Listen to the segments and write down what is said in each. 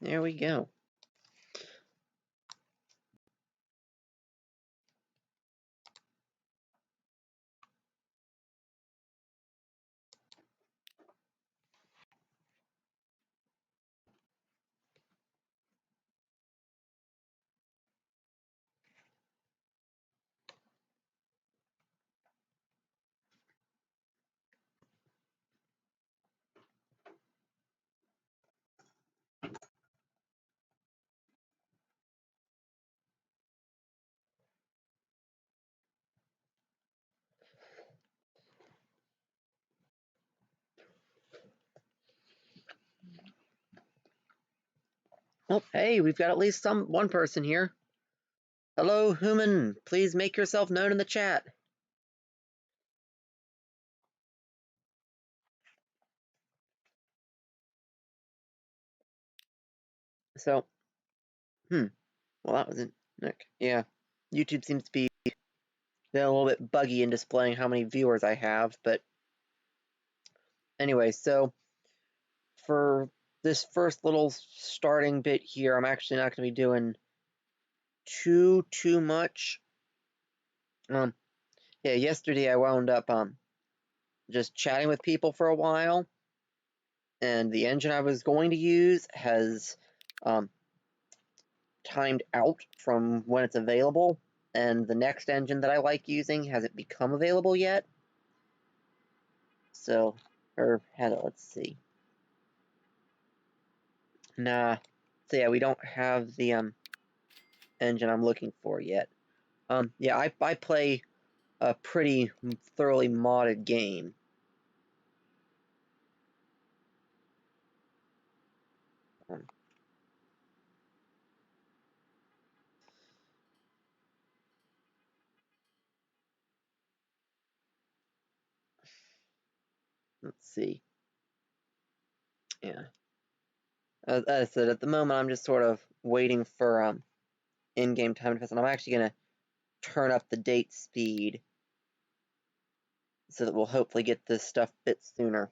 There we go. Oh, hey, we've got at least one person here. Hello, human. Please make yourself known in the chat. So, well, that was it. Yeah, YouTube seems to be a little bit buggy in displaying how many viewers I have, but anyway, so for this first little starting bit here, I'm actually not going to be doing too much. Yeah, yesterday I wound up just chatting with people for a while, and the engine I was going to use has timed out from when it's available, and the next engine that I like using hasn't become available yet. So, let's see. Nah. So yeah, we don't have the engine I'm looking for yet. Yeah, I play a pretty thoroughly modded game. Let's see. Yeah. As I said, at the moment I'm just sort of waiting for in-game time to pass, and I'm actually gonna turn up the date speed so that we'll hopefully get this stuff a bit sooner.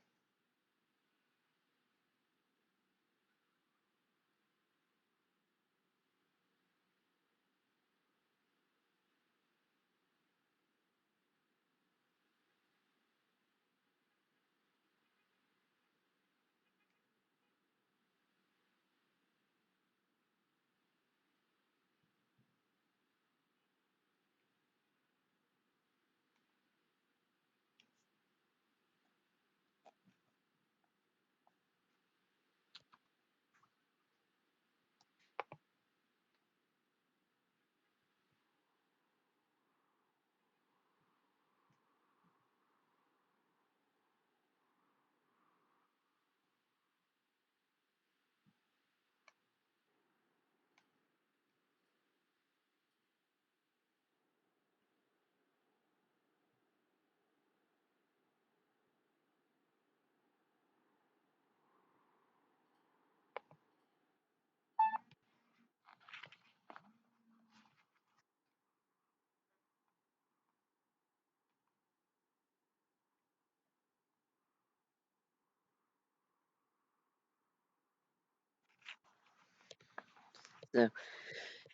So,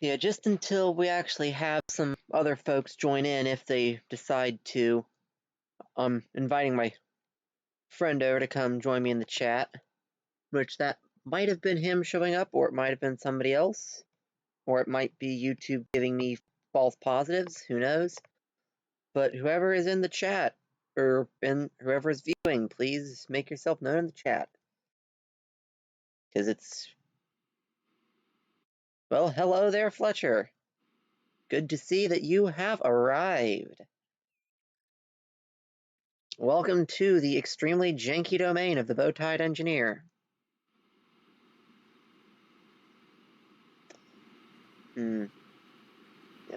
yeah, just until we actually have some other folks join in, if they decide to, I'm inviting my friend over to come join me in the chat, which that might have been him showing up, or it might have been somebody else, or it might be YouTube giving me false positives, who knows? But whoever is in the chat, or whoever is viewing, please make yourself known in the chat. Because it's... Well, hello there, Fletcher. Good to see that you have arrived. Welcome to the extremely janky domain of the Bow-Tied Engineer. Yeah,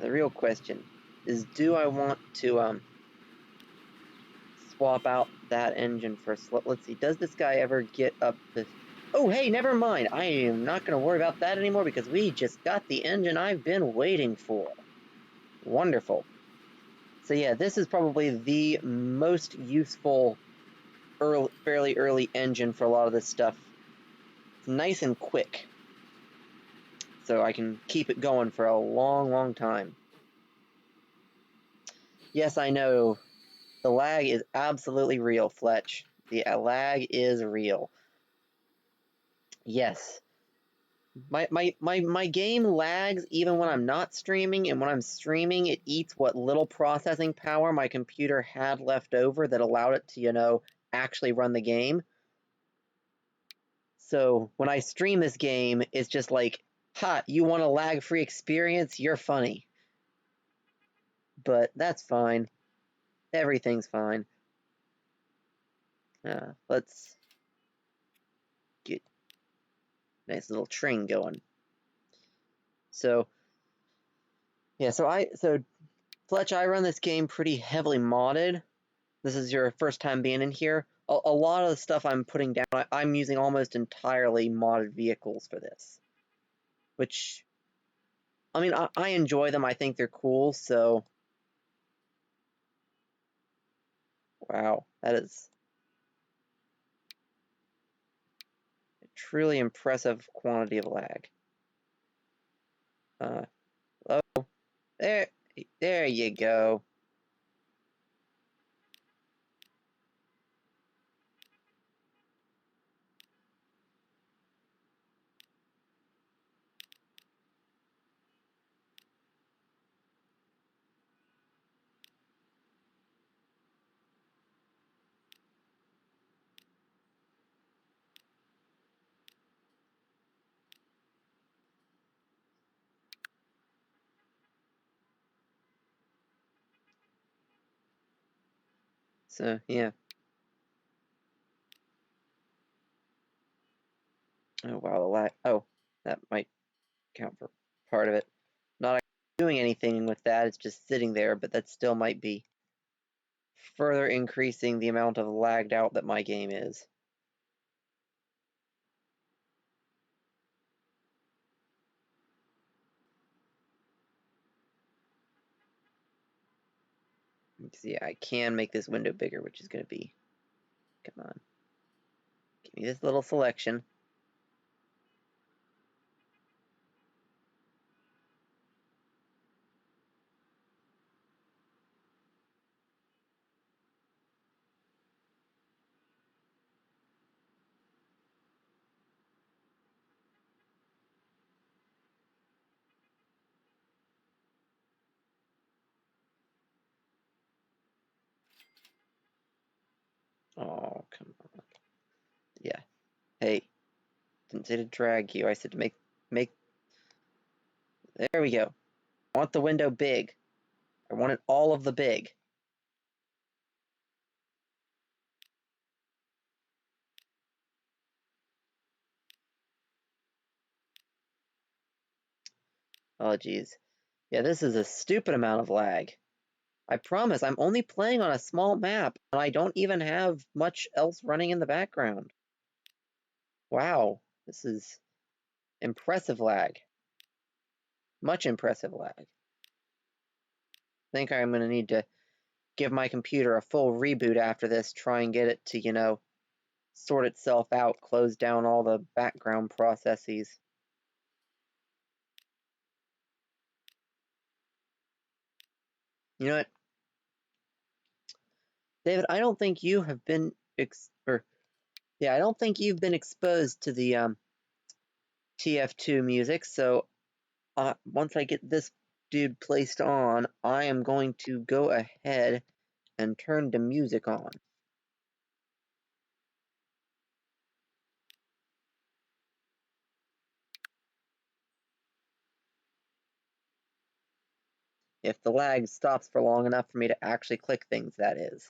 the real question is, do I want to swap out that engine for... Let's see, does this guy ever get up to... Oh, hey, never mind. I am not going to worry about that anymore because we just got the engine I've been waiting for. Wonderful. So yeah, this is probably the most useful fairly early engine for a lot of this stuff. It's nice and quick. so I can keep it going for a long, long time. Yes, I know. The lag is absolutely real, Fletch. The lag is real. Yes. My game lags even when I'm not streaming, and when I'm streaming, it eats what little processing power my computer had left over that allowed it to, you know, actually run the game. So when I stream this game, it's just like, ha, you want a lag-free experience? You're funny. But that's fine. Everything's fine. Let's get a nice little train going. So, yeah, so Fletch, I run this game pretty heavily modded. This is your first time being in here. A lot of the stuff I'm putting down, I'm using almost entirely modded vehicles for this. Which, I mean, I enjoy them. I think they're cool, so... Wow, that is a truly impressive quantity of lag. Oh, there you go. So, yeah. Oh, wow, the lag. Oh, that might count for part of it. Not doing anything with that, it's just sitting there, but that still might be further increasing the amount of lagged out that my game is. See, I can make this window bigger, which is going to be... Come on. Give me this little selection. Oh, come on. Yeah. Hey, didn't say to drag you. I said to make... There we go. I want the window big. I want it all of the big. Oh, geez. Yeah, this is a stupid amount of lag. I promise, I'm only playing on a small map, and I don't even have much else running in the background. Wow, this is impressive lag. Much impressive lag. I think I'm going to need to give my computer a full reboot after this, try and get it to, you know, sort itself out, close down all the background processes. You know what? David, I don't think you have been I don't think you've been exposed to the TF2 music, so once I get this dude placed on, I am going to go ahead and turn the music on. If the lag stops for long enough for me to actually click things, that is.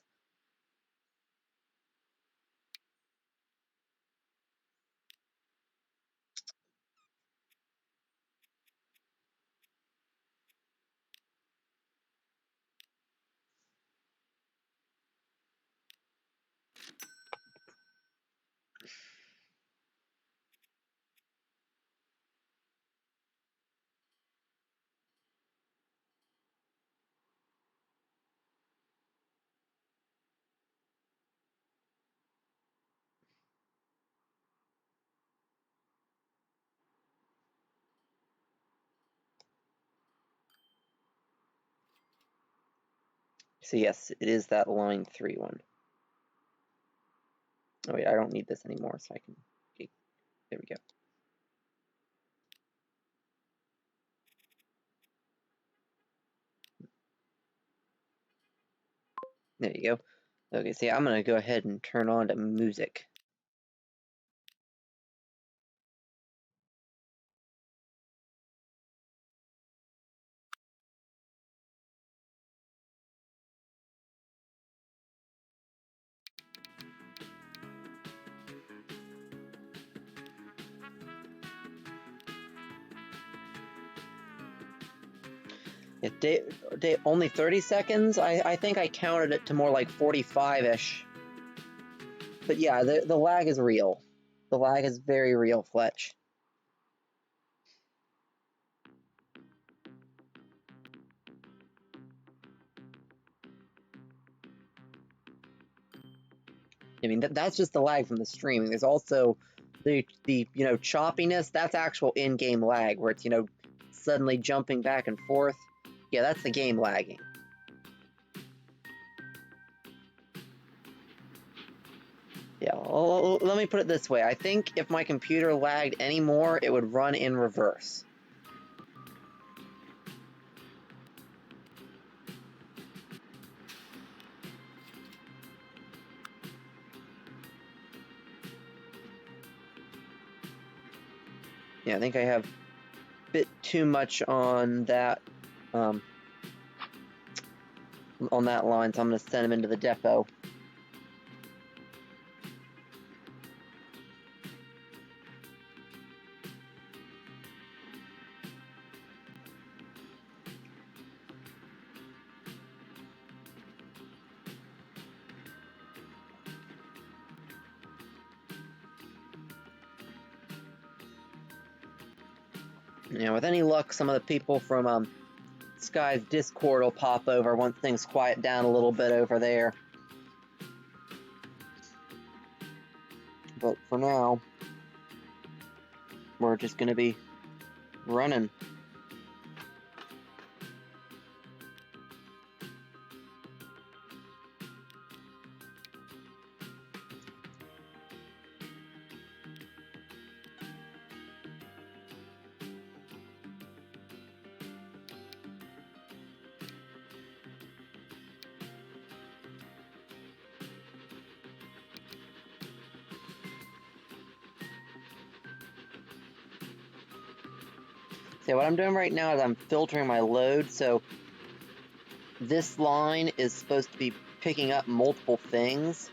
So yes, it is that line 3 one. Oh wait, I don't need this anymore, so I can, okay, there we go. There you go. Okay, see, I'm gonna go ahead and turn on to music. Only 30 seconds? I think I counted it to more like 45-ish. But yeah, the lag is real. The lag is very real, Fletch. I mean, that's just the lag from the streaming. There's also the choppiness. That's actual in-game lag, where it's, suddenly jumping back and forth. Yeah, that's the game lagging. Yeah, well, let me put it this way. I think if my computer lagged anymore, it would run in reverse. Yeah, I think I have a bit too much on that line, so I'm going to send him into the depot. With any luck, some of the people from Sky's Discord will pop over once things quiet down a little bit over there. But for now, we're just going to be running. So what I'm doing right now is I'm filtering my load, so this line is supposed to be picking up multiple things.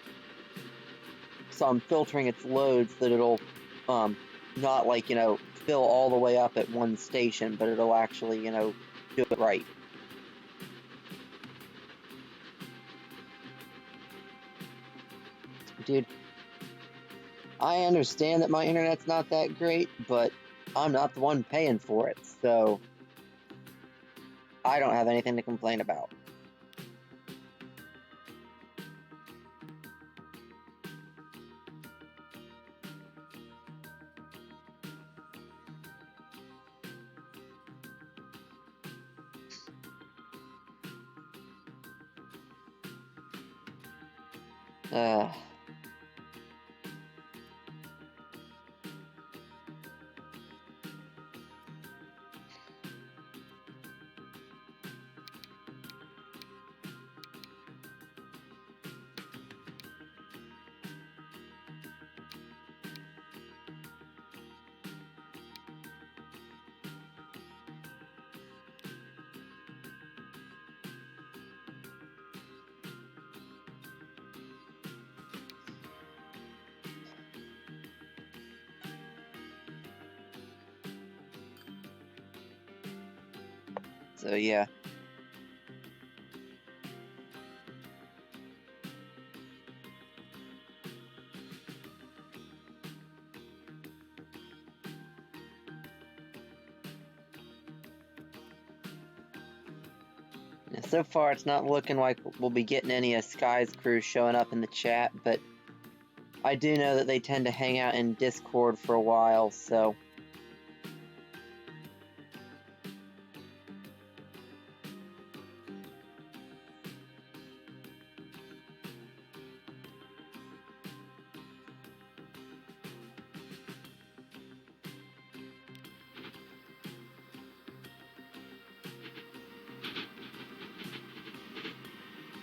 So I'm filtering its load so that it'll not like, fill all the way up at one station, but it'll actually, do it right. Dude, I understand that my internet's not that great, but I'm not the one paying for it, so I don't have anything to complain about. So yeah. So far, it's not looking like we'll be getting any of Sky's crew showing up in the chat, but I do know that they tend to hang out in Discord for a while, so...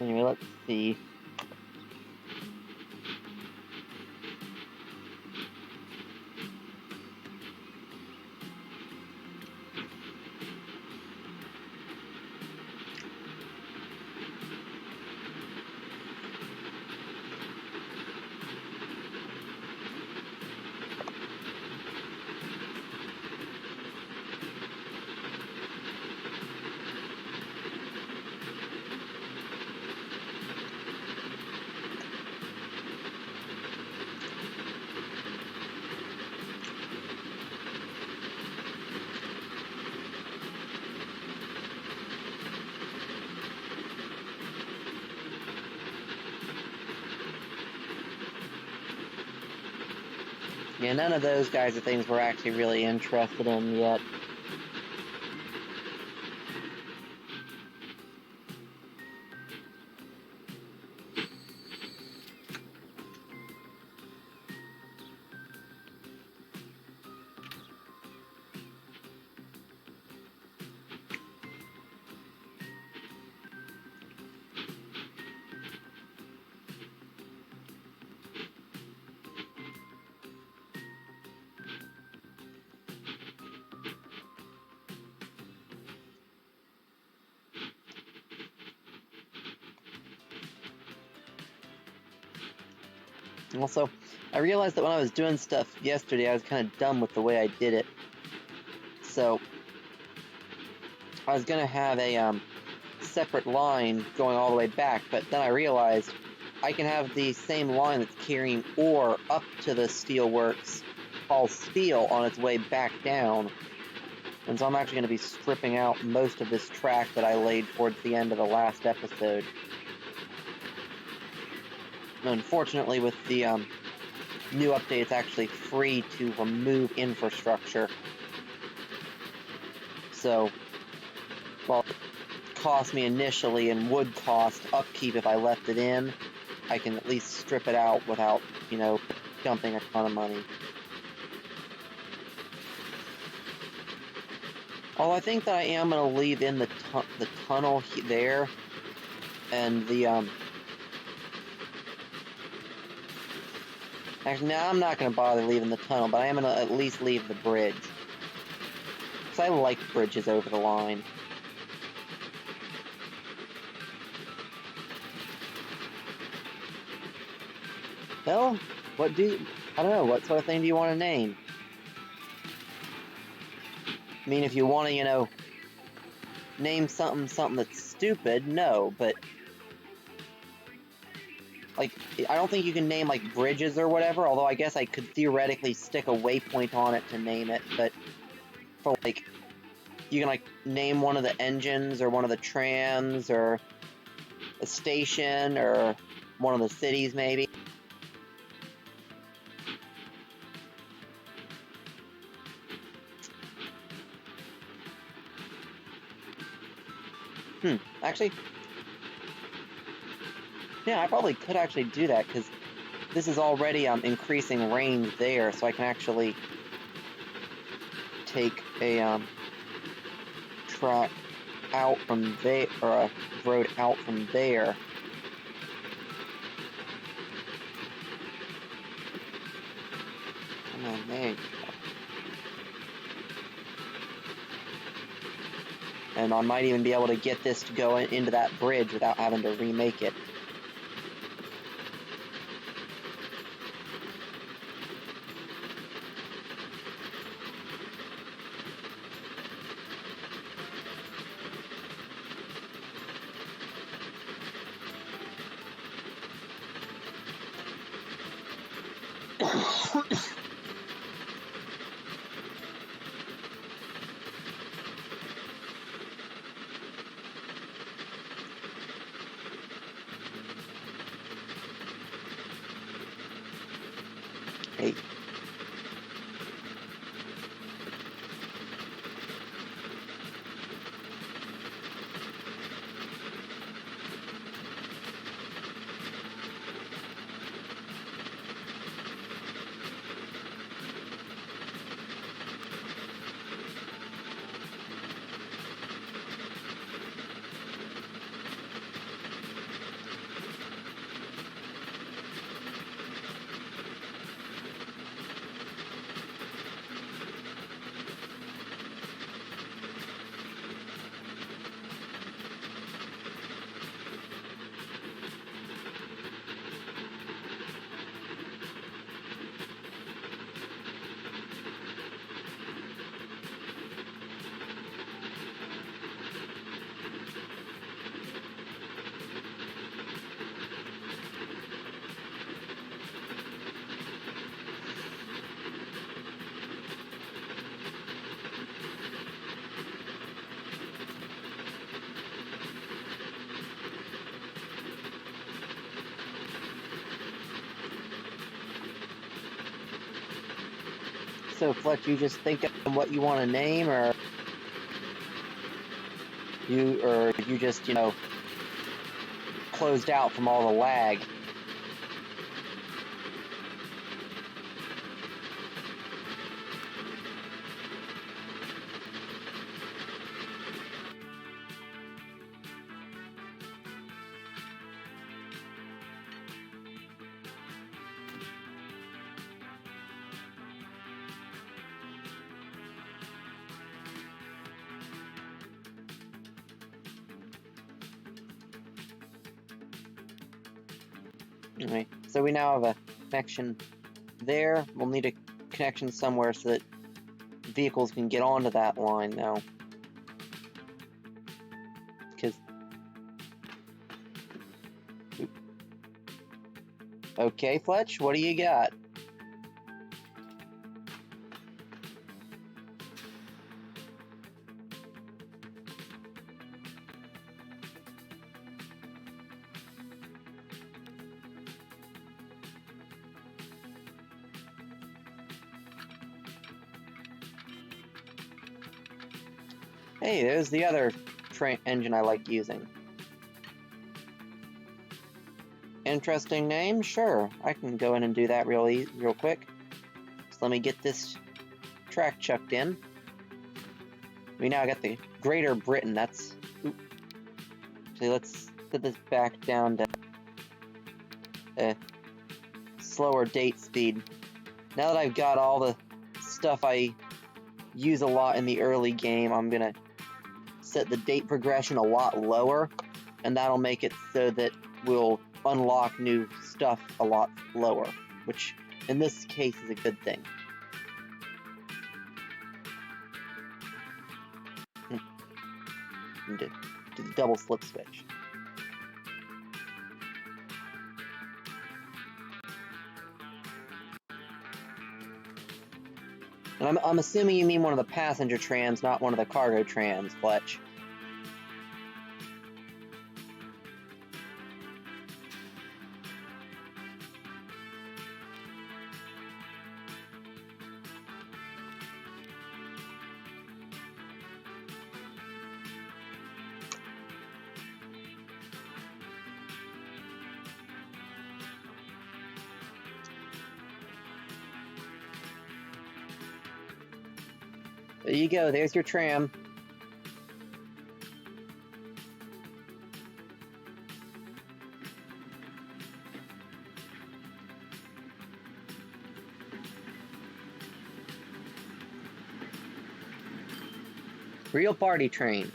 Anyway, let's see. Yeah, none of those guys are things we're actually really interested in yet. Also, I realized that when I was doing stuff yesterday, I was kind of dumb with the way I did it. So, I was going to have a separate line going all the way back, but then I realized I can have the same line that's carrying ore up to the steelworks, all steel, on its way back down. And so I'm actually going to be stripping out most of this track that I laid towards the end of the last episode. Unfortunately, with the new update, it's actually free to remove infrastructure. So, while it cost me initially and would cost upkeep if I left it in, I can at least strip it out without, dumping a ton of money. Although I think that I am going to leave in the tunnel there, and the, actually, no, I'm not going to bother leaving the tunnel, but I am going to at least leave the bridge. Because I like bridges over the line. Well, I don't know, what sort of thing do you want to name? I mean, if you want to, name something that's stupid, no, but like, I don't think you can name, like, bridges or whatever, although I guess I could theoretically stick a waypoint on it to name it, but for, like, you can, like, name one of the engines or one of the trams or a station or one of the cities, maybe. Actually, yeah, I probably could actually do that, because this is already increasing range there, so I can actually take a track out from there, or a road out from there. Come on, there you go. And I might even be able to get this to go into that bridge without having to remake it. So, Fletch, you just think of what you want to name, or you just, closed out from all the lag? Anyway, so we now have a connection there. We'll need a connection somewhere so that vehicles can get onto that line now. Because... Okay, Fletch, what do you got? Hey, there's the other train engine I like using. Interesting name? Sure, I can go in and do that real quick. So let me get this track chucked in. We now got the Greater Britain. That's... Actually, let's put this back down to slower date speed. Now that I've got all the stuff I use a lot in the early game, I'm gonna set the date progression a lot lower, and that'll make it so that we'll unlock new stuff a lot lower, which in this case is a good thing. Do the double slip switch. And I'm assuming you mean one of the passenger trams, not one of the cargo trams, Fletch. There you go, there's your tram. Real party train.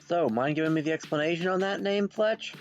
So, mind giving me the explanation on that name, Fletch?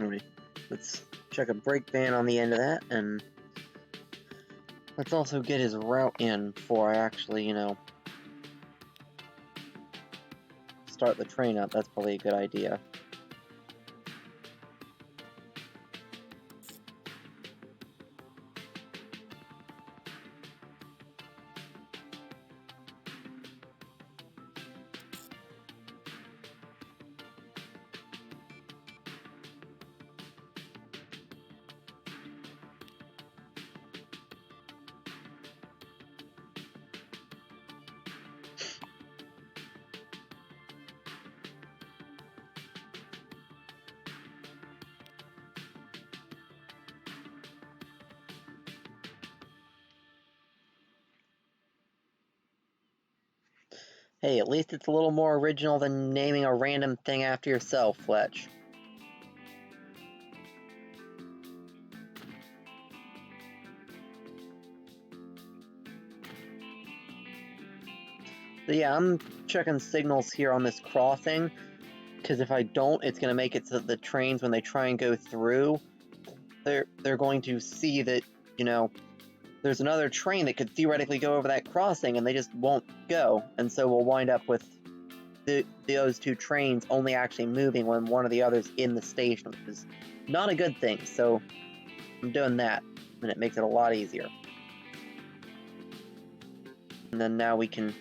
Alright, let's check a brake van on the end of that, and let's also get his route in before I actually, you know, start the train up. That's probably a good idea. Hey, at least it's a little more original than naming a random thing after yourself, Fletch. So yeah, I'm checking signals here on this crossing, because if I don't, it's going to make it so that the trains, when they try and go through, they're going to see that, you know, there's another train that could theoretically go over that crossing, and they just won't go, and so we'll wind up with those two trains only actually moving when one or the other's in the station, which is not a good thing, so I'm doing that, and it makes it a lot easier. And then now we can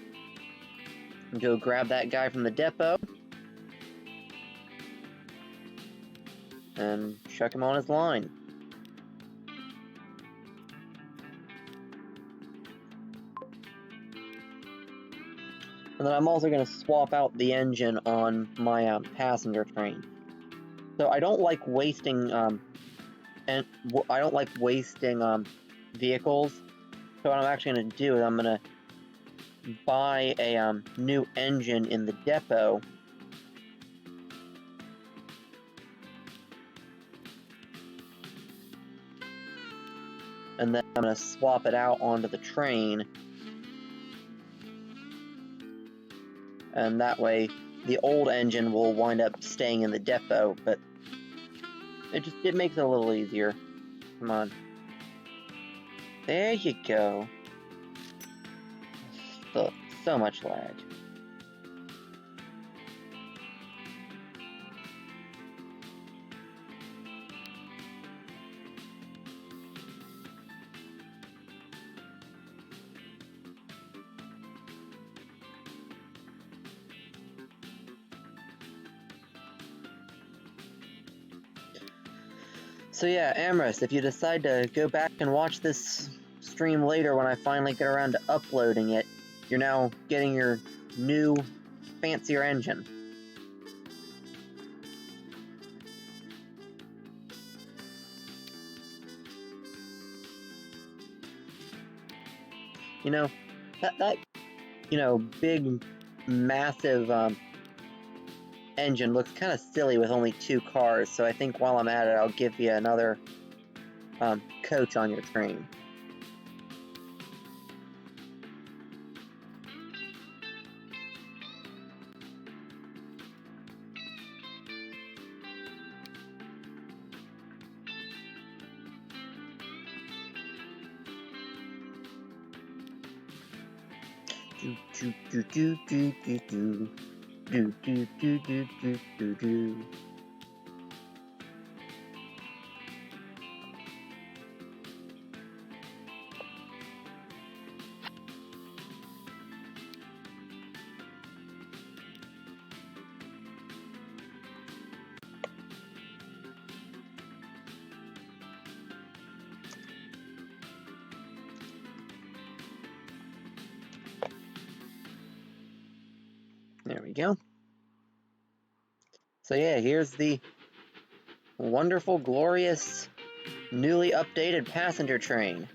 go grab that guy from the depot and chuck him on his line. And then I'm also going to swap out the engine on my passenger train. So I don't like wasting vehicles. So what I'm actually going to do is I'm going to buy a new engine in the depot. And then I'm going to swap it out onto the train. And that way, the old engine will wind up staying in the depot, but it makes it a little easier. Come on. There you go. So much lag. So yeah, Amherst, if you decide to go back and watch this stream later when I finally get around to uploading it, you're now getting your new, fancier engine. You know, that you know, big, massive engine looks kind of silly with only 2 cars, so I think while I'm at it, I'll give you another coach on your train. Do do do do do do do do do do do do do do. There we go. So yeah, here's the wonderful, glorious, newly updated passenger train.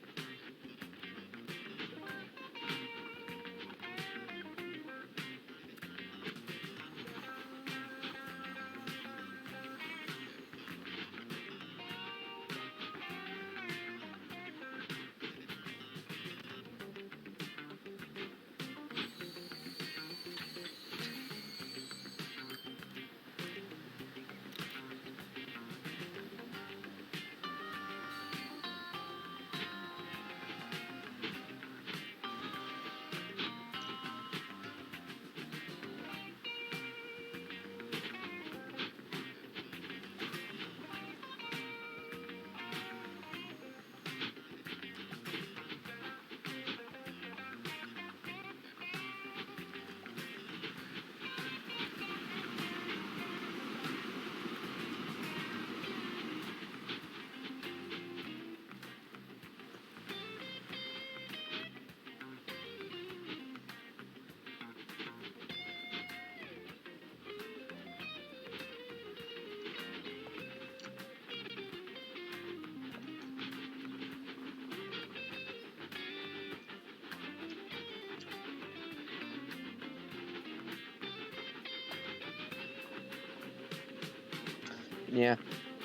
Yeah.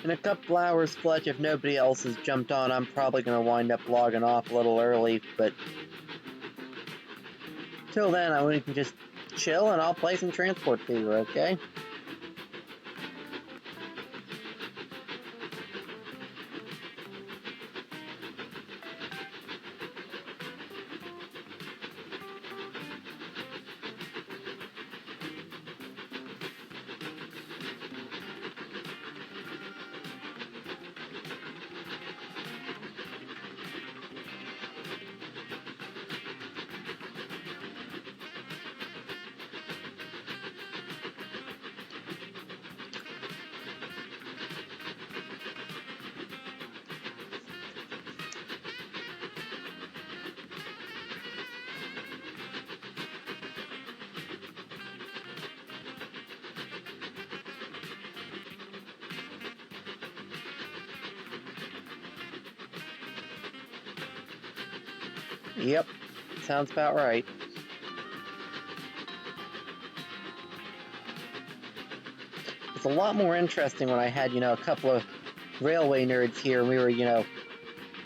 In a couple hours, Fletch, if nobody else has jumped on, I'm probably going to wind up logging off a little early, but till then, we can just chill and I'll play some Transport Fever, okay? Yep, sounds about right. It's a lot more interesting when I had, a couple of railway nerds here and we were,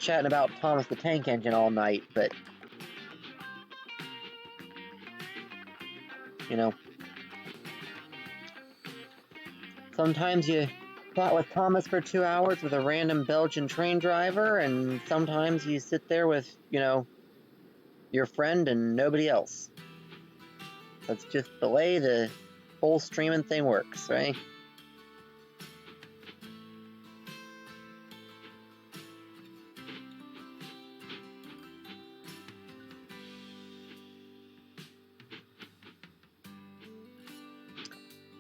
chatting about Thomas the Tank Engine all night, but, sometimes you chat with Thomas for 2 hours with a random Belgian train driver, and sometimes you sit there with, your friend and nobody else. That's just the way the whole streaming thing works, right?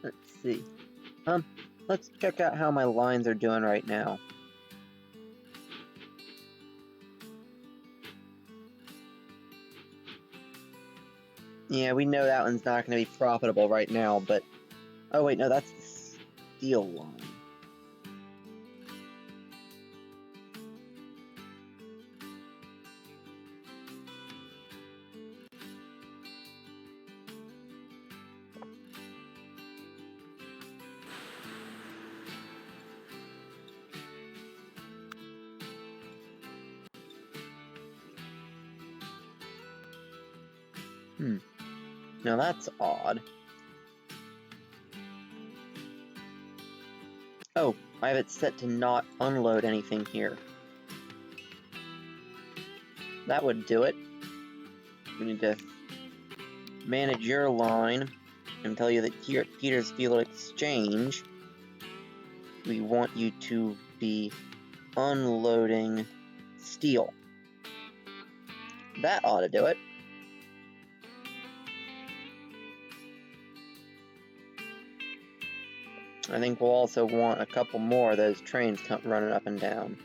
Let's see. Let's check out how my lines are doing right now. Yeah, we know that one's not going to be profitable right now, but... Oh, wait, no, that's the steel line. Now that's odd. Oh, I have it set to not unload anything here. That would do it. We need to manage your line and tell you that here at Petersfield Exchange, we want you to be unloading steel. That ought to do it. I think we'll also want a couple more of those trains running up and down.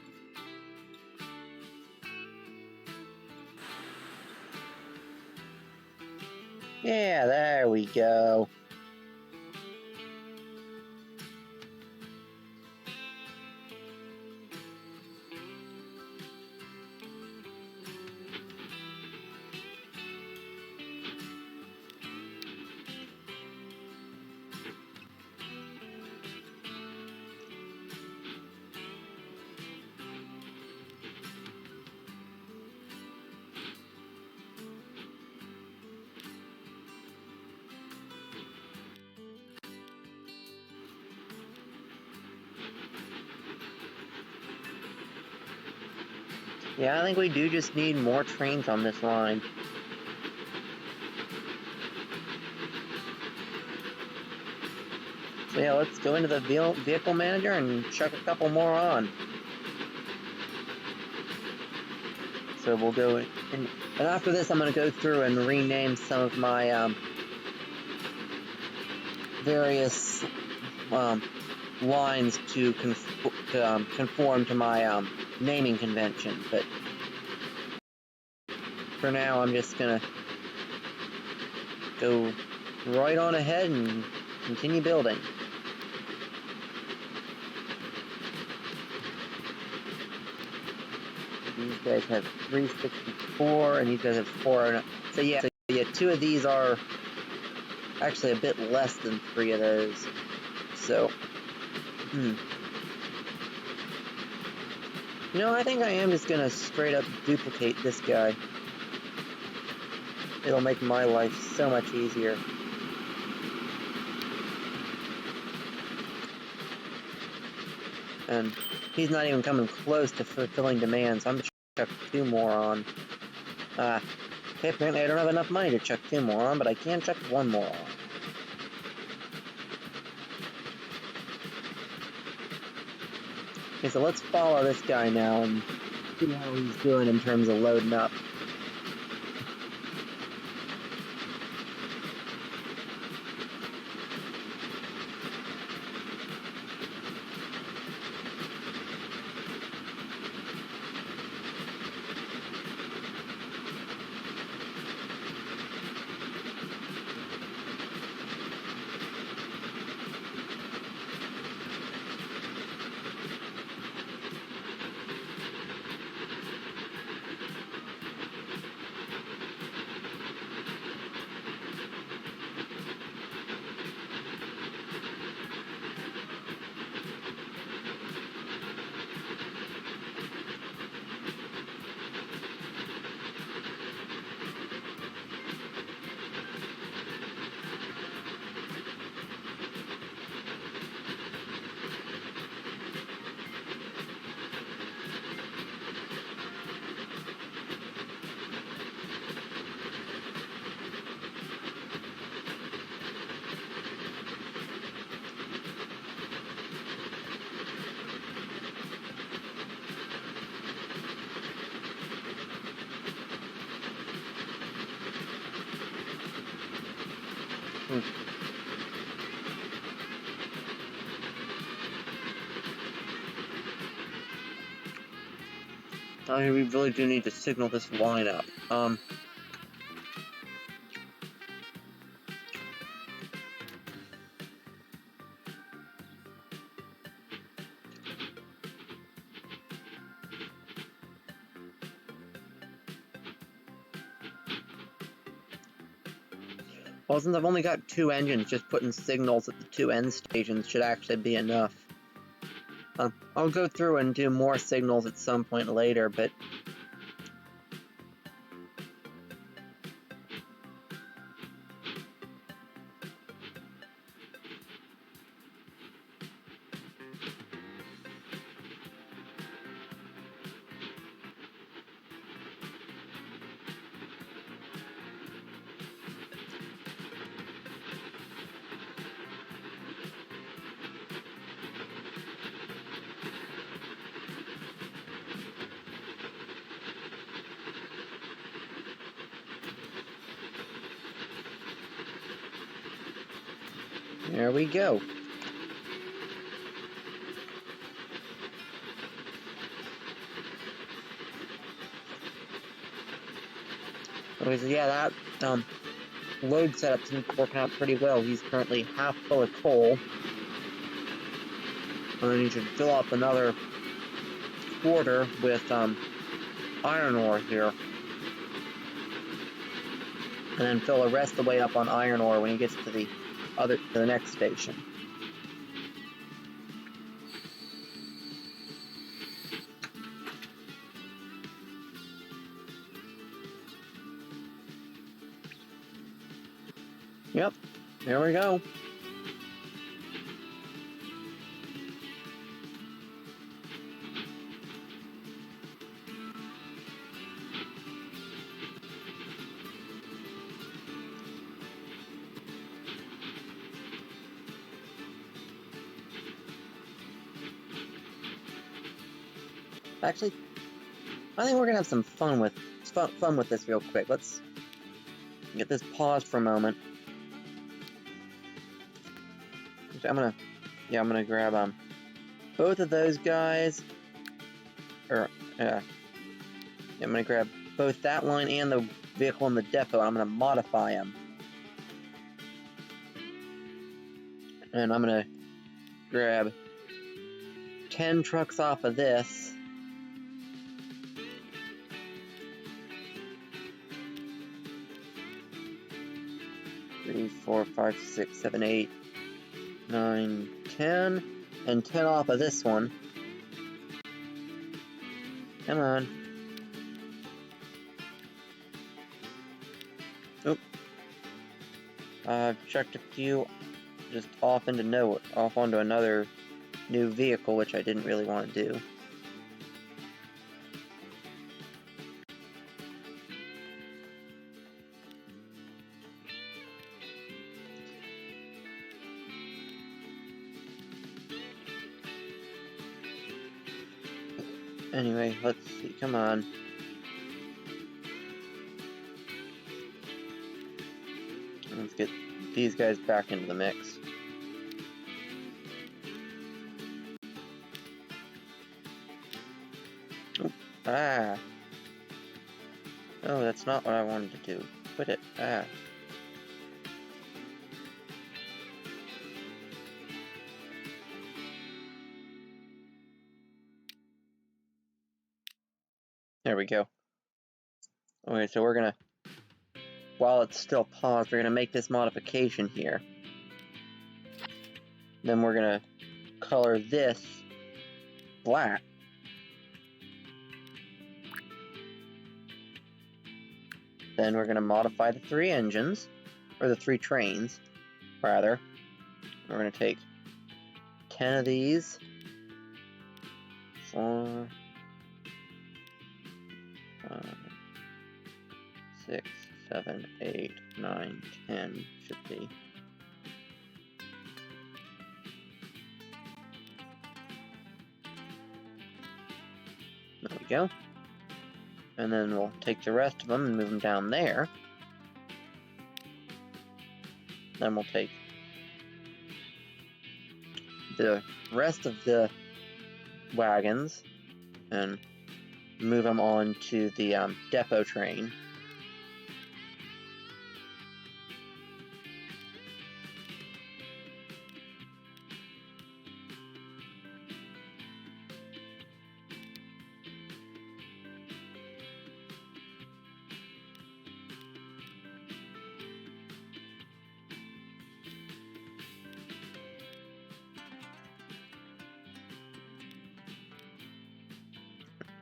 Yeah, there we go. Yeah, I think we do just need more trains on this line. So yeah, let's go into the vehicle manager and chuck a couple more on. So we'll go in, and after this I'm going to go through and rename some of my various lines to conform to my naming convention, but for now I'm just going to go right on ahead and continue building. These guys have 364, and these guys have 409. So yeah, two of these are actually a bit less than 3 of those. So, You know, I think I am just gonna straight up duplicate this guy. It'll make my life so much easier. And he's not even coming close to fulfilling demands. I'm gonna chuck 2 more on. Okay, apparently I don't have enough money to chuck 2 more on, but I can chuck 1 more on. Okay, so let's follow this guy now and see how he's doing in terms of loading up. We really do need to signal this line up. Well, since I've only got 2 engines, just putting signals at the 2 end stations should actually be enough. I'll go through and do more signals at some point later, but there we go. Okay, so yeah, that load setup seems to be working out pretty well. He's currently half full of coal. And then he should fill up another quarter with iron ore here. And then fill the rest of the way up on iron ore when he gets to the next station. Yep, there we go. Actually, I think we're gonna have some fun with this real quick. Let's get this paused for a moment. I'm gonna grab both of those guys. I'm gonna grab both that line and the vehicle in the depot, and I'm gonna modify them. And I'm gonna grab 10 trucks off of this. 3, 4, 5, 6, 7, 8, 9, 10, and 10 off of this one. Come on. Oop. I've chucked a few just off onto another new vehicle, which I didn't really want to do. Anyway, let's see. Come on. Let's get these guys back into the mix. Oop. Ah. Oh, that's not what I wanted to do. Quit it. Ah. There we go. Okay, so we're gonna, while it's still paused, we're gonna make this modification here. Then we're gonna color this black. Then we're gonna modify the 3 engines, or the 3 trains, rather. We're gonna take 10 of these. 4, 5, 6, 7, 8, 9, 10 should be. There we go. And then we'll take the rest of them and move them down there. Then we'll take the rest of the wagons and move them on to the depot train.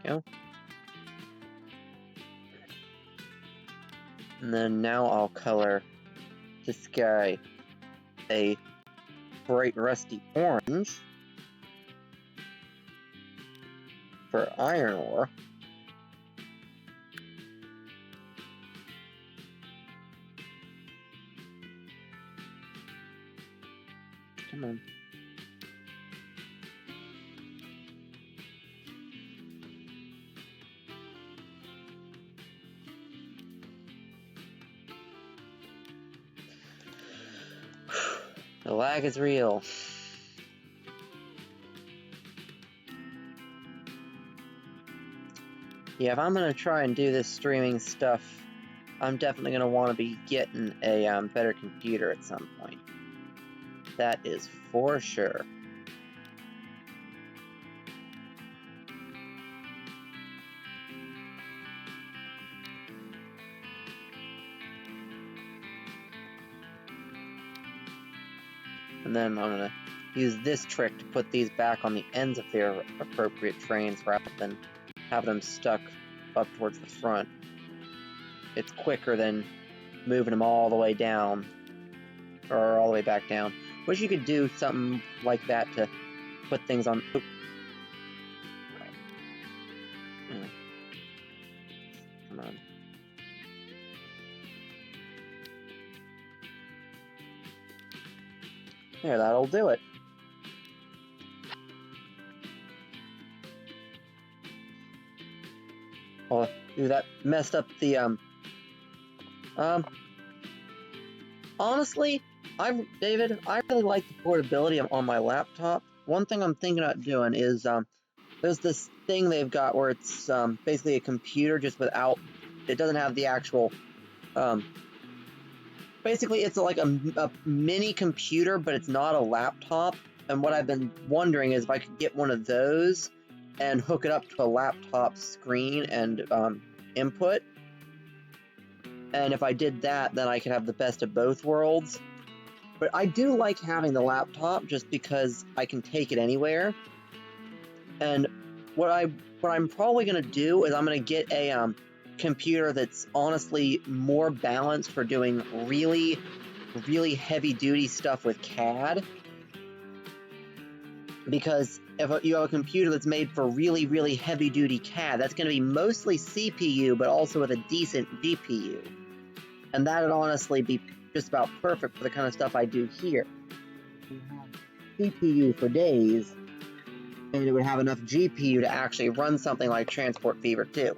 Go. And then now I'll color this guy a bright rusty orange for iron ore. Come on. The lag is real. Yeah, if I'm gonna try and do this streaming stuff, I'm definitely gonna want to be getting a better computer at some point. That is for sure. And then I'm gonna use this trick to put these back on the ends of their appropriate trains rather than have them stuck up towards the front. It's quicker than moving them all the way down, or all the way back down. Wish you could do something like that to put things on. Oop. Come on. There, that'll do it. Oh, dude, that messed up the, honestly, David, I really like the portability on my laptop. One thing I'm thinking about doing is, there's this thing they've got where it's, basically a computer just without, it doesn't have the actual, basically it's like a mini computer, but it's not a laptop. And what I've been wondering is if I could get one of those and hook it up to a laptop screen and input. And if I did that, then I could have the best of both worlds. But I do like having the laptop just because I can take it anywhere. And what I'm probably gonna do is I'm gonna get a computer that's honestly more balanced for doing really heavy duty stuff with CAD, because if you have a computer that's made for really heavy duty CAD, that's going to be mostly CPU but also with a decent GPU, and that would honestly be just about perfect for the kind of stuff I do here. CPU for days, and it would have enough GPU to actually run something like Transport Fever 2.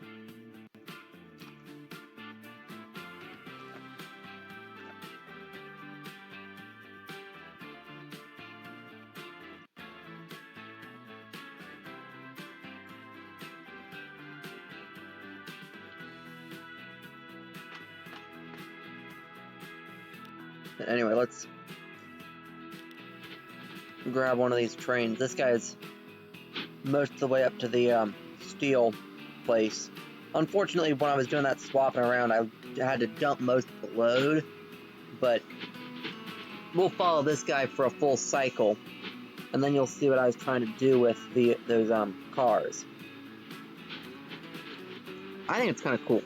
But anyway, let's grab one of these trains. This guy's most of the way up to the steel place. Unfortunately, when I was doing that swapping around, I had to dump most of the load, but we'll follow this guy for a full cycle, and then you'll see what I was trying to do with those cars. I think it's kind of cool.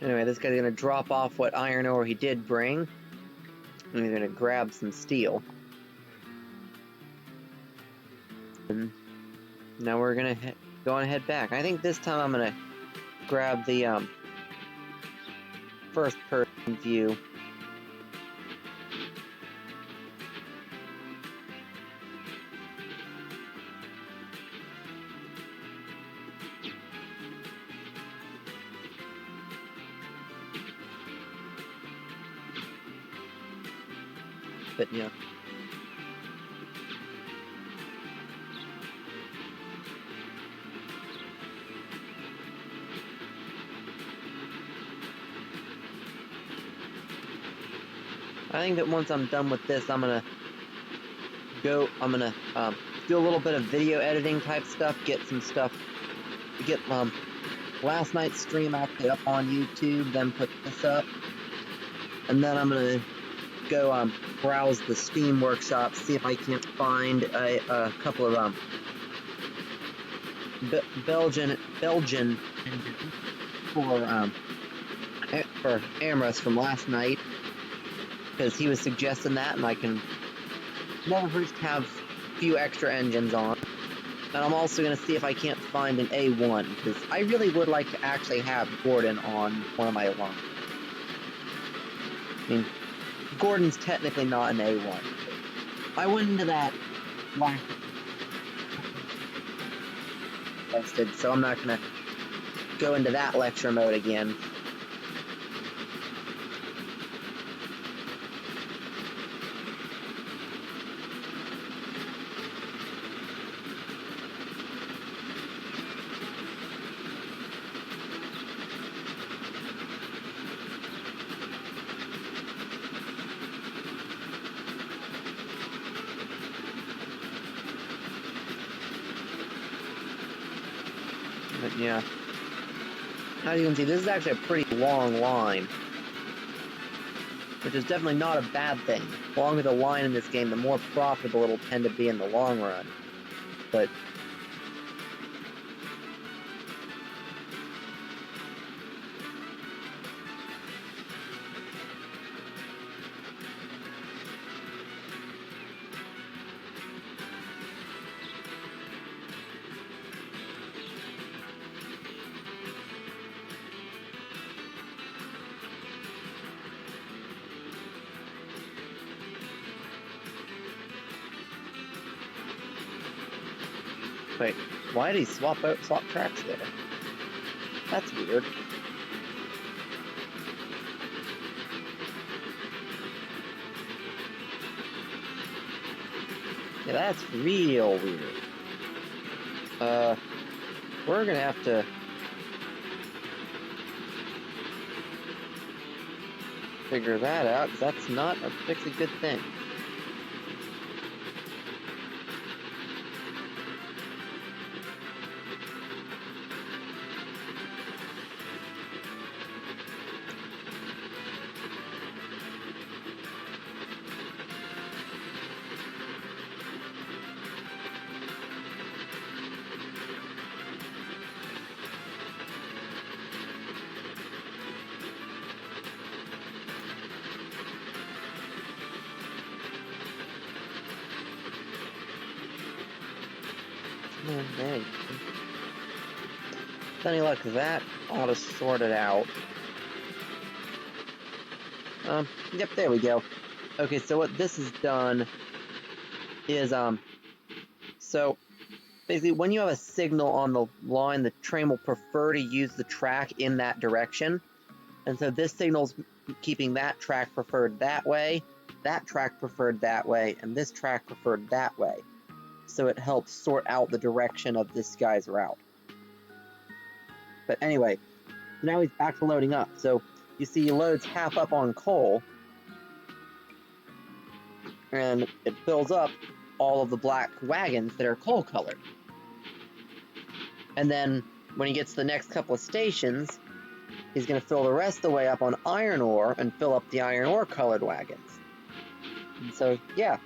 Anyway, this guy's gonna drop off what iron ore he did bring, and he's gonna grab some steel. And now we're gonna go on and head back. I think this time I'm gonna grab the first person view. But yeah. I think that once I'm done with this, I'm gonna do a little bit of video editing type stuff, get some stuff, get last night's stream actually up on YouTube, then put this up, and then I'm gonna go browse the Steam workshop, see if I can't find a couple of Belgian for Amorous from last night, because he was suggesting that, and I can never hurt to have a few extra engines on. And I'm also going to see if I can't find an A1, because I really would like to actually have Gordon on one of my lines. I mean, Gordon's technically not an A1. I went into that last tested, so I'm not going to go into that lecture mode again. But yeah. As you can see, this is actually a pretty long line, which is definitely not a bad thing. The longer the line in this game, the more profitable it'll tend to be in the long run. But wait, why did he swap tracks there? That's weird. Yeah, that's real weird. We're gonna have to figure that out, because that's not a particularly good thing. Okay. With any luck, that ought to sort it out. Yep, there we go. Okay, so what this has done is, so basically when you have a signal on the line, the train will prefer to use the track in that direction. And so this signal's keeping that track preferred that way, that track preferred that way, and this track preferred that way. So it helps sort out the direction of this guy's route. But anyway, now he's back to loading up. So you see he loads half up on coal, and it fills up all of the black wagons that are coal colored. And then when he gets to the next couple of stations, he's going to fill the rest of the way up on iron ore and fill up the iron ore colored wagons. And so, yeah.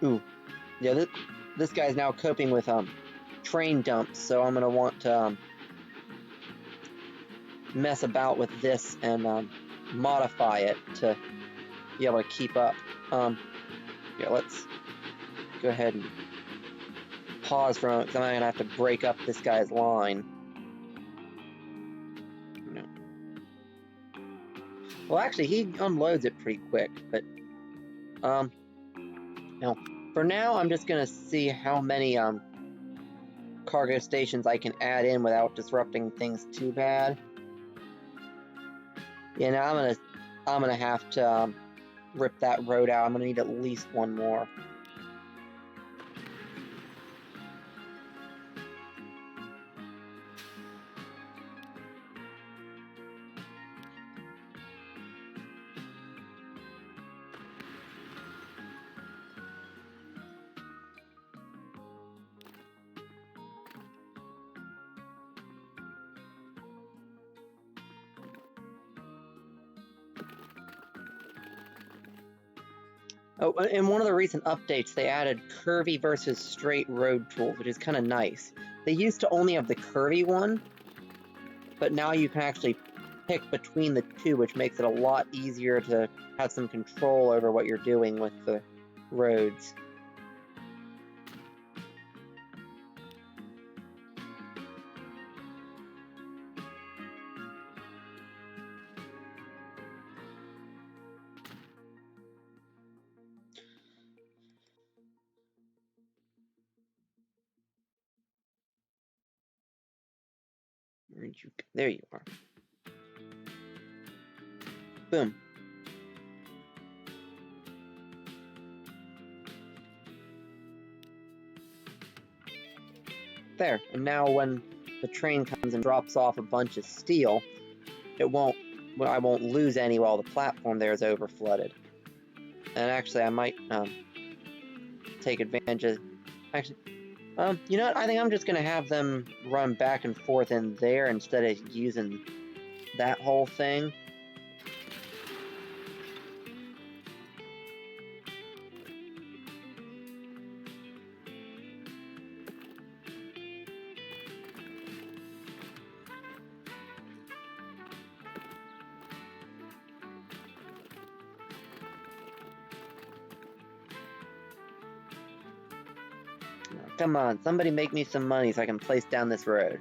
Ooh, yeah, this guy's now coping with train dumps, so I'm going to want to mess about with this and modify it to be able to keep up. Yeah, let's go ahead and pause for a moment, because I'm going to have to break up this guy's line. No. Well, actually, he unloads it pretty quick, but now, for now, I'm just going to see how many cargo stations I can add in without disrupting things too bad. Yeah, now I'm gonna have to rip that road out. I'm gonna need at least one more. Oh, in one of the recent updates, they added curvy versus straight road tools, which is kind of nice. They used to only have the curvy one, but now you can actually pick between the two, which makes it a lot easier to have some control over what you're doing with the roads. Where'd you go? There you are. Boom. There. And now when the train comes and drops off a bunch of steel, I won't lose any while the platform there is overflooded. And actually, I might take advantage of... Actually, you know what? I think I'm just gonna have them run back and forth in there instead of using that whole thing. Come on, somebody make me some money so I can place down this road.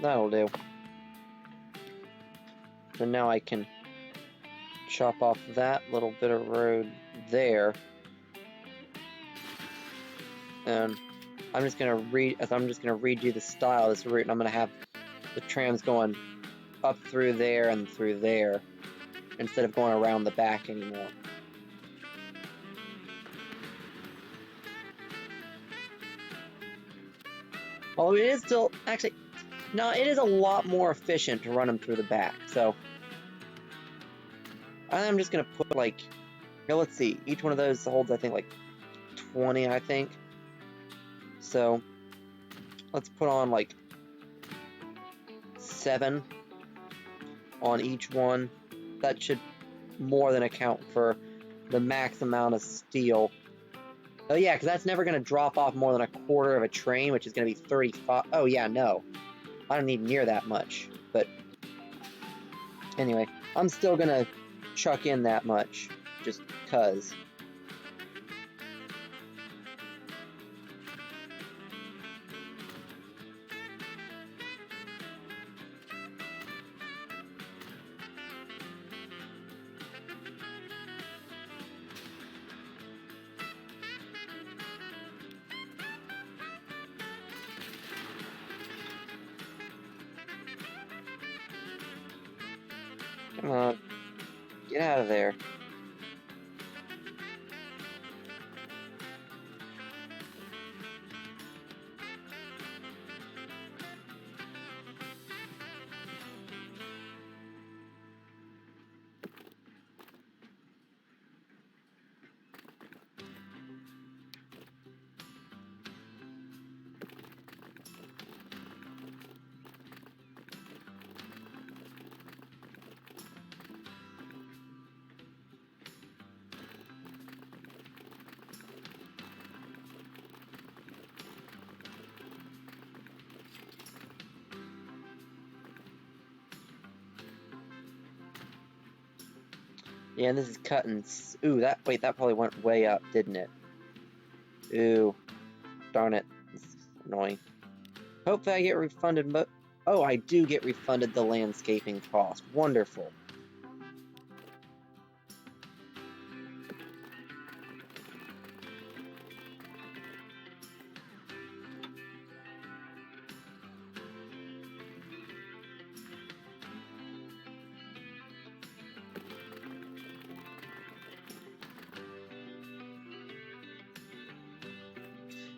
That'll do. So now I can chop off that little bit of road there. And I'm just gonna redo the style of this route, and I'm gonna have the trams going up through there and through there instead of going around the back anymore. Although it is still, actually, no, it is a lot more efficient to run them through the back. So I'm just gonna put like, here, let's see, each one of those holds, I think, like 20, I think. So let's put on like 7 on each one. That should more than account for the max amount of steel. Oh yeah, because that's never going to drop off more than a quarter of a train, which is going to be 35. Oh yeah, no. I don't need near that much. But anyway, I'm still going to chuck in that much, just because. Come on, get out of there. Yeah, and this is cutting. Ooh, that probably went way up, didn't it? Ooh, darn it. This is annoying. Hopefully I get refunded, but oh, I do get refunded the landscaping cost. Wonderful.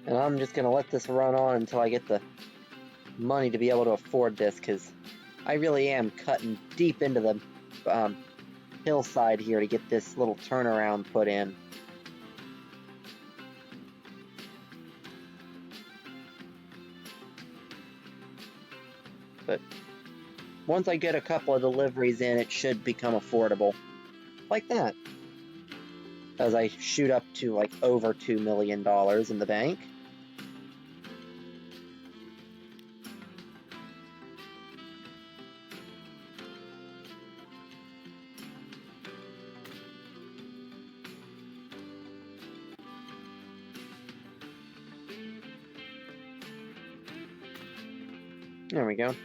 And I'm just going to let this run on until I get the money to be able to afford this, because I really am cutting deep into the hillside here to get this little turnaround put in. But once I get a couple of deliveries in, it should become affordable. Like that. As I shoot up to like over $2 million in the bank. There we go.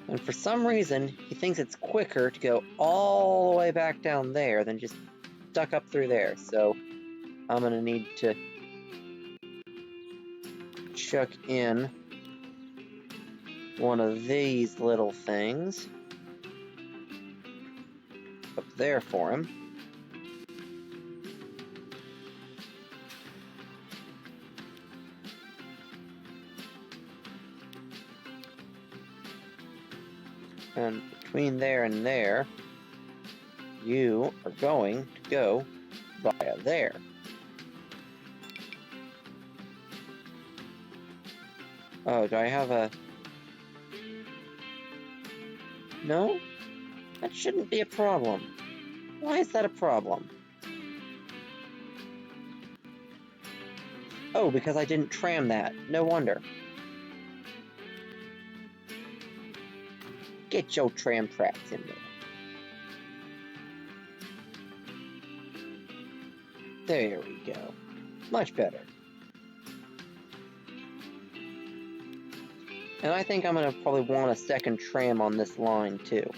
And for some reason, he thinks it's quicker to go all the way back down there than just duck up through there. So I'm gonna need to chuck in one of these little things up there for him. And between there and there, you are going to go via there. Oh, do I have a... No? That shouldn't be a problem. Why is that a problem? Oh, because I didn't tram that. No wonder. Get your tram tracks in there. There we go. Much better. And I think I'm going to probably want a second tram on this line, too.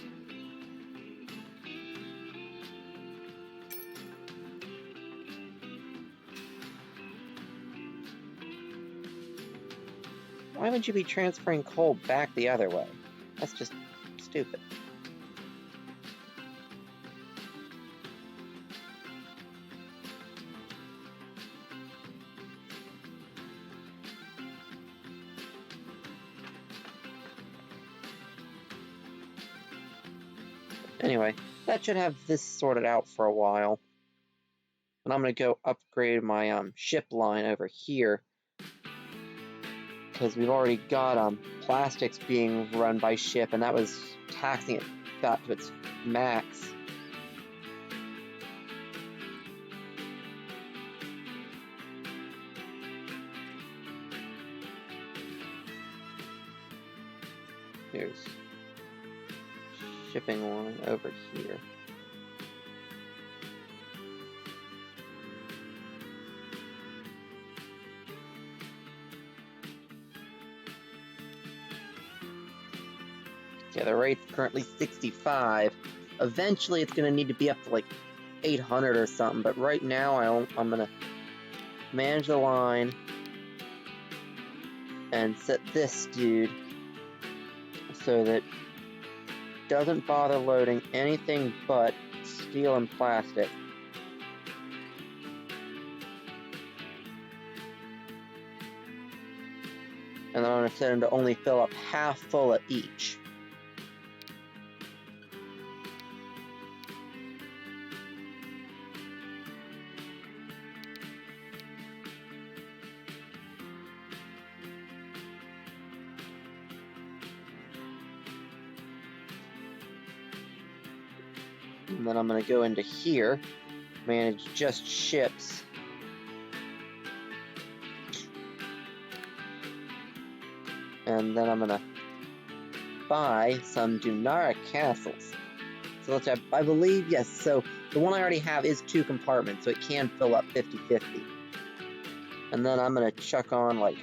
Why would you be transferring coal back the other way? That's just stupid. Anyway, that should have this sorted out for a while. And I'm going to go upgrade my ship line over here. Because we've already got plastics being run by ship, and that was taxing it about to its max. Here's shipping line over here. Yeah, the rate's currently 65. Eventually, it's going to need to be up to like 800 or something, but right now, I'm going to manage the line and set this dude so that it doesn't bother loading anything but steel and plastic. And then I'm going to set him to only fill up half full of each. And then I'm going to go into here, manage just ships. And then I'm going to buy some Dunara castles. So let's have, I believe, yes, so the one I already have is 2 compartments, so it can fill up 50-50. And then I'm going to chuck on, like,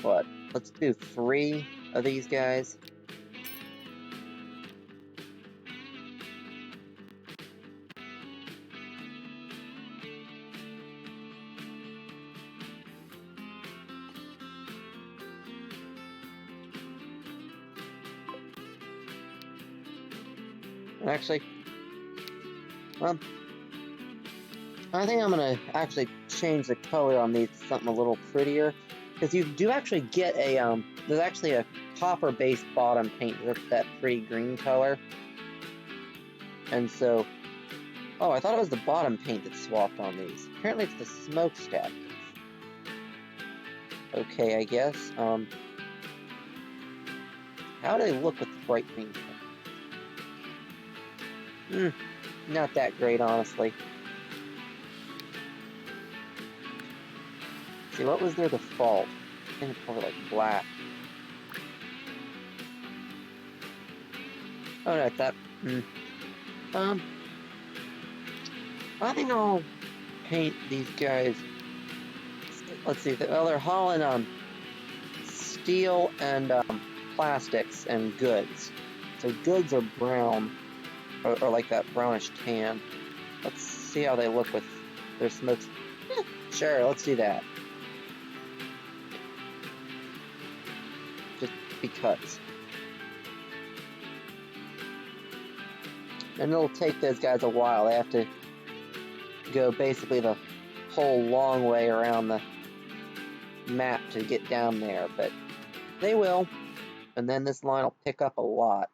what? Let's do 3 of these guys. Actually, well, I think I'm going to actually change the color on these to something a little prettier. Because you do actually get a, there's actually a copper-based bottom paint with that pretty green color. And so, oh, I thought it was the bottom paint that swapped on these. Apparently it's the smokestack. Okay, I guess. How do they look with the bright green paint? Not that great, honestly. See, what was their default? I think it's probably like black. Oh no, it's that. I think I'll paint these guys. Let's see. Well, they're hauling steel and plastics and goods. So goods are brown, or like that brownish tan. Let's see how they look with their smokes. Sure, let's do that. Just because. And it'll take those guys a while. They have to go basically the whole long way around the map to get down there, but they will. And then this line will pick up a lot.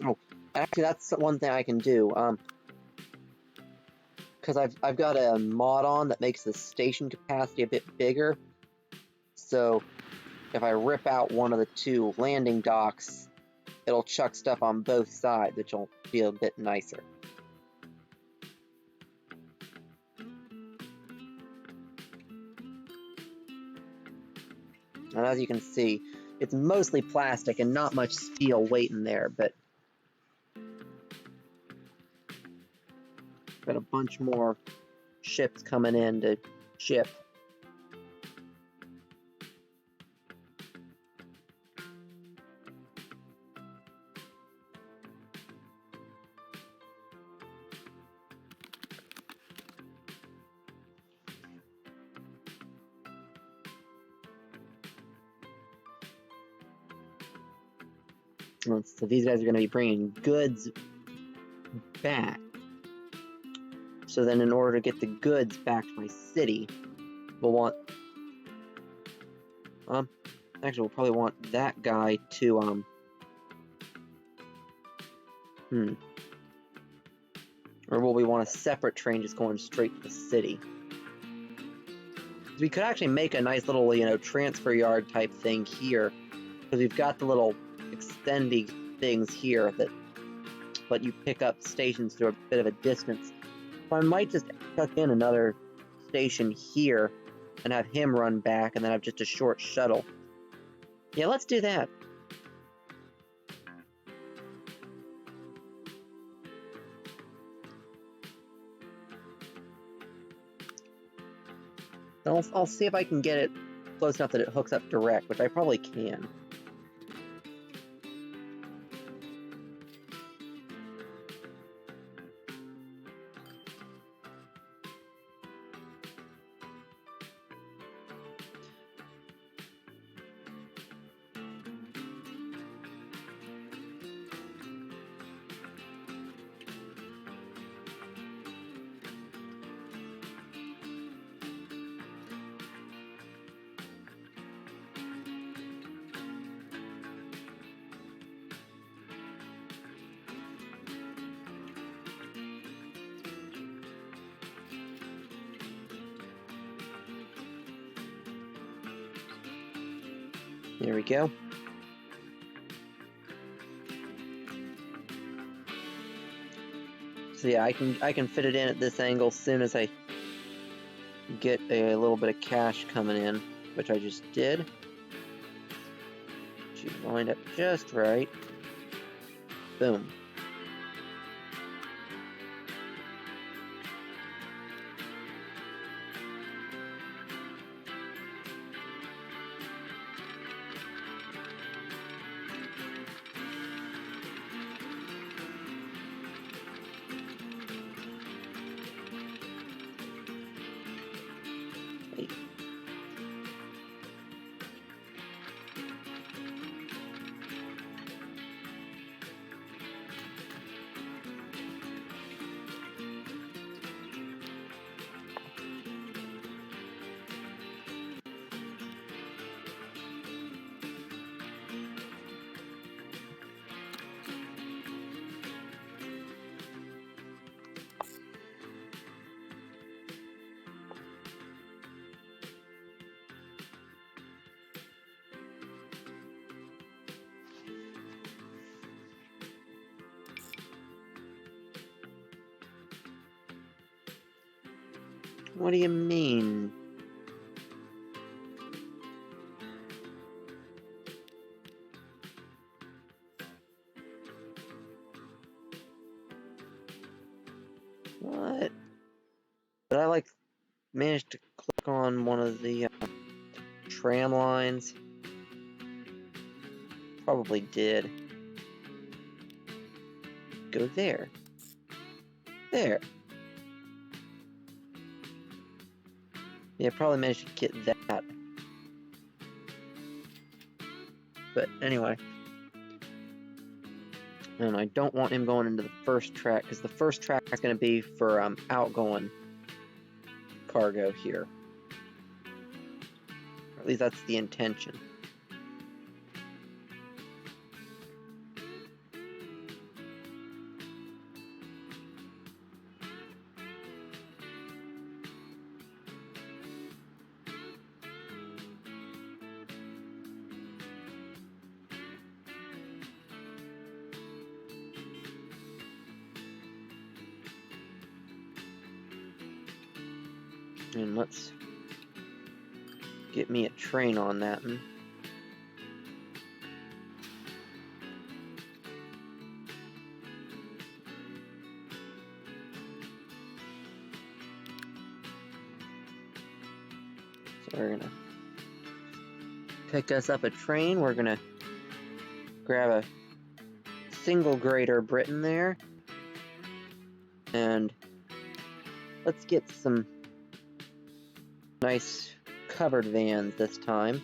Oh, actually, that's one thing I can do. Because I've got a mod on that makes the station capacity a bit bigger. So if I rip out one of the two landing docks, it'll chuck stuff on both sides, which will be a bit nicer. And as you can see, it's mostly plastic and not much steel weight in there, but got a bunch more ships coming in to ship. So these guys are going to be bringing goods back. So then in order to get the goods back to my city, we'll want... actually, we'll probably want that guy to, Or will we want a separate train just going straight to the city? We could actually make a nice little, transfer yard type thing here. Because we've got the little extending things here that let you pick up stations through a bit of a distance. So I might just tuck in another station here and have him run back and then have just a short shuttle. Yeah, let's do that. I'll see if I can get it close enough that it hooks up direct, which I probably can. There we go. So yeah, I can fit it in at this angle as soon as I get a little bit of cash coming in, which I just did. Should line up just right. Boom. What do you mean? What? Did I, like, manage to click on one of the tram lines? Probably did. Go there. There. Yeah, probably managed to get that. But anyway. And I don't want him going into the first track, because the first track is going to be for outgoing cargo here. Or at least that's the intention. And let's get me a train on that one. So we're gonna pick us up a train. We're gonna grab a single grader Britain there. And let's get some nice covered vans this time.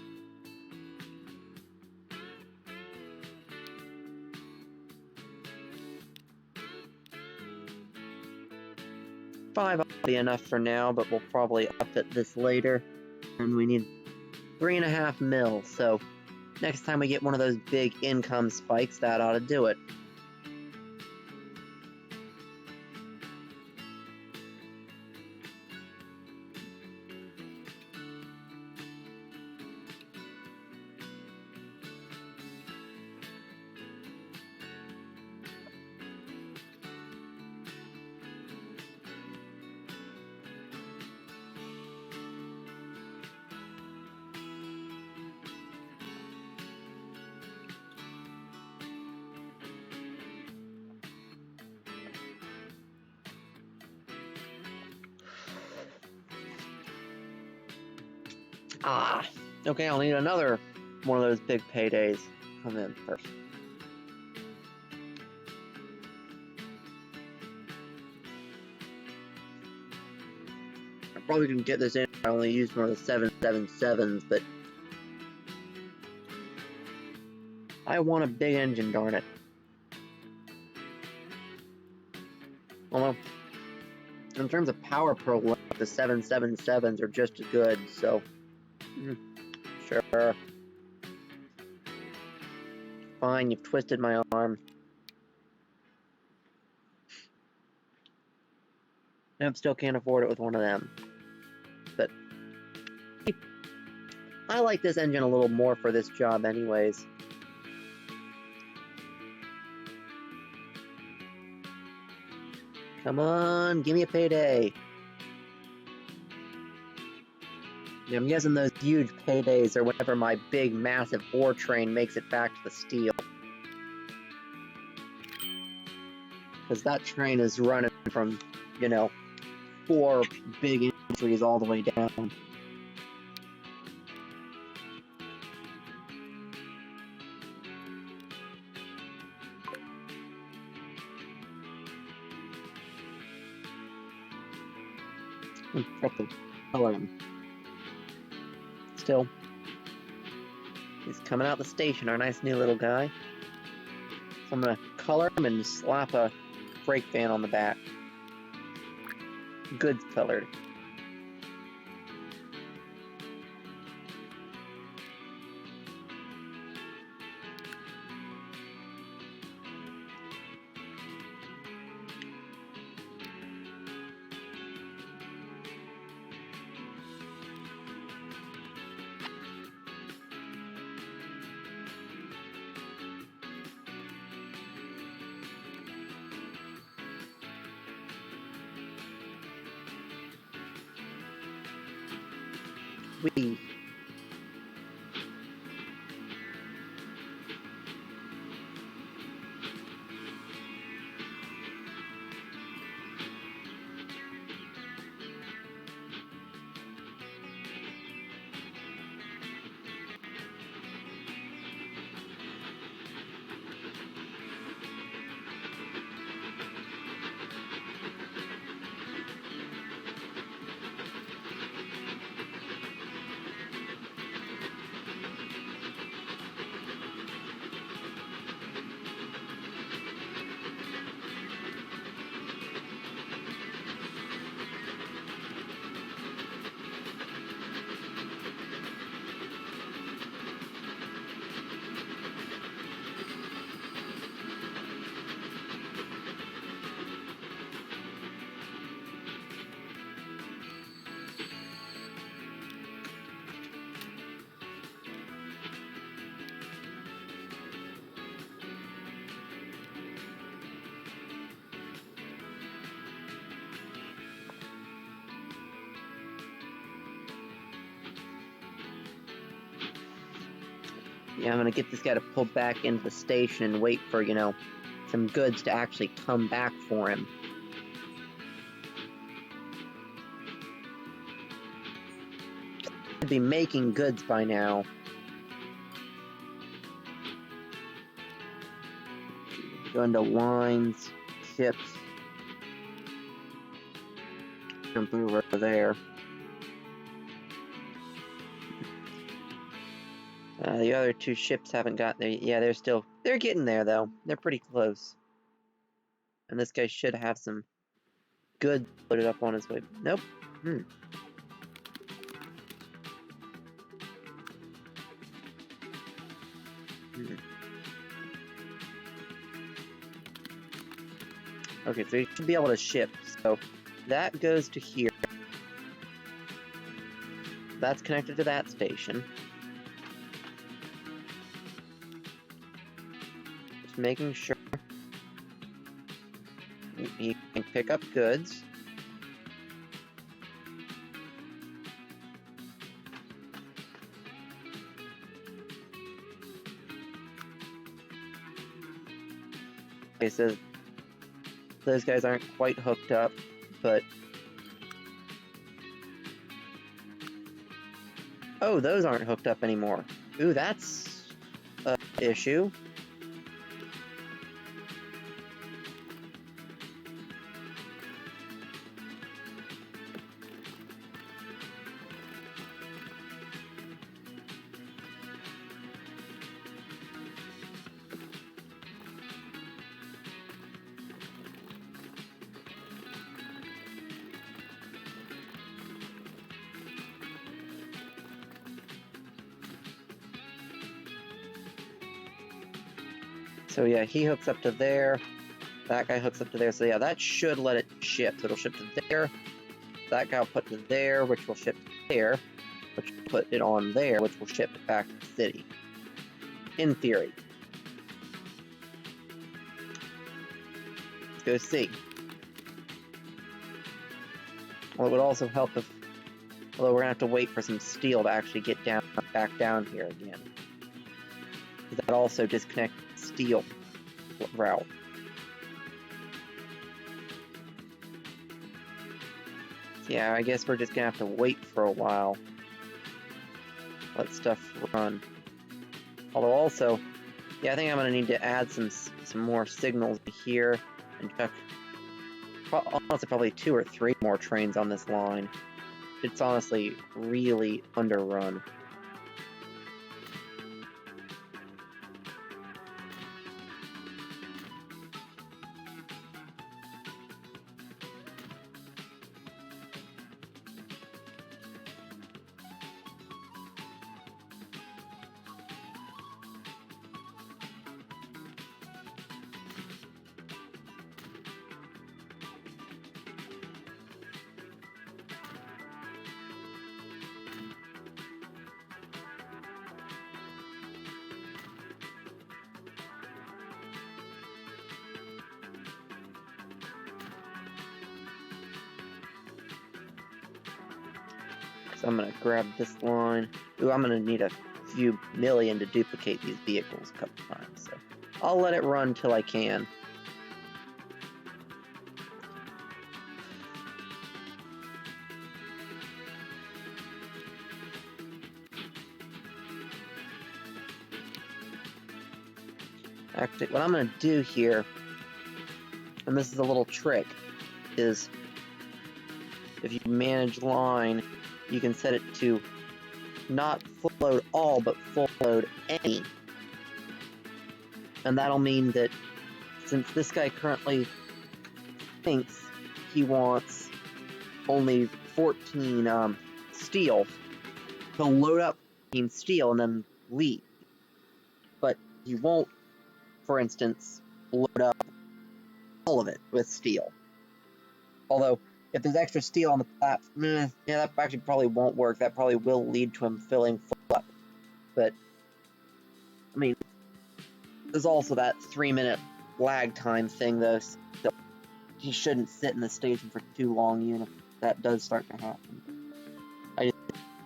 Five will be enough for now, but we'll probably up it this later. And we need 3.5 mil, so next time we get one of those big income spikes, that ought to do it. Okay, I'll need another one of those big paydays come in first. I probably can get this in if I only use one of the 777s, but I want a big engine, darn it. Although, in terms of power per lap, the 777s are just as good, so sure. Fine, you've twisted my arm. I still can't afford it with one of them. But I like this engine a little more for this job anyways. Come on, give me a payday. I'm guessing those huge paydays are whenever my big, massive ore train makes it back to the steel. Because that train is running from, 4 big industries all the way down. Got to color him. Still, he's coming out the station, our nice new little guy. So I'm gonna color him and slap a brake van on the back. Goods colored. Sweet. Yeah, I'm gonna get this guy to pull back into the station and wait for, you know, some goods to actually come back for him. Should be making goods by now. Go into lines, ships. Jump over there. The other two ships haven't got there. Yeah, they're getting there though. They're pretty close. And this guy should have some goods loaded up on his way. Nope. Okay, so you should be able to ship. So that goes to here. That's connected to that station. Just making sure you can pick up goods. Okay, so those guys aren't quite hooked up, but... Oh, those aren't hooked up anymore. Ooh, that's an issue. So yeah, he hooks up to there. That guy hooks up to there. So yeah, that should let it ship. So it'll ship to there. That guy will put to there, which will ship to there. Which will put it on there, which will ship it back to the city. In theory. Let's go see. Well, it would also help if... Although we're going to have to wait for some steel to actually get back down here again. That also disconnects the steel route. Yeah, I guess we're just gonna have to wait for a while. Let stuff run. Although also, yeah, I think I'm gonna need to add some more signals here and check. Honestly, probably 2 or 3 more trains on this line. It's honestly really underrun. So I'm gonna grab this line. Ooh, I'm gonna need a few million to duplicate these vehicles a couple times, so I'll let it run till I can. Actually, what I'm gonna do here, and this is a little trick, is if you manage line, you can set it to not full load all, but full load any. And that'll mean that since this guy currently thinks he wants only 14 steel, he'll load up 14 steel and then leave. But he won't, for instance, load up all of it with steel. Although, if there's extra steel on the platform, yeah, that actually probably won't work. That probably will lead to him filling full up. But, I mean, there's also that 3-minute lag time thing, though. So he shouldn't sit in the station for too long, even if that does start to happen. I just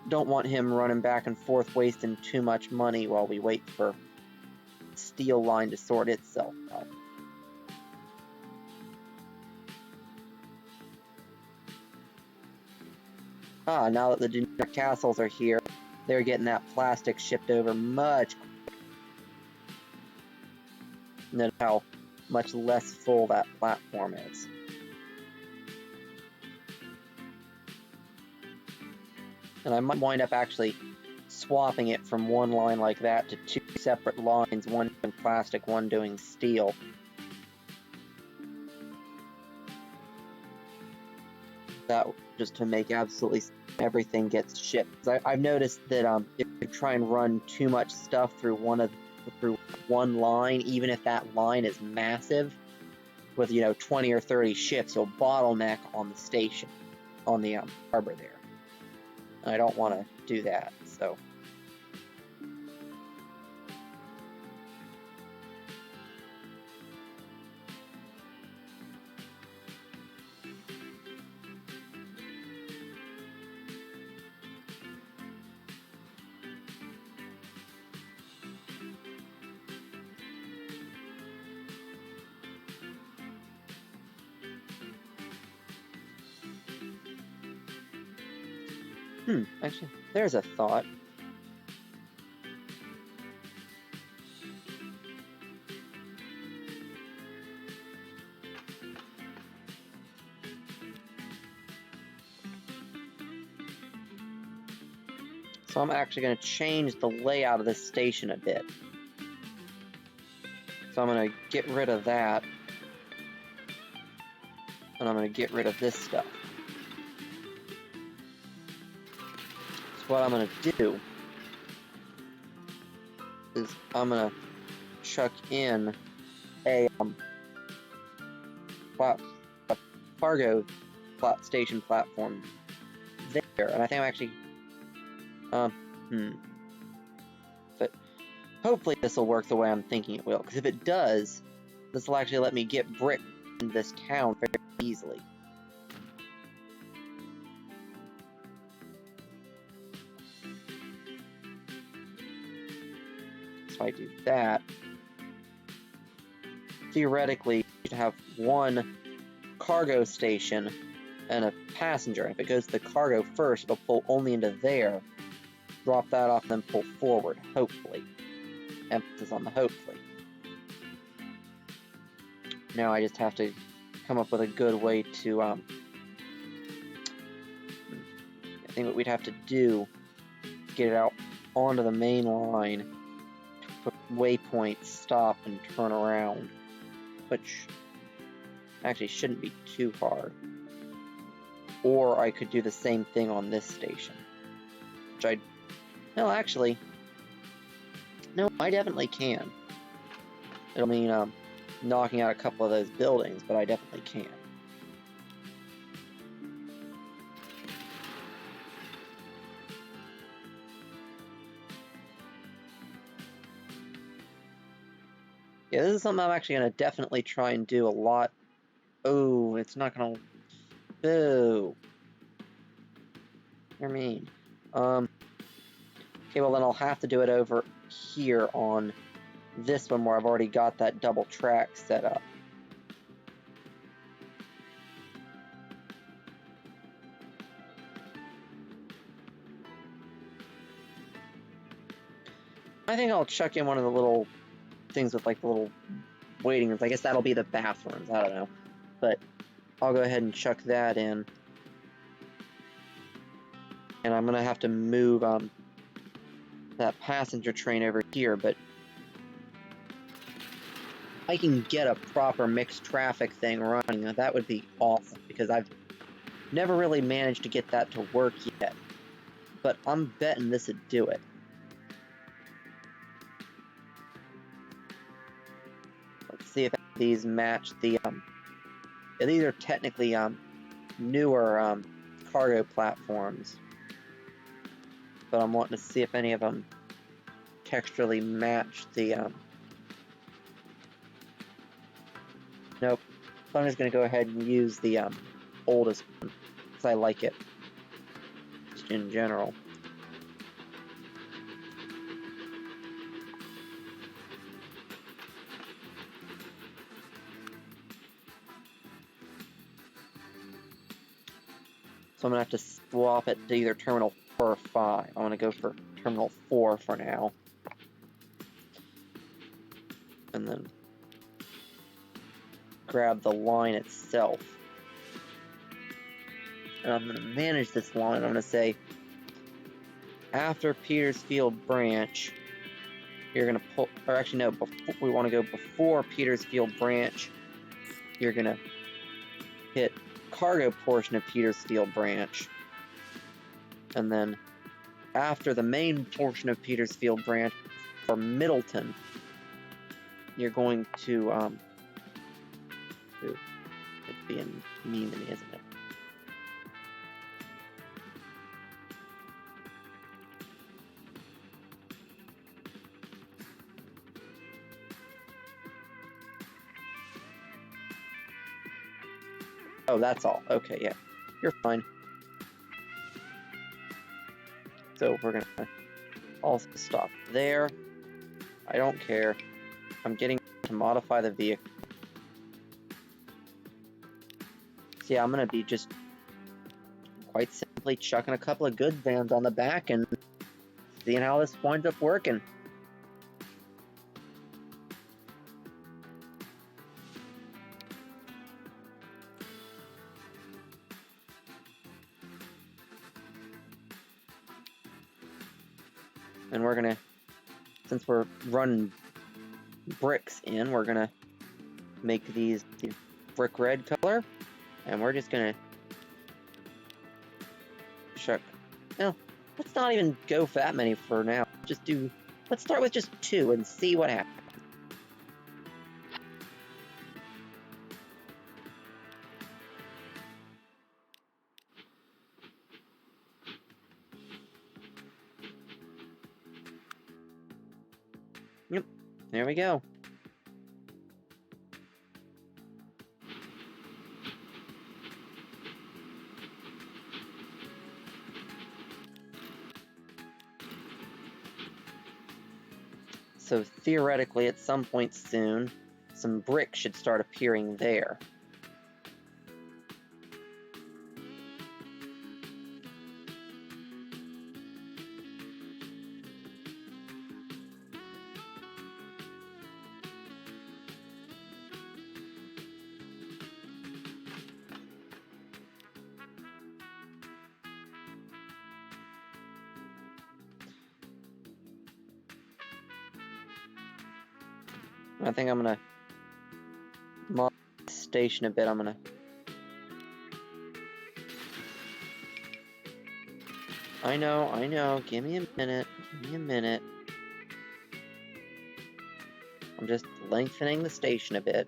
don't want him running back and forth, wasting too much money while we wait for steel line to sort itself out. Now that the Junior Castles are here, they're getting that plastic shipped over much quicker. Notice how much less full that platform is. And I might wind up actually swapping it from one line like that to 2 separate lines, one doing plastic, one doing steel. That just to make absolutely everything gets shipped. I've noticed that if you try and run too much stuff through one line, even if that line is massive, with 20 or 30 ships, you'll bottleneck on the station, on the harbor there. And I don't want to do that, so. Actually, there's a thought. So I'm actually going to change the layout of this station a bit. So I'm going to get rid of that. And I'm going to get rid of this stuff. So what I'm going to do is I'm going to chuck in a cargo station platform there. And I think I'm actually... But hopefully this will work the way I'm thinking it will. Because if it does, this will actually let me get brick into this town very easily. So I do that. Theoretically, you should have one cargo station and a passenger. If it goes to the cargo first, it'll pull only into there. Drop that off, and then pull forward, hopefully. Emphasis on the hopefully. Now I just have to come up with a good way to, I think what we'd have to do is get it out onto the main line, put waypoints, stop, and turn around, which actually shouldn't be too hard. Or I could do the same thing on this station, which no, actually, no, I definitely can. It'll mean knocking out a couple of those buildings, but I definitely can. Yeah, this is something I'm actually going to definitely try and do a lot. Oh, it's not going to... Boo. You're mean. Okay, well then I'll have to do it over here on this one where I've already got that double track set up. I think I'll chuck in one of the little things with like the little waiting rooms. I guess that'll be the bathrooms, I don't know. But I'll go ahead and chuck that in. And I'm gonna have to move that passenger train over here, but I can get a proper mixed traffic thing running. That would be awesome, because I've never really managed to get that to work yet. But I'm betting this would do it. Let's see if these match the yeah, these are technically newer cargo platforms, but I'm wanting to see if any of them texturally match the nope. So I'm just gonna go ahead and use the oldest one because I like it just in general. So I'm gonna have to swap it to either Terminal 4 or 5. I want to go for Terminal 4 for now. And then grab the line itself. And I'm going to manage this line. I'm going to say, after Petersfield Branch, you're going to pull, or actually no, we want to go before Petersfield Branch. You're going to hit cargo portion of Petersfield Branch. And then after the main portion of Petersfield Branch for Middleton, you're going to, it's being mean to me, isn't it? Oh, that's all. Okay, yeah. You're fine. So we're gonna also stop there. I don't care. I'm getting to modify the vehicle. So yeah, I'm gonna be just quite simply chucking a couple of goods vans on the back and seeing how this winds up working. And we're gonna, since we're running bricks in, we're gonna make these brick red color, and we're just gonna chuck. No, let's not even go for that many for now. Just do. Let's start with just 2 and see what happens. Yep, there we go. So theoretically, at some point soon, some bricks should start appearing there. I think I'm gonna mod the station a bit. I'm gonna. I know. Give me a minute. Give me a minute. I'm just lengthening the station a bit.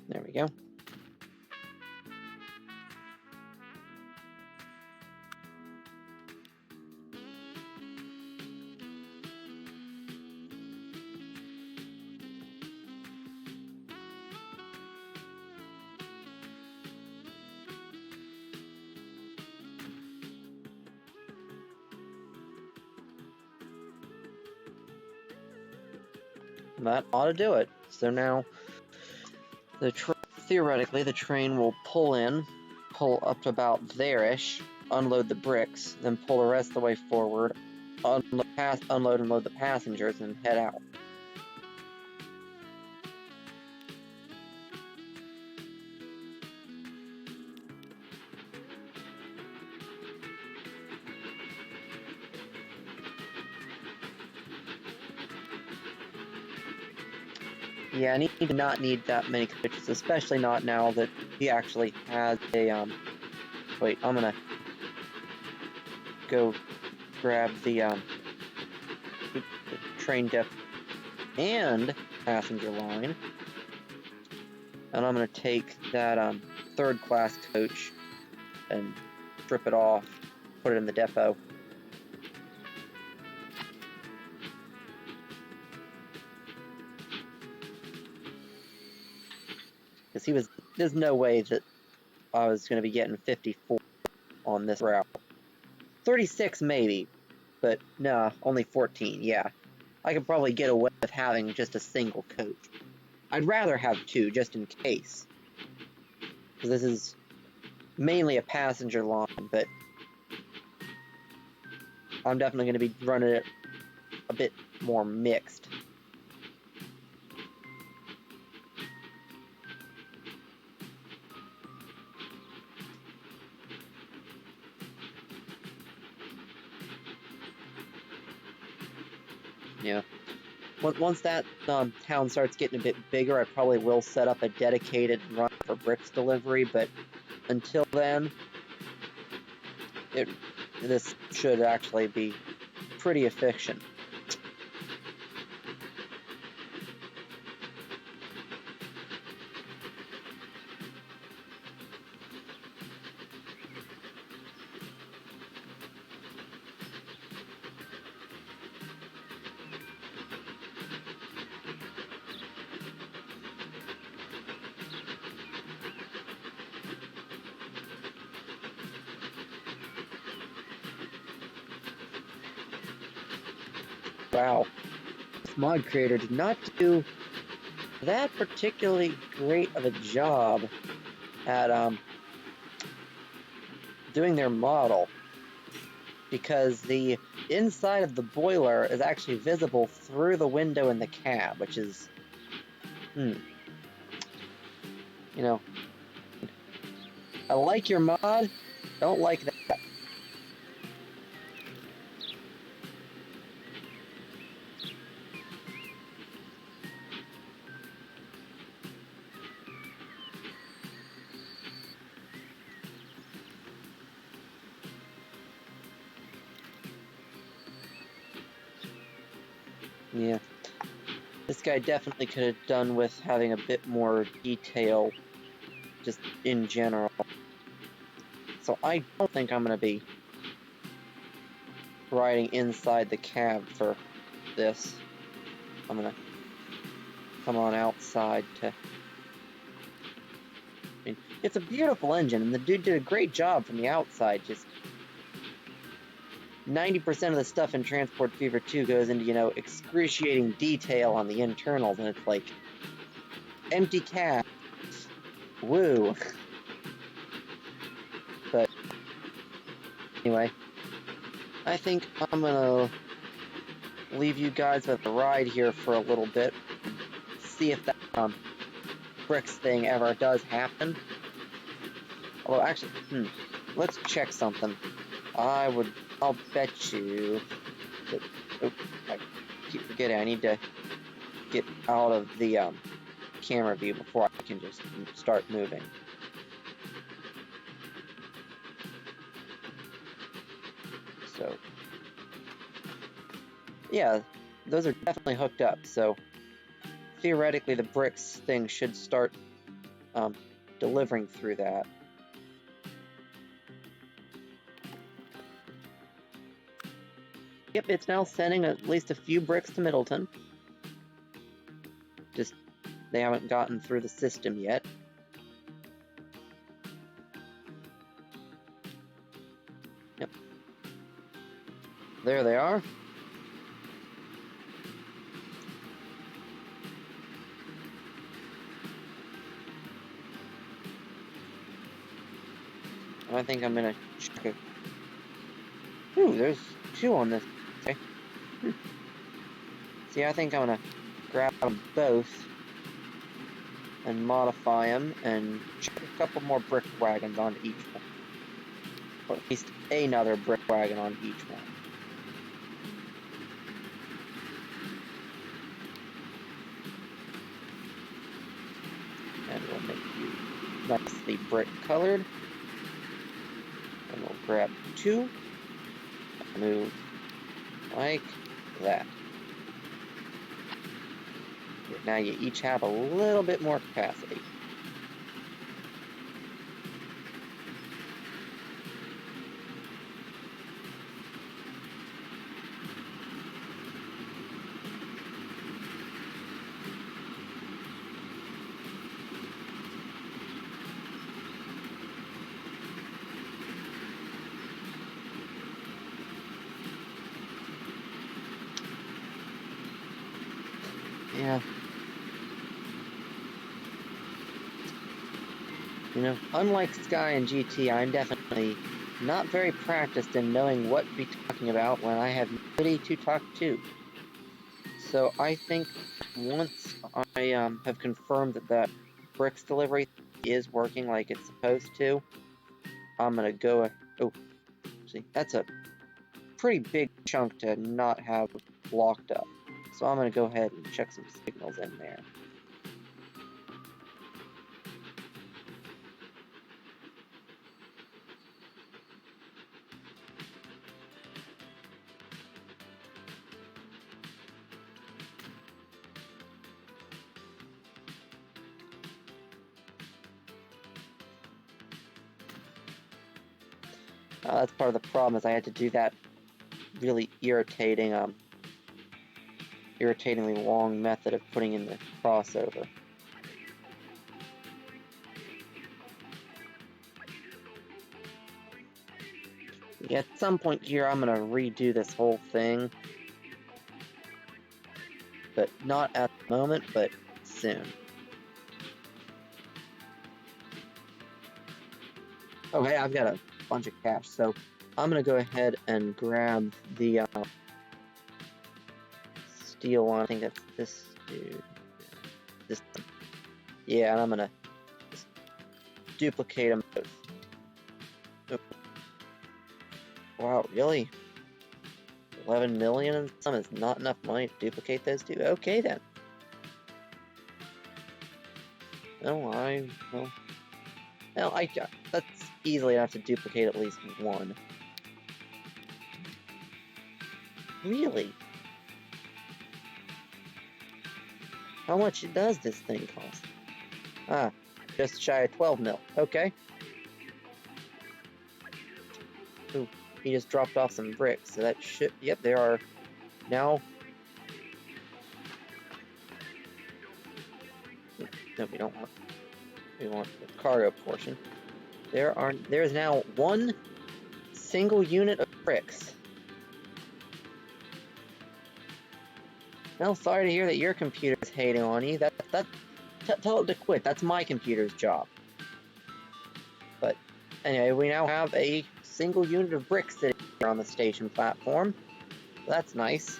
There we go. That ought to do it. So now, theoretically, the train will pull up to about there-ish, unload the bricks, then pull the rest of the way forward, unload and load the passengers, and head out. Yeah, I need to not need that many coaches, especially not now that he actually has a, wait, I'm gonna go grab the train depot and passenger line, and I'm gonna take that, third-class coach and strip it off, put it in the depot. Because there's no way that I was going to be getting 54 on this route. 36 maybe, but no, only 14, yeah. I could probably get away with having just a single coach. I'd rather have two, just in case. Because this is mainly a passenger line, but I'm definitely going to be running it a bit more mixed. Yeah. Once that town starts getting a bit bigger, I probably will set up a dedicated run for bricks delivery, but until then, this should actually be pretty efficient. Wow, this mod creator did not do that particularly great of a job at doing their model, because the inside of the boiler is actually visible through the window in the cab, which is, you know, I like your mod, don't like that. Yeah, this guy definitely could have done with having a bit more detail just in general. So I don't think I'm going to be riding inside the cab for this. I'm going to come on outside to... I mean, it's a beautiful engine, and the dude did a great job from the outside. Just 90% of the stuff in Transport Fever 2 goes into, you know, excruciating detail on the internals, and it's like, empty cab. Woo. But anyway, I think I'm gonna leave you guys with a ride here for a little bit. See if that bricks thing ever does happen. Although actually, let's check something. I'll bet you that, oh, I keep forgetting I need to get out of the camera view before I can just start moving. So, yeah, those are definitely hooked up, so theoretically the bricks thing should start delivering through that. Yep, it's now sending at least a few bricks to Middleton. Just, they haven't gotten through the system yet. Yep. There they are. I think I'm gonna check it. Ooh, there's 2 on this. Okay. See, I think I'm gonna grab them both and modify them and check a couple more brick wagons onto each one. Or at least another brick wagon on each one. And we'll make you nicely brick colored. And we'll grab 2, move like that. Now you each have a little bit more capacity. Yeah. You know, unlike Sky and GT, I'm definitely not very practiced in knowing what to be talking about when I have nobody to talk to. So I think once I have confirmed that that bricks delivery is working like it's supposed to, I'm gonna go. Oh, see, that's a pretty big chunk to not have blocked up. So I'm gonna go ahead and check some signals in there. That's part of the problem, is I had to do that really irritatingly long method of putting in the crossover. Yeah, at some point here I'm gonna redo this whole thing. But not at the moment, but soon. Okay, I've got a bunch of cash, so I'm gonna go ahead and grab the steel one. I think that's this dude. This one. Yeah, and I'm gonna just duplicate them both. Oh. Wow, really? 11 million and some is not enough money to duplicate those two? Okay then. No, that's easily enough to duplicate at least one. Really? How much does this thing cost? Ah, just shy of 12 mil. Okay. Ooh, he just dropped off some bricks, so that should... Yep, there are now... No, we don't want... We want the cargo portion. There is now 1 single unit of bricks. Well, sorry to hear that your computer's hating on you. Tell it to quit. That's my computer's job. But anyway, we now have a single unit of bricks sitting here on the station platform. That's nice.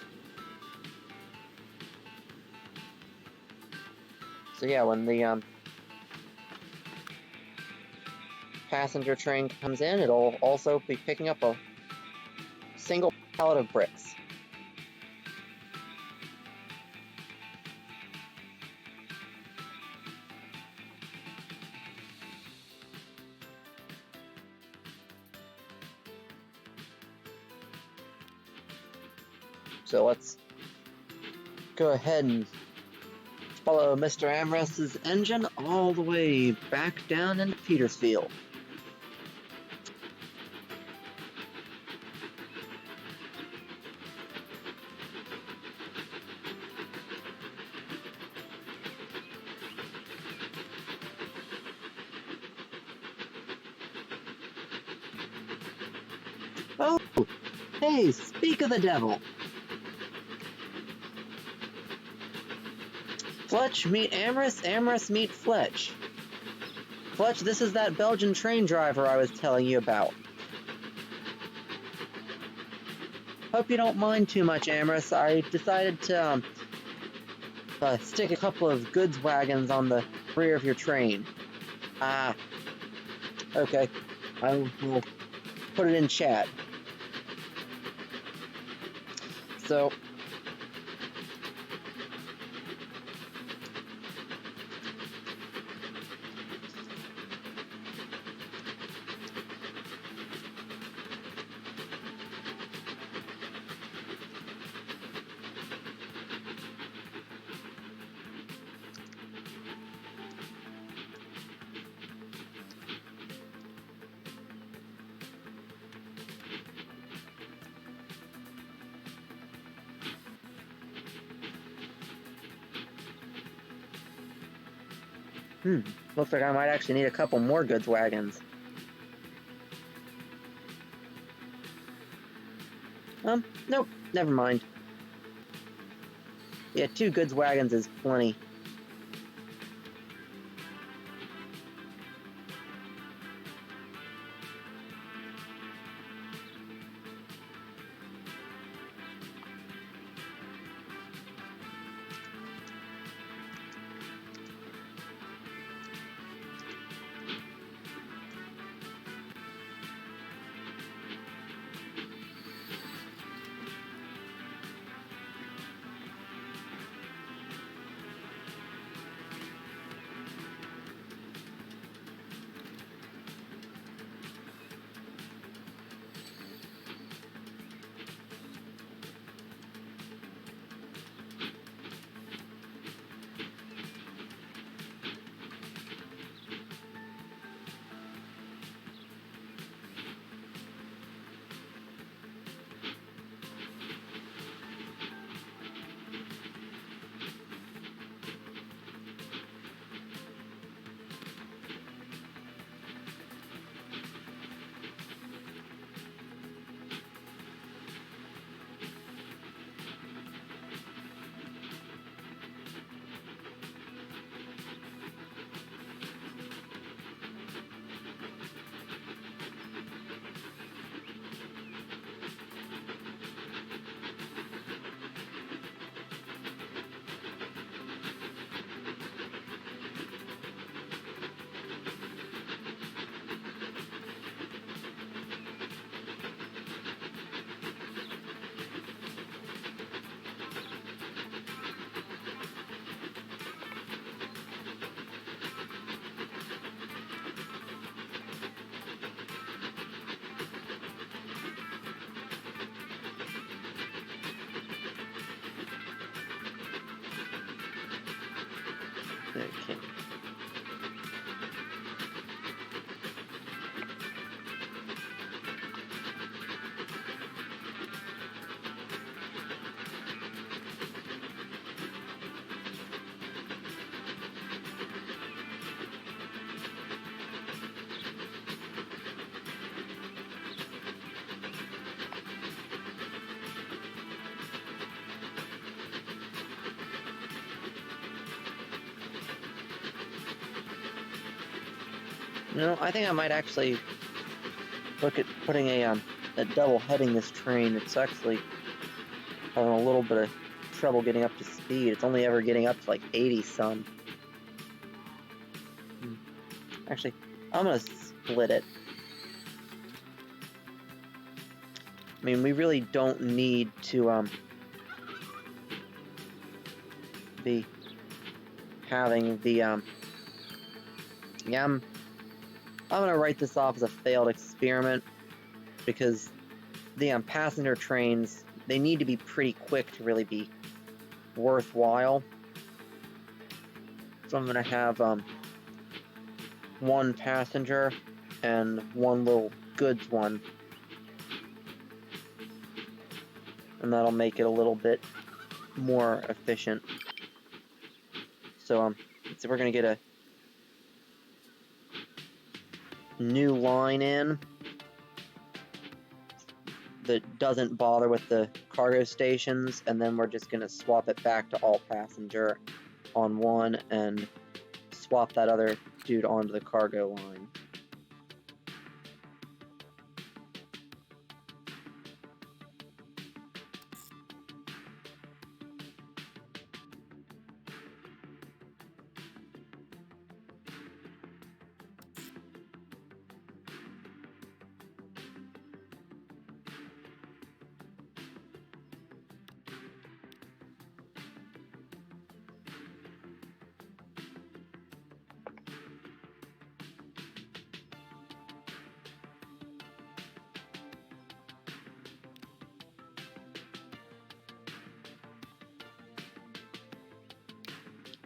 So yeah, when the passenger train comes in, it'll also be picking up a single pallet of bricks. So let's go ahead and follow Mr. Amrest's engine all the way back down into Petersfield. Oh, hey, speak of the devil. Fletch meet Amrest, Amrest meet Fletch. Fletch, this is that Belgian train driver I was telling you about. Hope you don't mind too much, Amrest. I decided to stick a couple of goods wagons on the rear of your train. Ah, okay. I will put it in chat. So, looks like I might actually need a couple more goods wagons. Nope, never mind. Yeah, 2 goods wagons is plenty. Okay. You know, I think I might actually look at putting a double heading this train. It's actually having a little bit of trouble getting up to speed. It's only ever getting up to like 80 some. Actually, I'm gonna split it. I mean, we really don't need to be having the yeah, I'm gonna write this off as a failed experiment because the passenger trains, they need to be pretty quick to really be worthwhile. So I'm gonna have one passenger and one little goods one, and that'll make it a little bit more efficient. So so we're gonna get a new line in that doesn't bother with the cargo stations, and then we're just gonna swap it back to all passenger on one and swap that other dude onto the cargo line.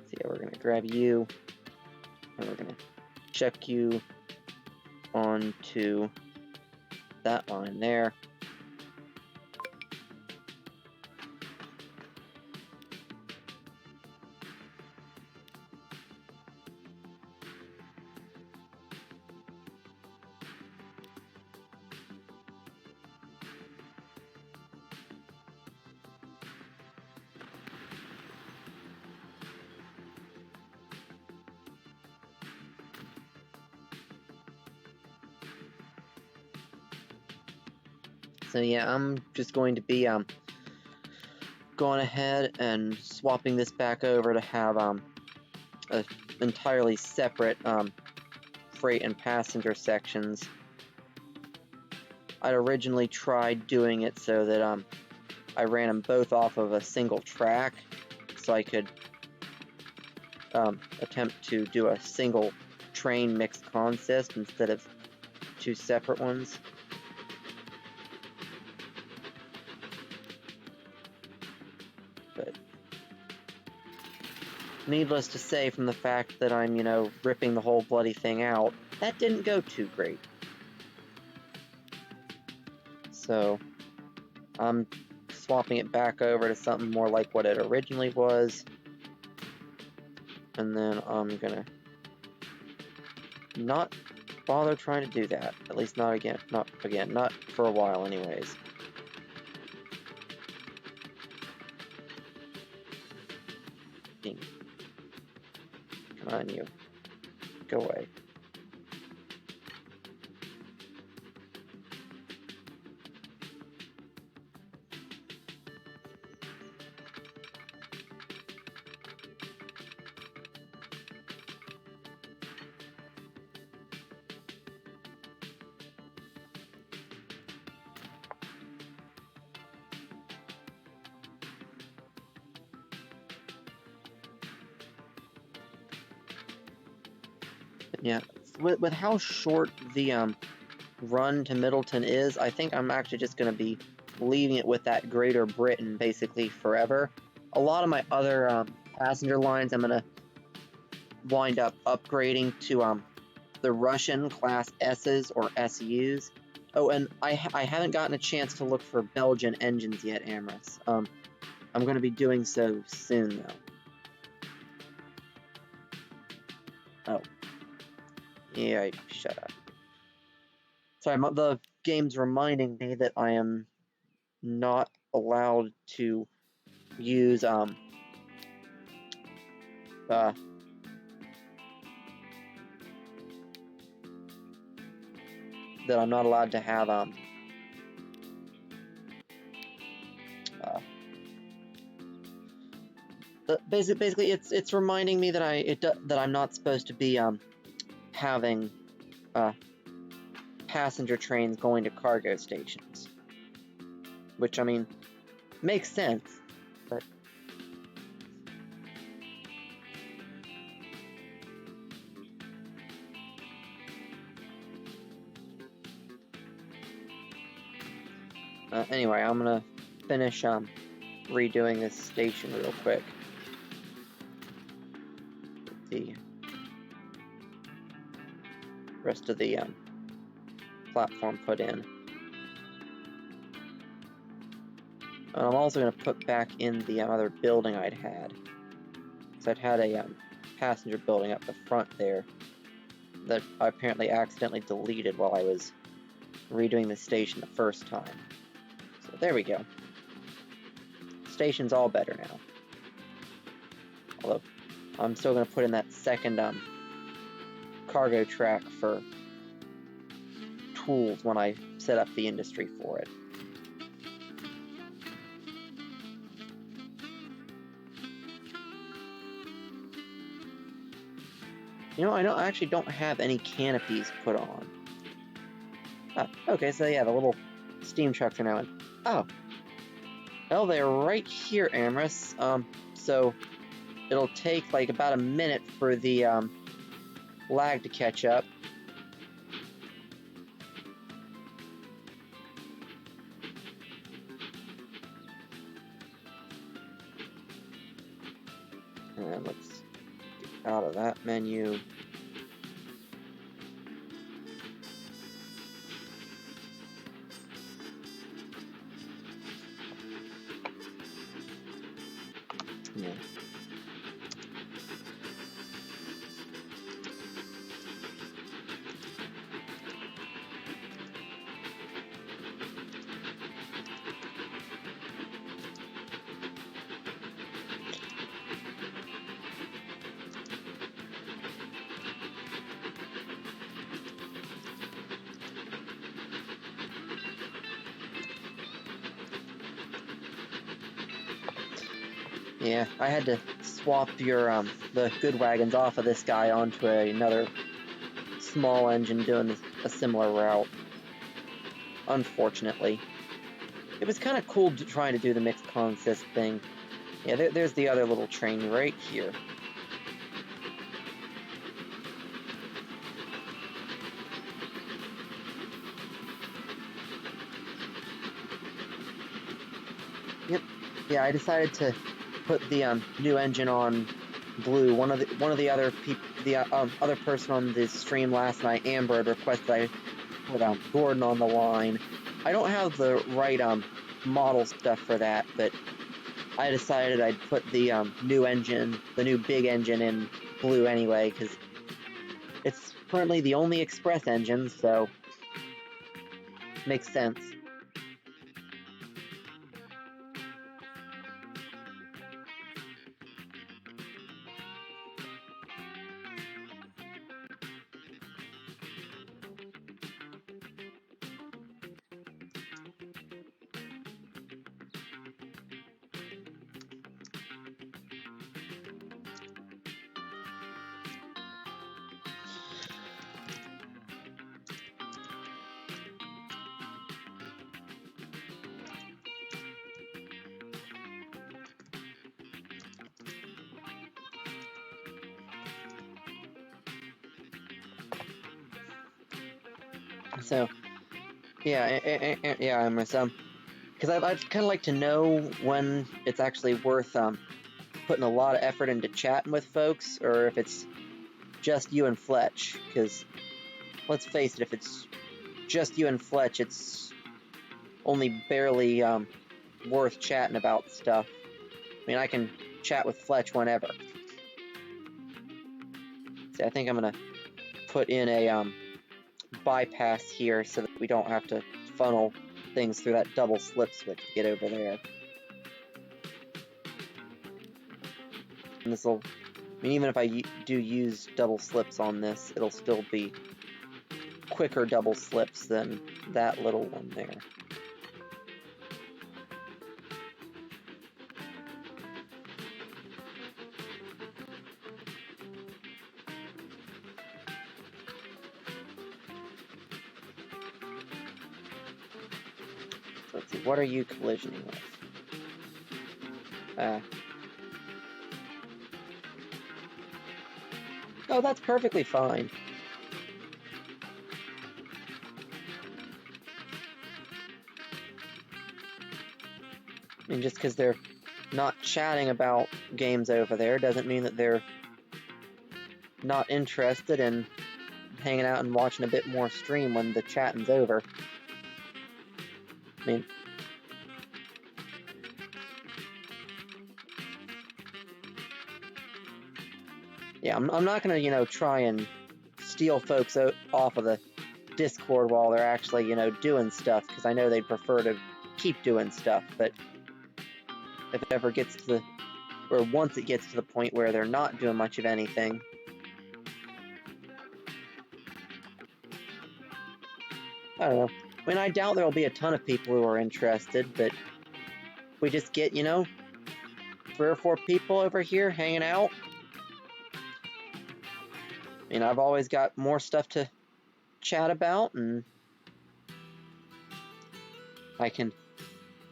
So yeah, we're gonna grab you, and we're gonna check you onto that line there. So yeah, I'm just going to be going ahead and swapping this back over to have a entirely separate freight and passenger sections. I'd originally tried doing it so that I ran them both off of a single track, so I could attempt to do a single train mixed consist instead of two separate ones. But needless to say, from the fact that I'm, ripping the whole bloody thing out, that didn't go too great. So I'm swapping it back over to something more like what it originally was, and then I'm gonna not bother trying to do that. At least not again. Not for a while anyways. Come on, you. Go away. Yeah, with how short the run to Middleton is, I think I'm actually just going to be leaving it with that Greater Britain basically forever. A lot of my other passenger lines I'm going to wind up upgrading to the Russian Class S's or SUs. Oh, and I haven't gotten a chance to look for Belgian engines yet, Amorous. I'm going to be doing so soon, though. Oh. Yeah, shut up. Sorry, the game's reminding me that I am not allowed to use, that I'm not allowed to have, basically, it's reminding me that that I'm not supposed to be, having, passenger trains going to cargo stations. Which, I mean, makes sense, but... anyway, I'm gonna finish, redoing this station real quick. rest of the platform put in. And I'm also going to put back in the other building I'd had. So I'd had a passenger building up the front there that I apparently accidentally deleted while I was redoing the station the first time. So there we go. Station's all better now. Although, I'm still going to put in that second cargo track for tools when I set up the industry for it. You know, I actually don't have any canopies put on. Oh, okay, so yeah, the little steam trucks are now in. Oh. Well, they're right here, Amorous. So it'll take like about a minute for the lag to catch up. And let's get out of that menu. Yeah. Yeah, I had to swap your the good wagons off of this guy onto another small engine doing a similar route. Unfortunately, it was kind of cool trying to do the mixed consist thing. Yeah, there's the other little train right here. Yep. Yeah, I decided to put the new engine on blue. One of the other people, the other person on the stream last night, Amber, had requested I put Gordon on the line. I don't have the right model stuff for that, but I decided I'd put the new engine, the new big engine, in blue anyway, because it's currently the only express engine, so makes sense. So, yeah, yeah, I'm because I'd kind of like to know when it's actually worth putting a lot of effort into chatting with folks, or if it's just you and Fletch. Because let's face it, if it's just you and Fletch, it's only barely worth chatting about stuff. I mean, I can chat with Fletch whenever. See, I think I'm gonna put in a bypass here so that we don't have to funnel things through that double slip switch to get over there. And this'll, I mean, even if I do use double slips on this, it'll still be quicker double slips than that little one there. Let's see, what are you collisioning with? Oh, that's perfectly fine. I mean, just because they're not chatting about games over there doesn't mean that they're not interested in hanging out and watching a bit more stream when the chatting's over. I mean, yeah, I'm not gonna, you know, try and steal folks off of the Discord while they're actually, you know, doing stuff, because I know they'd prefer to keep doing stuff. But if it ever gets to the, or once it gets to the point where they're not doing much of anything, I don't know. I mean, I doubt there'll be a ton of people who are interested, but we just get, you know, 3 or 4 people over here hanging out. I mean, I've always got more stuff to chat about, and I can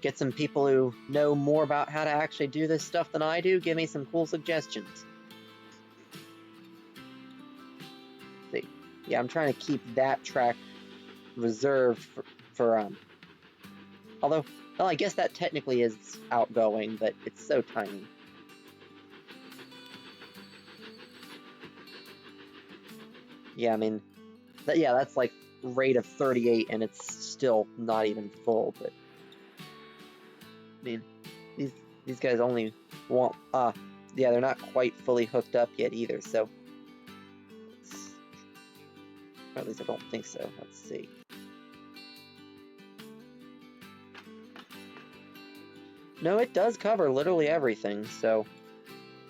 get some people who know more about how to actually do this stuff than I do, give me some cool suggestions. See, yeah, I'm trying to keep that track reserved for although, well, I guess that technically is outgoing, but it's so tiny. Yeah, I mean, yeah, that's like rate of 38, and it's still not even full. But I mean, these guys only want yeah, they're not quite fully hooked up yet either. So, or at least I don't think so. Let's see. No, it does cover literally everything. So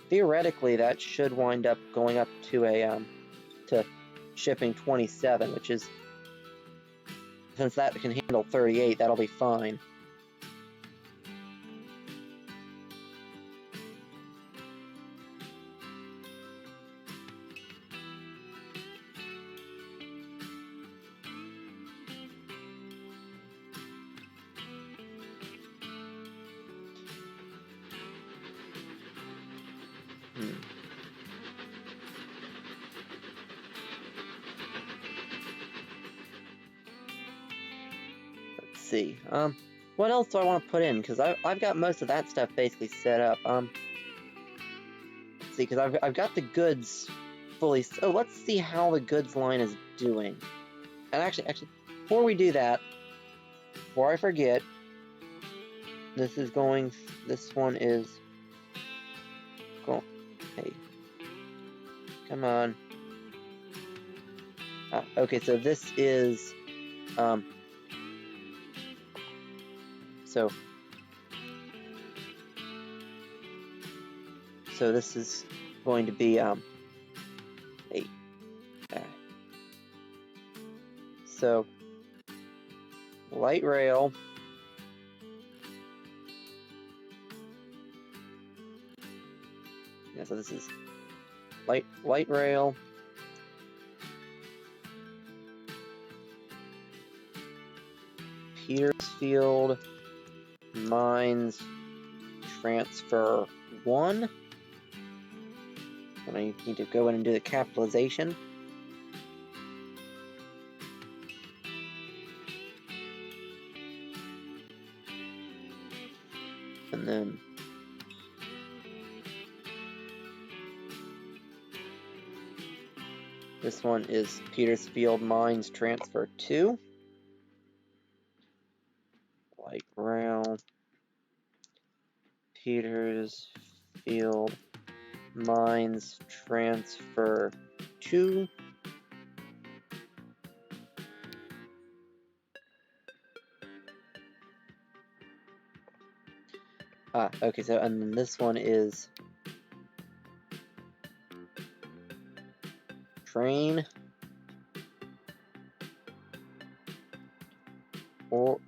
theoretically, that should wind up going up to a to shipping 27, which is, since that can handle 38, that'll be fine. Let's see. What else do I want to put in? Because I've got most of that stuff basically set up. Let's see, because I've got the goods fully. Oh, let's see how the goods line is doing. And actually, before we do that, before I forget, this one is go. Hey, come on. Okay, so this is so this is going to be so light rail, yeah, so this is light rail, Petersfield Mines Transfer 1. And I need to go in and do the capitalization. And then this one is Petersfield Mines Transfer 2. Light rail, Petersfield Mines Transfer 2. Okay, so, and then this one is train or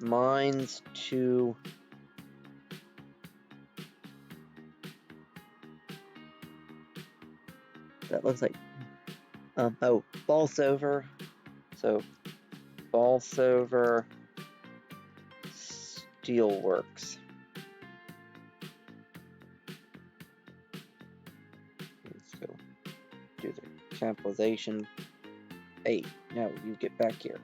mines to that looks like oh, Bolsover. So Bolsover Steelworks. Let's go do the capitalization. Hey, no, you get back here.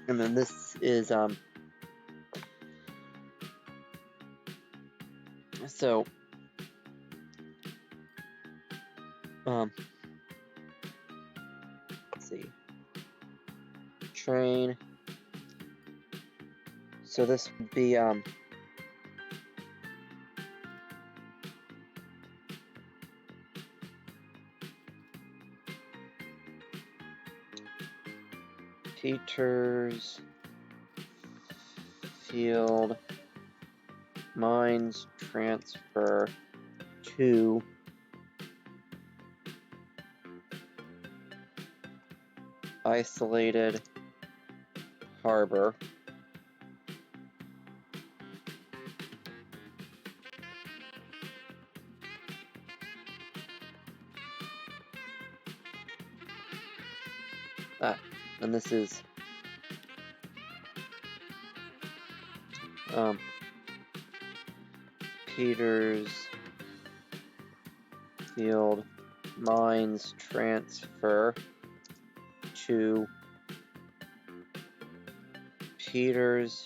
And then this is, so, let's see, train, so this would be, Teachers Field Mines Transfer to Isolated Harbor. And this is Peters Field Mines Transfer to Peters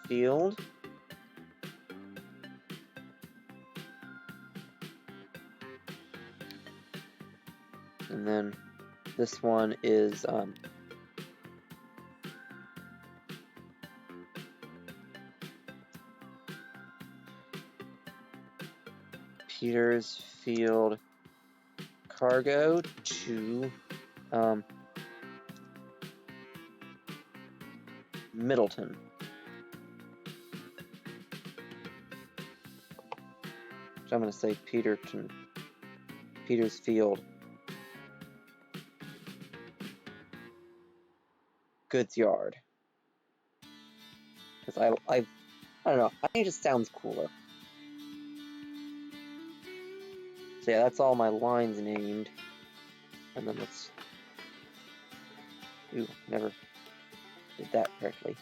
Field. And then this one is Peters Field Cargo to Middleton. So I'm going to say Peters Field Goods Yard. Because I don't know, I think it just sounds cooler. So yeah, that's all my lines named. And then let's... Ooh, never did that correctly.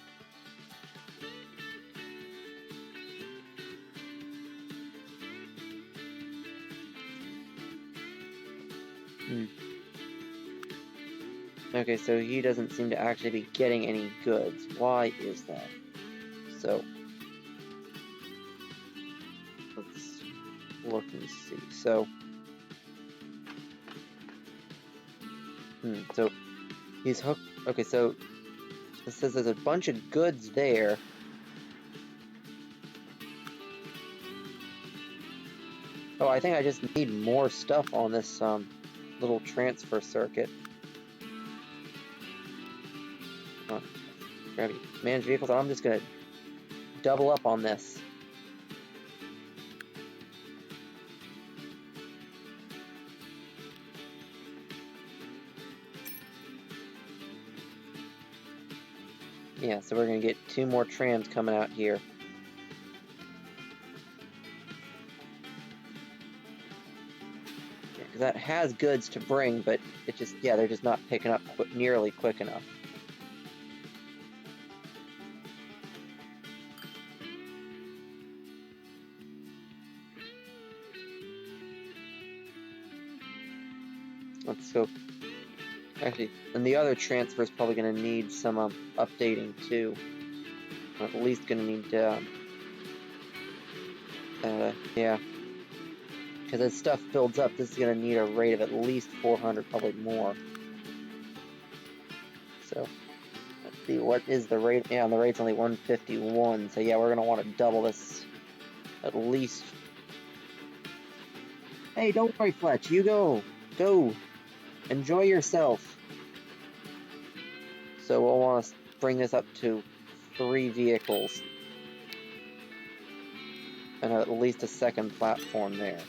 Okay, so he doesn't seem to actually be getting any goods. Why is that? So, let's look and see. So, so he's hooked. Okay, so it says there's a bunch of goods there. Oh, I think I just need more stuff on this little transfer circuit. Grab manage vehicles. I'm just gonna double up on this. Yeah, so we're gonna get 2 more trams coming out here. Yeah, because that has goods to bring, but it just, yeah, they're just not picking up nearly quick enough. Let's go. Actually, and the other transfer is probably going to need some updating too. At least going to need, yeah. Because as stuff builds up, this is going to need a rate of at least 400, probably more. So, let's see, what is the rate? Yeah, the rate's only 151, so yeah, we're going to want to double this at least. Hey, don't worry, Fletch, you go. Go. Enjoy yourself. So we'll want to bring this up to 3 vehicles. And at least a second platform there.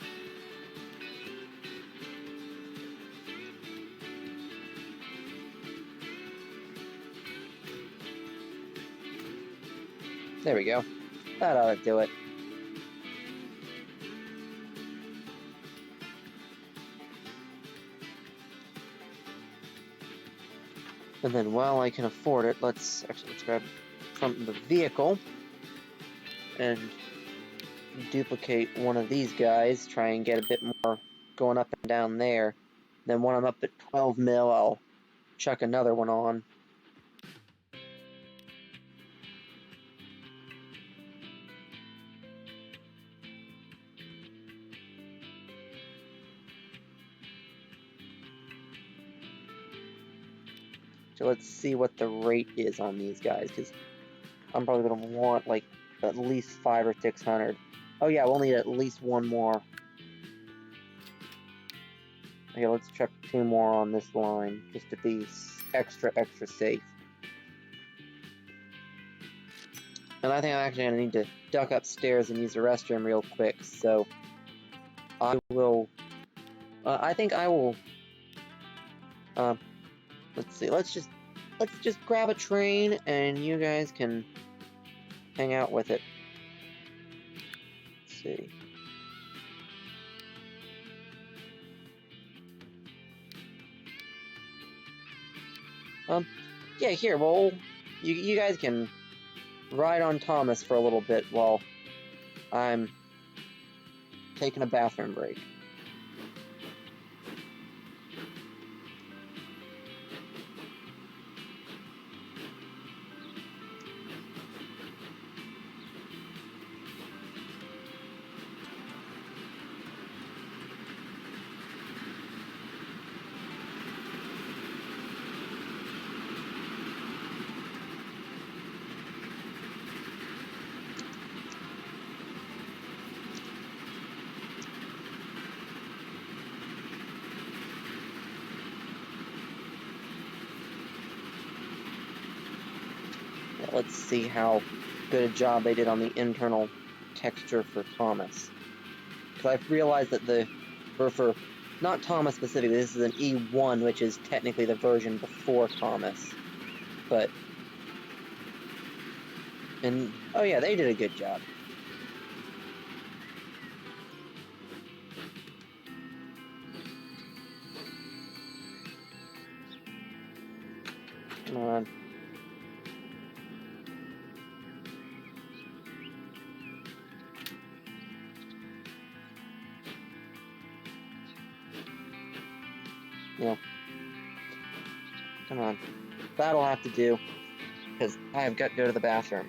There we go. That ought to do it. And then while I can afford it, let's grab from the vehicle and duplicate one of these guys, try and get a bit more going up and down there. Then when I'm up at 12 mil, I'll chuck another one on. So let's see what the rate is on these guys, because I'm probably going to want like at least 500 or 600. Oh yeah, we'll need at least one more. Okay, let's check 2 more on this line, just to be extra safe. And I think I'm actually going to need to duck upstairs and use the restroom real quick, so I will, I think I will, let's see, let's just grab a train and you guys can hang out with it. Let's see. Yeah, here, well, you guys can ride on Thomas for a little bit while I'm taking a bathroom break. Let's see how good a job they did on the internal texture for Thomas. Because I've realized that for not Thomas specifically, this is an E1, which is technically the version before Thomas. But, and, oh yeah, they did a good job. Come on. Yeah. Come on. That'll have to do, because I have got to go to the bathroom.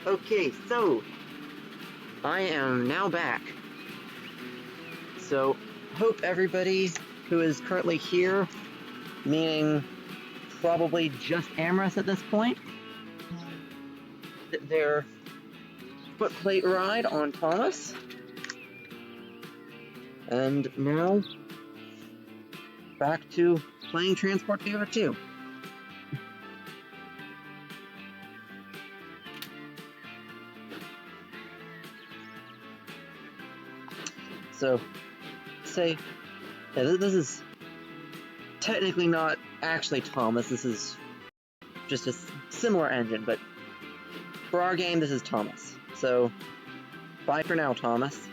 Okay, so I am now back. So, hope everybody who is currently here, meaning probably just Amorous at this point, their footplate ride on Thomas. And now, back to playing Transport Fever 2. So, say, yeah, this is technically not actually Thomas, this is just a similar engine, but for our game, this is Thomas. So, bye for now, Thomas.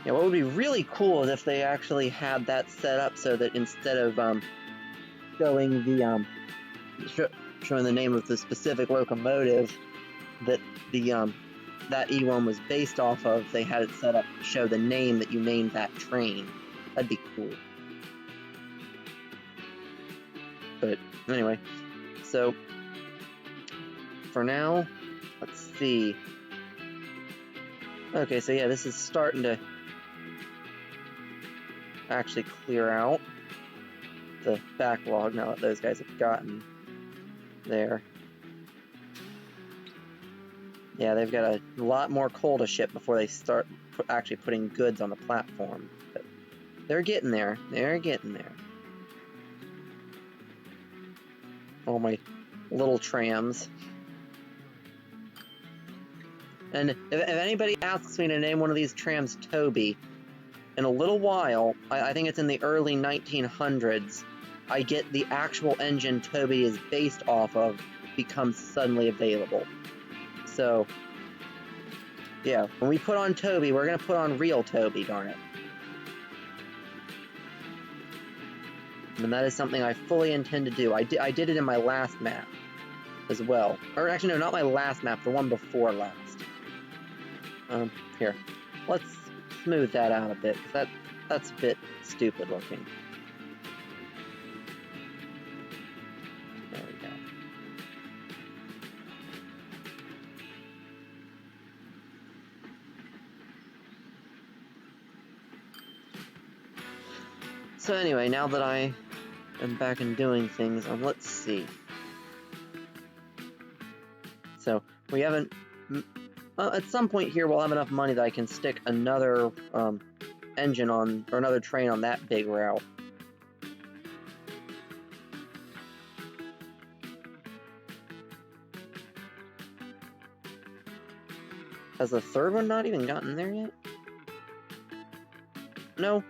Yeah, what would be really cool is if they actually had that set up so that instead of showing the showing the name of the specific locomotive that the that E1 was based off of, they had it set up to show the name that you named that train. That'd be cool. But anyway, so for now, let's see. Okay, so yeah, this is starting to actually clear out the backlog now that those guys have gotten there. Yeah, they've got a lot more coal to ship before they start actually putting goods on the platform. But they're getting there. They're getting there. All my little trams. And if anybody asks me to name one of these trams Toby, in a little while, I think it's in the early 1900s, I get the actual engine Toby is based off of becomes suddenly available. So, yeah, when we put on Toby, we're going to put on real Toby, darn it. And that is something I fully intend to do. I did it in my last map as well. Or actually, no, not my last map, the one before last. Here. Let's smooth that out a bit, because that's a bit stupid looking. There we go. So anyway, now that I am back and doing things, let's see. So, we haven't... at some point here, we'll have enough money that I can stick another engine on, or another train on that big route. Has the third one not even gotten there yet? No.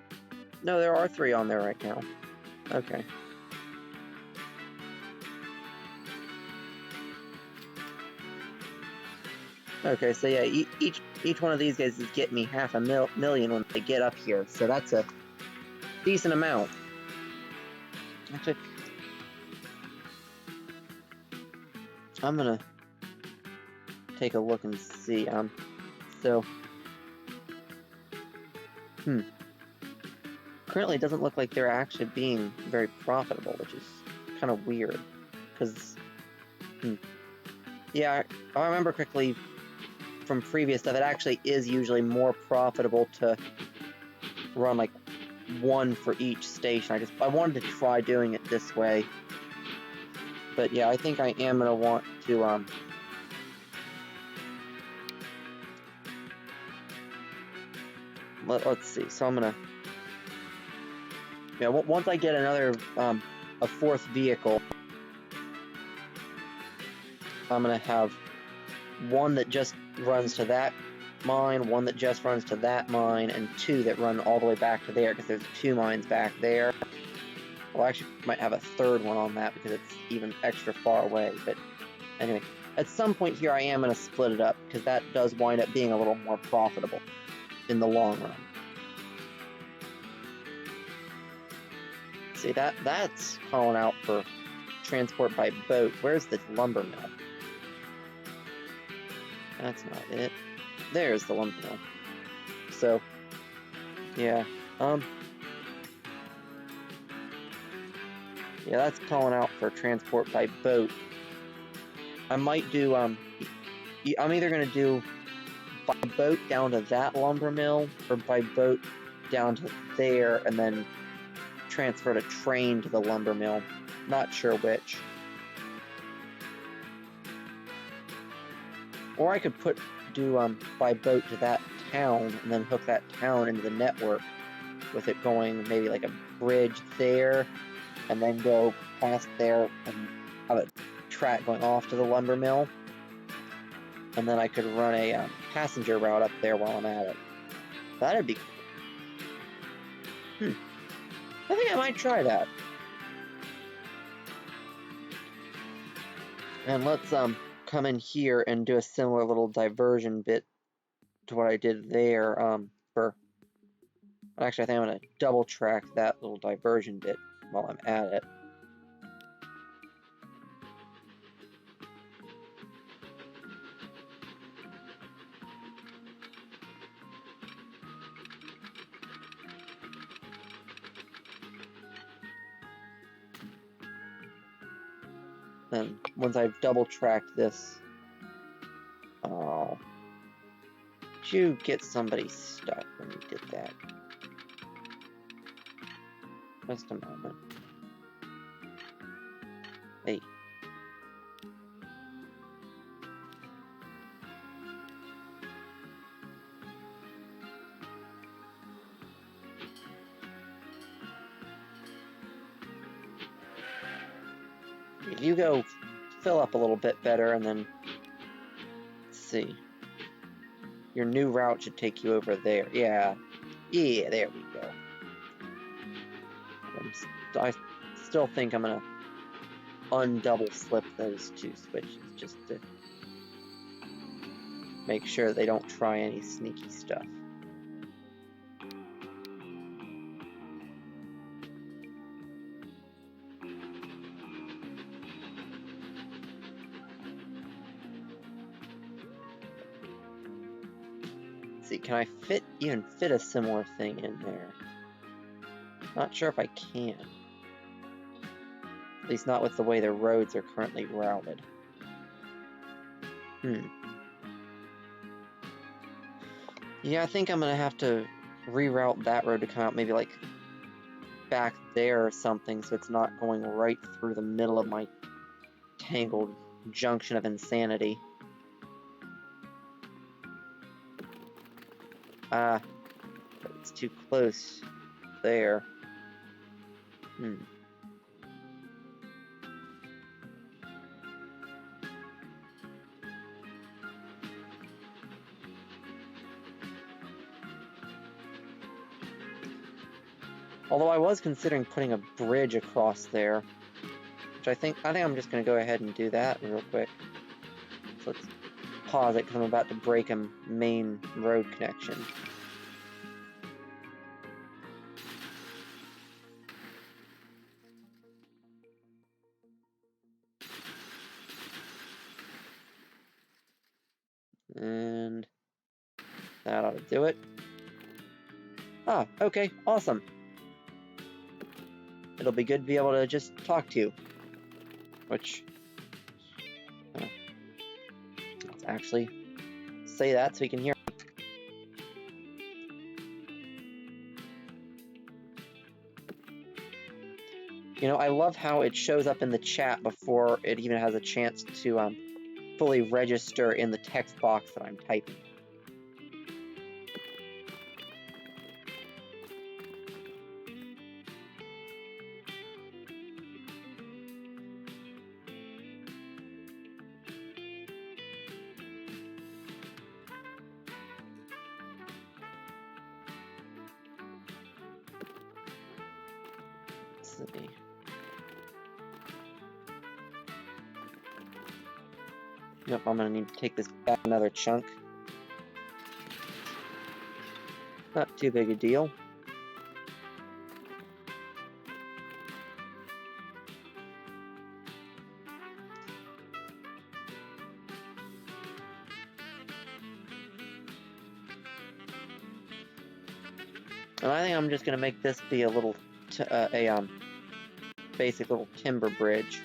No, there are 3 on there right now. Okay. Okay, so yeah, each one of these guys is getting me half a million when they get up here, so that's a decent amount. Actually, I'm gonna take a look and see. So, currently it doesn't look like they're actually being very profitable, which is kind of weird, because, yeah, if I remember correctly from previous stuff, it actually is usually more profitable to run like 1 for each station. I wanted to try doing it this way, but yeah, I think I am gonna want to let's see. So I'm gonna, yeah, once I get another a 4th vehicle, I'm gonna have 1 that just runs to that mine, 1 that just runs to that mine, and 2 that run all the way back to there, because there's 2 mines back there. Well, I actually might have a 3rd one on that because it's even extra far away, but anyway, at some point here I am going to split it up, because that does wind up being a little more profitable in the long run. See, that's calling out for transport by boat. Where's the lumber mill? That's not it. There's the lumber mill. So, yeah, yeah, that's calling out for transport by boat. I might do, I'm either gonna do by boat down to that lumber mill, or by boat down to there, and then transfer to train to the lumber mill. Not sure which. Or I could do by boat to that town and then hook that town into the network, with it going maybe like a bridge there, and then go past there and have a track going off to the lumber mill. And then I could run a passenger route up there while I'm at it. That'd be cool. I think I might try that. And let's come in here and do a similar little diversion bit to what I did there. Actually, I think I'm going to double track that little diversion bit while I'm at it. And once I've double tracked this, oh, did you get somebody stuck when you did that? Just a moment. Hey. You go fill up a little bit better, and then let's see. Your new route should take you over there. Yeah, there we go. I still think I'm gonna undouble flip those two switches just to make sure they don't try any sneaky stuff. Let's see, can I even fit a similar thing in there? Not sure if I can. At least not with the way the roads are currently routed. Yeah, I think I'm gonna have to reroute that road to come out maybe like back there or something, so it's not going right through the middle of my tangled junction of insanity. It's too close there. Although I was considering putting a bridge across there, which I think I'm just going to go ahead and do that real quick. So let's pause it because I'm about to break a main road connection. And that ought to do it. Okay, awesome. It'll be good to be able to just talk to you. Which, let's actually say that so you can hear. You know, I love how it shows up in the chat before it even has a chance to fully register in the text box that I'm typing. Let's see. Yep, I'm gonna need to take this back another chunk. Not too big a deal. And I think I'm just gonna make this be a little, basic little timber bridge.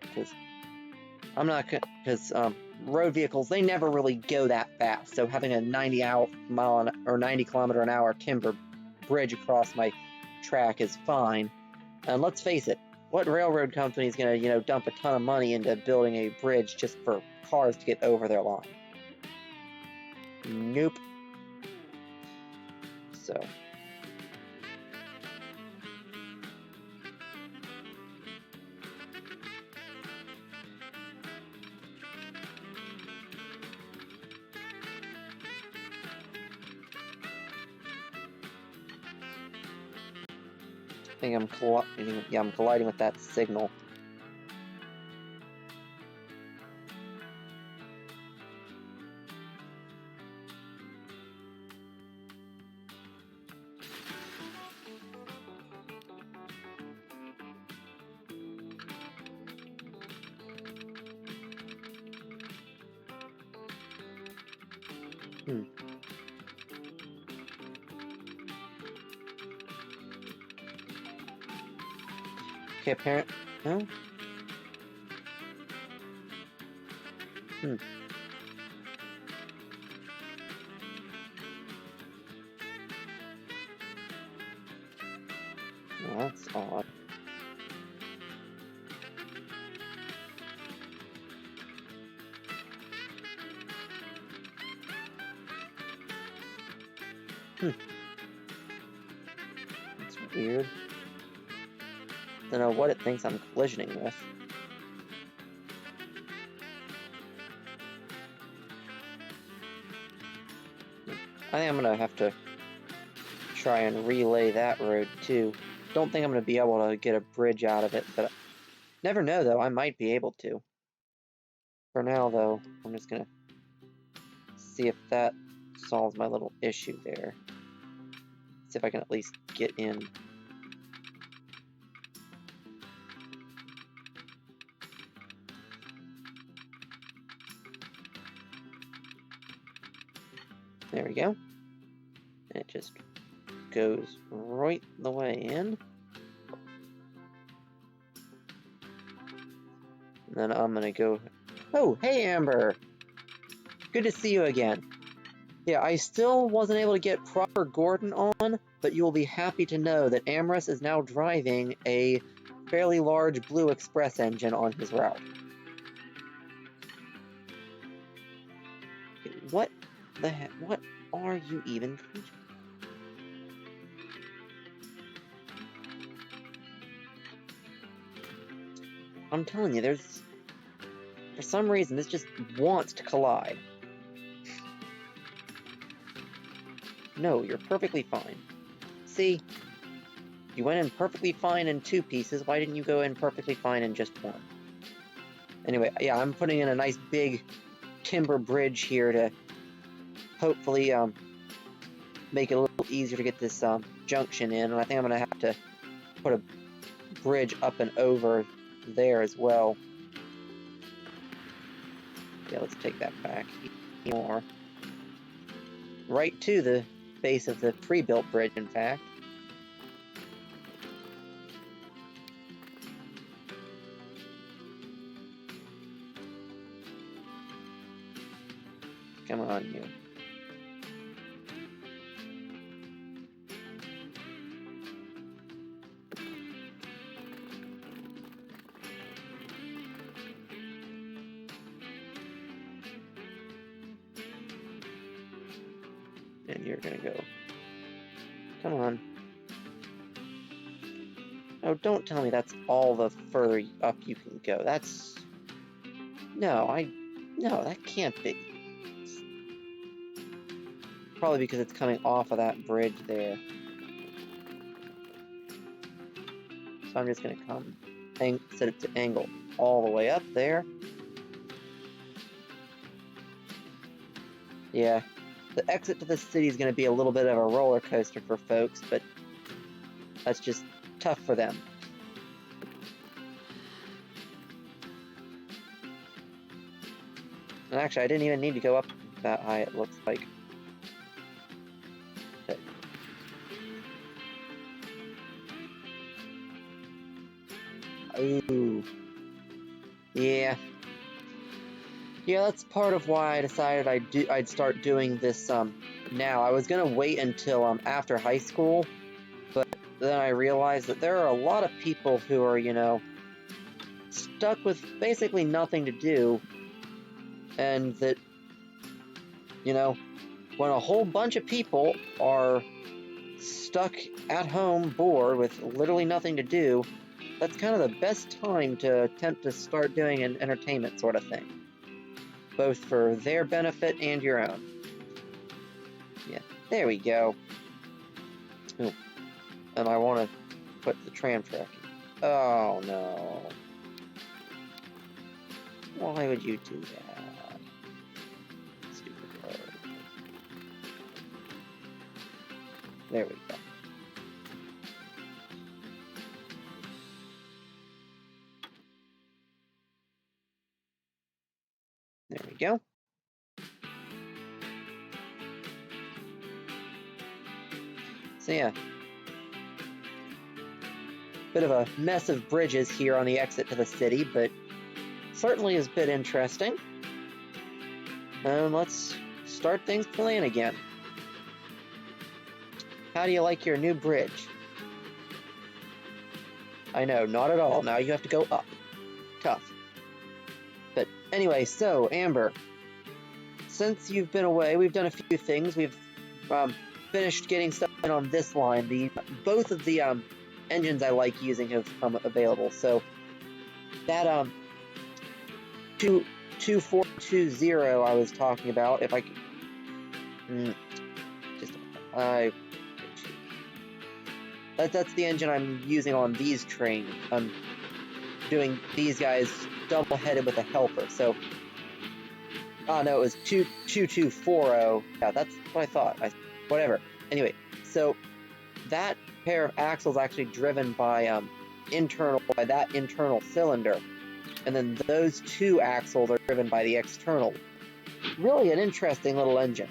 Because I'm not gonna, because road vehicles, they never really go that fast. So having a 90 kilometer an hour timber bridge across my track is fine. And let's face it, what railroad company is going to, dump a ton of money into building a bridge just for cars to get over their line? Nope. So. I think I'm colliding with that signal. Okay, apparent. No? Oh, that's odd. That's weird. Don't know what it thinks I'm collisioning with. I think I'm gonna have to try and relay that road too. Don't think I'm gonna be able to get a bridge out of it, but never know though, I might be able to. For now though, I'm just gonna see if that solves my little issue there. See if I can at least get in. There we go. And it just goes right the way in. And then I'm gonna go. Oh, hey Amber! Good to see you again. Yeah, I still wasn't able to get proper Gordon on, but you will be happy to know that Amorous is now driving a fairly large Blue Express engine on his route. What the heck? What are you even creature? I'm telling you, for some reason, this just wants to collide. No, you're perfectly fine. See? You went in perfectly fine in 2 pieces, why didn't you go in perfectly fine in just 1? Anyway, yeah, I'm putting in a nice big timber bridge here to hopefully make it a little easier to get this junction in, and I think I'm going to have to put a bridge up and over there as well. Yeah, let's take that back more. Right to the base of the pre-built bridge, in fact. Come on, you. And you're gonna go. Come on. Oh, don't tell me that's all the further up you can go. That's... No, that can't be. Probably because it's coming off of that bridge there. So I'm just gonna come and set it to angle all the way up there. Yeah, the exit to the city is gonna be a little bit of a roller coaster for folks, but that's just tough for them. And actually, I didn't even need to go up that high, it looks like. But ooh. Yeah. Yeah, that's part of why I decided I'd start doing this now. I was gonna wait until after high school then I realized that there are a lot of people who are, you know, stuck with basically nothing to do, and that, you know, when a whole bunch of people are stuck at home bored with literally nothing to do, that's kind of the best time to attempt to start doing an entertainment sort of thing, both for their benefit and your own. Yeah, there we go. Ooh. And I want to put the tram track in. Oh no. Why would you do that? Stupid road. There we go. There we go. So yeah. Bit of a mess of bridges here on the exit to the city, but certainly is a bit interesting. And let's start things playing again. How do you like your new bridge? I know, not at all. Now you have to go up. Tough. But anyway, so Amber, since you've been away, we've done a few things. We've finished getting stuff in on this line. Both of the engines I like using have come available. So that 2420 I was talking about, if I could, that's the engine I'm using on these trains. I'm doing these guys double-headed with a helper. So, oh no, it was 2240. Yeah, that's what I thought. Whatever. Anyway, so that pair of axles actually driven by that internal cylinder, and then those two axles are driven by the external. Really an interesting little engine.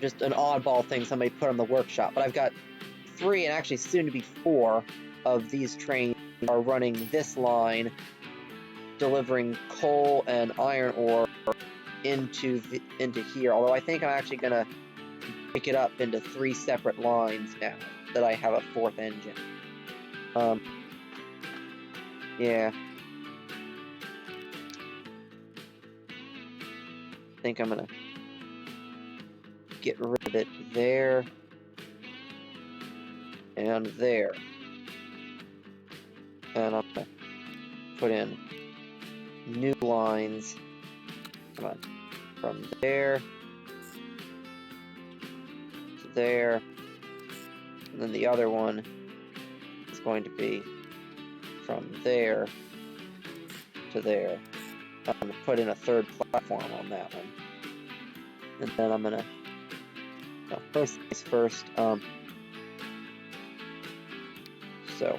Just an oddball thing somebody put on the workshop. But I've got 3, and actually soon to be 4, of these trains are running this line, delivering coal and iron ore into here. Although I think I'm actually gonna break it up into 3 separate lines now that I have a 4th engine. Yeah. I think I'm gonna get rid of it there and there. And I'm gonna put in new lines. Come on. From there to there. And then the other one is going to be from there to there. I'm going to put in a 3rd platform on that one. And then I'm going to, first things first, so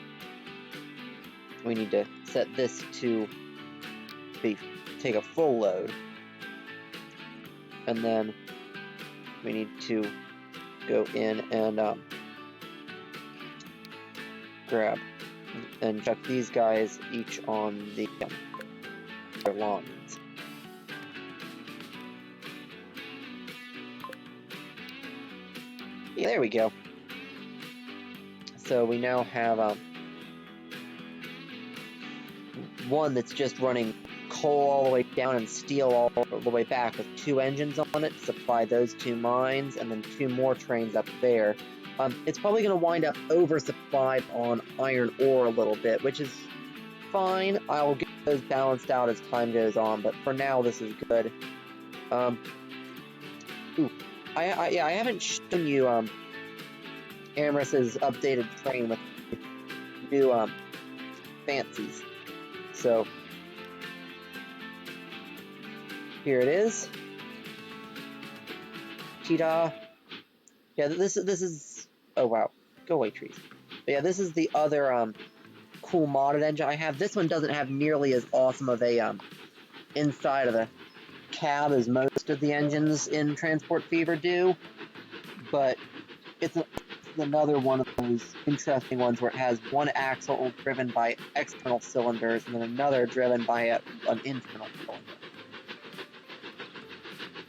we need to set this to take a full load. And then we need to go in and grab and chuck these guys each on their lines. Yeah, there we go. So we now have one that's just running coal all the way down and steel all the way back with 2 engines on it to supply those 2 mines, and then 2 more trains up there. It's probably going to wind up oversupplied on iron ore a little bit, which is fine. I'll get those balanced out as time goes on, but for now this is good. I haven't shown you Amherst's updated train with new fancies. So here it is. Ta-da! Yeah, this is. Oh wow, go away, trees. But yeah, this is the other cool modded engine I have. This one doesn't have nearly as awesome of a inside of the cab as most of the engines in Transport Fever do, but it's another one of those interesting ones where it has one axle driven by external cylinders and then another driven by an internal cylinder.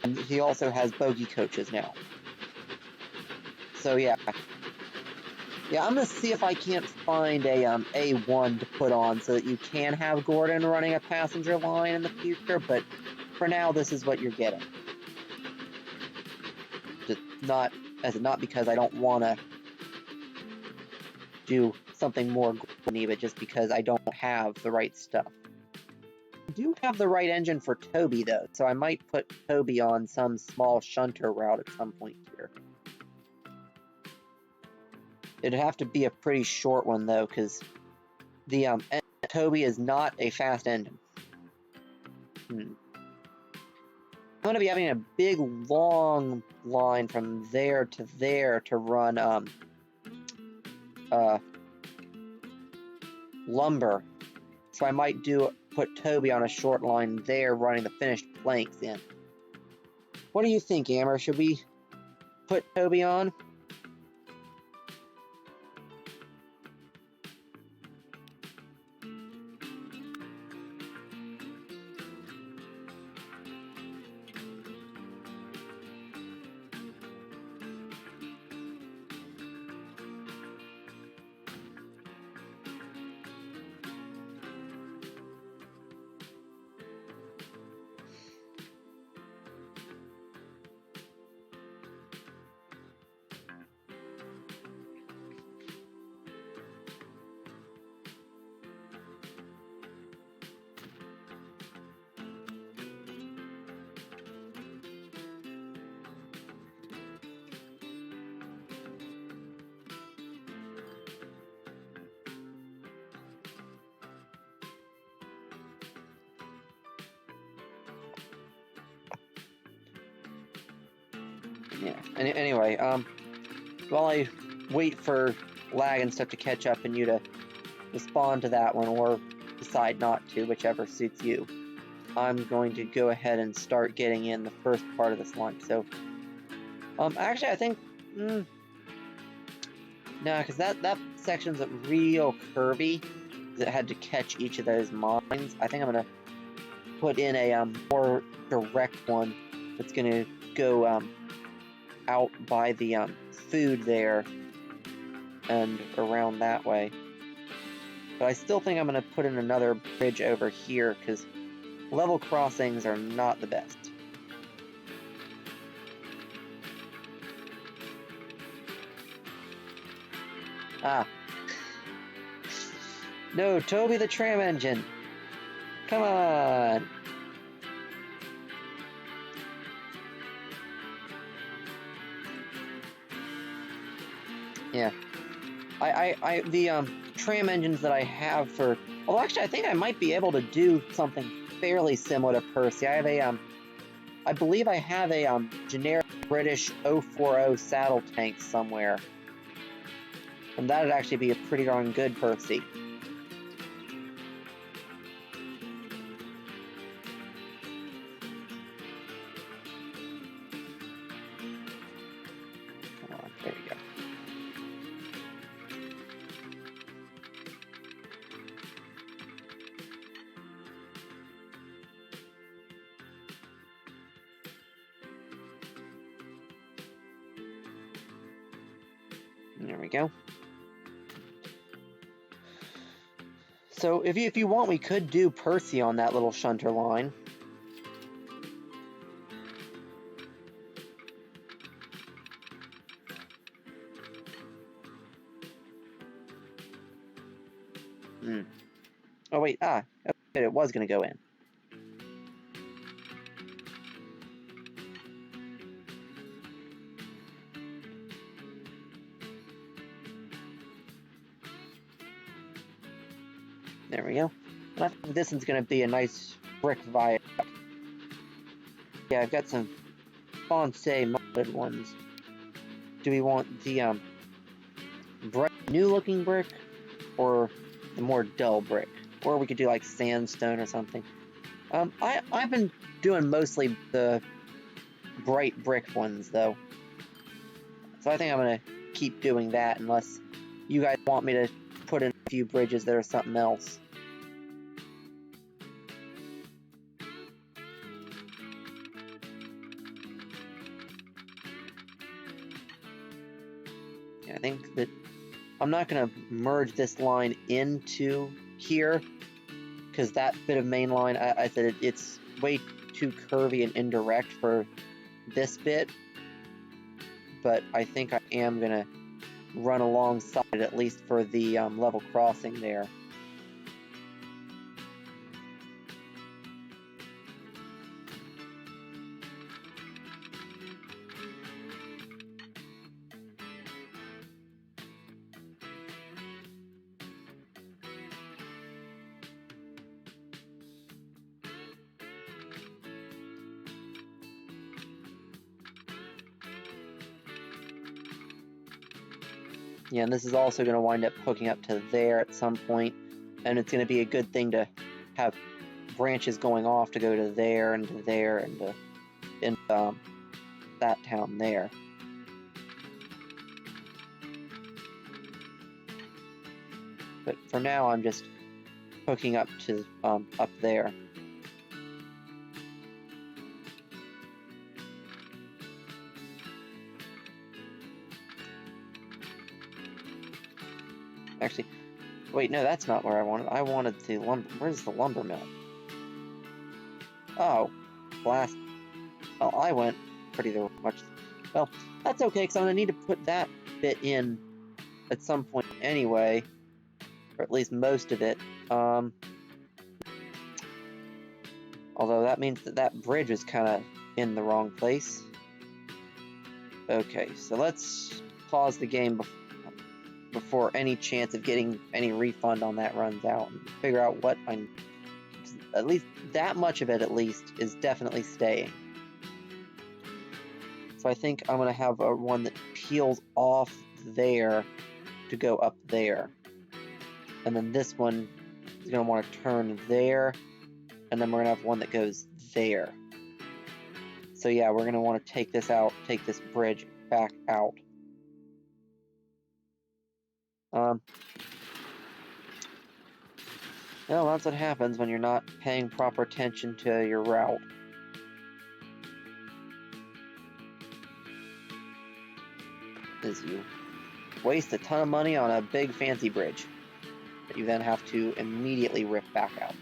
And he also has bogie coaches now. So yeah, Yeah, I'm gonna see if I can't find a A1 to put on so that you can have Gordon running a passenger line in the future, but for now this is what you're getting. Just not because I don't wanna do something more Gordon-y, but just because I don't have the right stuff. I do have the right engine for Toby though, so I might put Toby on some small shunter route at some point here. It'd have to be a pretty short one though, because the Toby is not a fast engine. I'm gonna be having a big long line from there to run lumber. So I might put Toby on a short line there running the finished planks in. What do you think, Amber? Should we put Toby on? Yeah. Anyway, while I wait for lag and stuff to catch up and you to respond to that one or decide not to, whichever suits you, I'm going to go ahead and start getting in the first part of this line. So, actually, I think, no, because that section's real curvy, because it had to catch each of those mines. I think I'm gonna put in a more direct one that's gonna go out by the food there and around that way. But I still think I'm going to put in another bridge over here because level crossings are not the best. Ah. No, Toby the tram engine. Come on. Yeah. The tram engines that I have for... Well, actually, I think I might be able to do something fairly similar to Percy. I have a, I believe I have a, generic British 040 saddle tank somewhere. And that'd actually be a pretty darn good Percy. Come on, there you go. There we go. So if you want, we could do Percy on that little shunter line. Oh wait, it was gonna go in. There we go. And I think this one's going to be a nice brick viaduct. Yeah, I've got some Foncé modded ones. Do we want the bright new looking brick or the more dull brick? Or we could do like sandstone or something. I've been doing mostly the bright brick ones though. So I think I'm going to keep doing that unless you guys want me to put in a few bridges that are something else. Yeah, I think that I'm not going to merge this line into here, because that bit of main line, I said it's way too curvy and indirect for this bit, but I think I am going to run alongside it, at least for the level crossing there. Yeah, and this is also going to wind up hooking up to there at some point, and it's going to be a good thing to have branches going off to go to there and to there and to that town there. But for now, I'm just hooking up to up there. Actually, wait, no, that's not where I wanted. I wanted the lumber. Where's the lumber mill? Oh, blast. Well, I went pretty much. Well, that's okay, because I'm going to need to put that bit in at some point anyway, or at least most of it. Although that means that that bridge is kind of in the wrong place. Okay, so let's pause the game before any chance of getting any refund on that runs out, and figure out what I'm... At least that much of it, at least, is definitely staying. So I think I'm going to have one that peels off there to go up there. And then this one is going to want to turn there, and then we're going to have one that goes there. So yeah, we're going to want to take this out, take this bridge back out. Well, that's what happens when you're not paying proper attention to your route. Is you waste a ton of money on a big fancy bridge that you then have to immediately rip back out.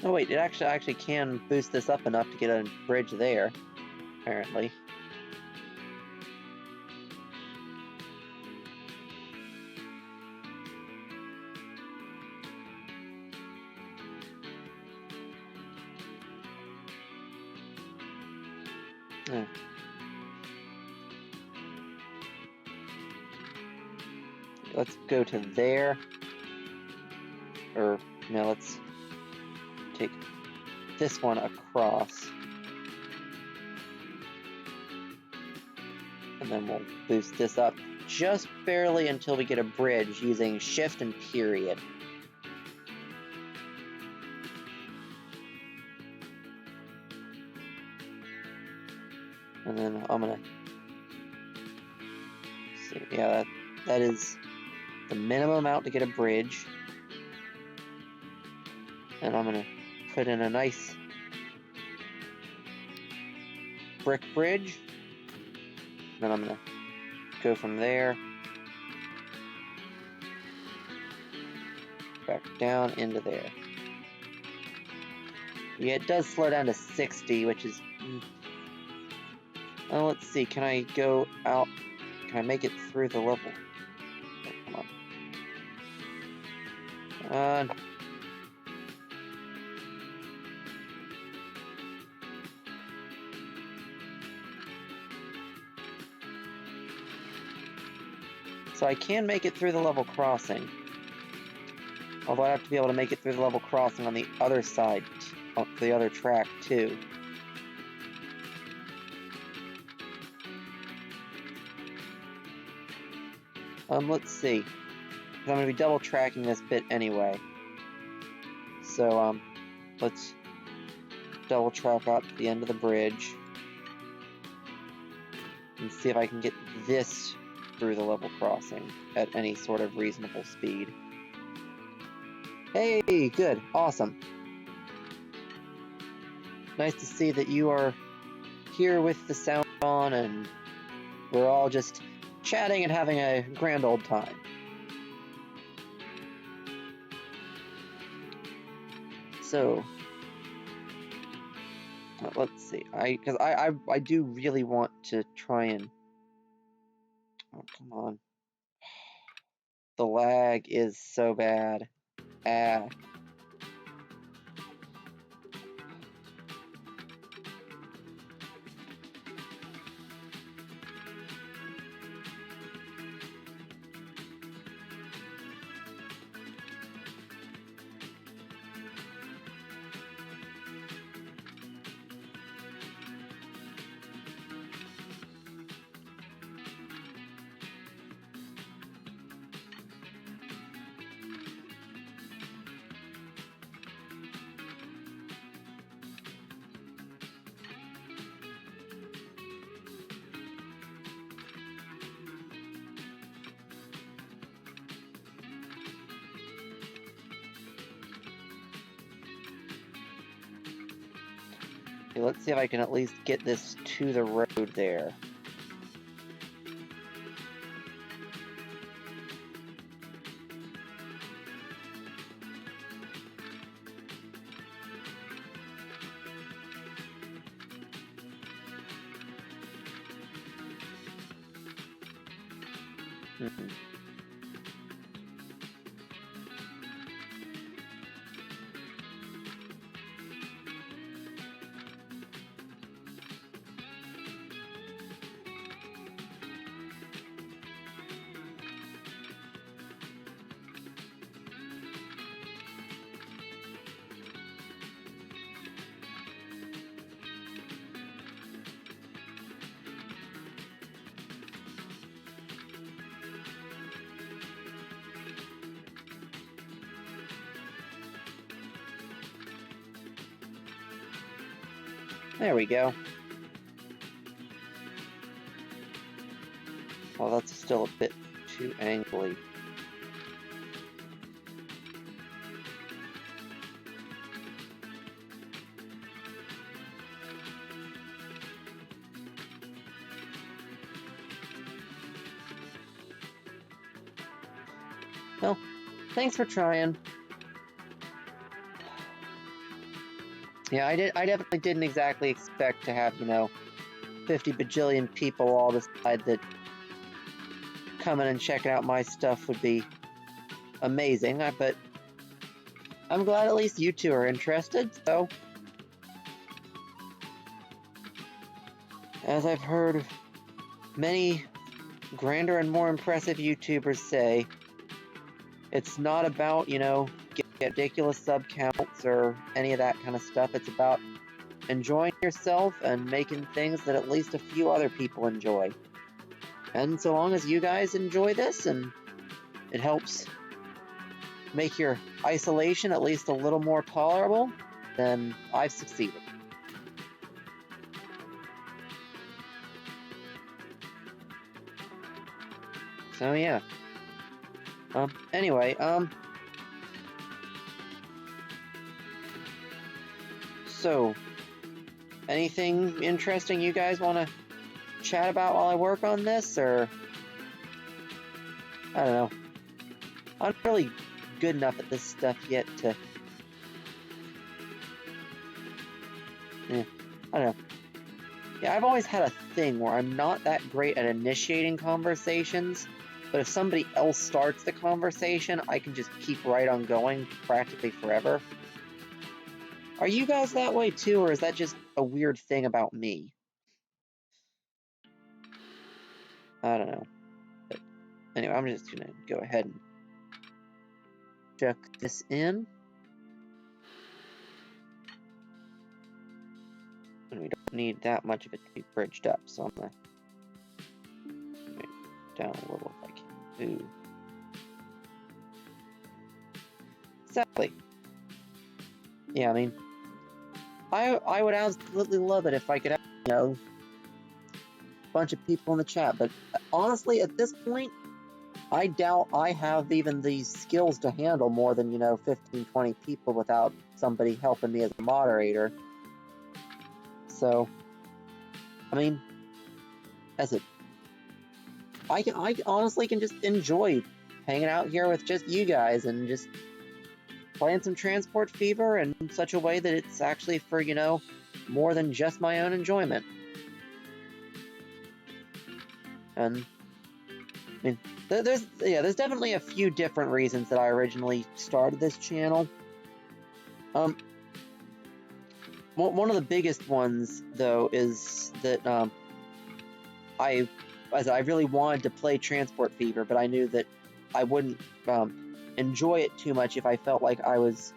Oh wait, it actually can boost this up enough to get a bridge there, apparently. Let's go to there. Or, no, let's take this one across. And then we'll boost this up just barely until we get a bridge using shift and period. And then I'm gonna see, yeah, that is the minimum amount to get a bridge. And I'm gonna put in a nice brick bridge. Then I'm gonna go from there back down into there. Yeah, it does slow down to 60, which is... Well, let's see, can I go out? Can I make it through the level? Oh, come on. So I can make it through the level crossing. Although I have to be able to make it through the level crossing on the other side, on the other track too. Let's see. I'm gonna be double tracking this bit anyway. So, let's double track out to the end of the bridge and see if I can get this through the level crossing at any sort of reasonable speed. Hey, good, awesome. Nice to see that you are here with the sound on and we're all just chatting and having a grand old time. So, let's see. Because I do really want to try and. Oh, come on. The lag is so bad. Ah. Okay, let's see if I can at least get this to the road there. There we go. Well, that's still a bit too angly. Well, thanks for trying. Yeah, I definitely didn't exactly expect to have, 50 bajillion people all decide that coming and checking out my stuff would be amazing, but I'm glad at least you two are interested, so. As I've heard many grander and more impressive YouTubers say, it's not about, getting ridiculous sub counts or any of that kind of stuff. It's about enjoying yourself and making things that at least a few other people enjoy. And so long as you guys enjoy this and it helps make your isolation at least a little more tolerable, then I've succeeded. So yeah. Anyway, so anything interesting you guys want to chat about while I work on this, or I don't know. I'm not really good enough at this stuff yet to. I don't know. Yeah, I've always had a thing where I'm not that great at initiating conversations, but if somebody else starts the conversation, I can just keep right on going practically forever. Are you guys that way too, or is that just a weird thing about me? I don't know. But anyway, I'm just gonna go ahead and chuck this in. And we don't need that much of it to be bridged up, so I'm gonna down a little if I can. Ooh. Exactly. Yeah, I mean, I would absolutely love it if I could have, you know, a bunch of people in the chat, but honestly, at this point, I doubt I have even these skills to handle more than, you know, 15, 20 people without somebody helping me as a moderator. So, I mean, I honestly can just enjoy hanging out here with just you guys and just playing some Transport Fever in such a way that it's actually for, you know, more than just my own enjoyment. And I mean, there's definitely a few different reasons that I originally started this channel. One of the biggest ones though is that I really wanted to play Transport Fever, but I knew that I wouldn't enjoy it too much if I felt like I was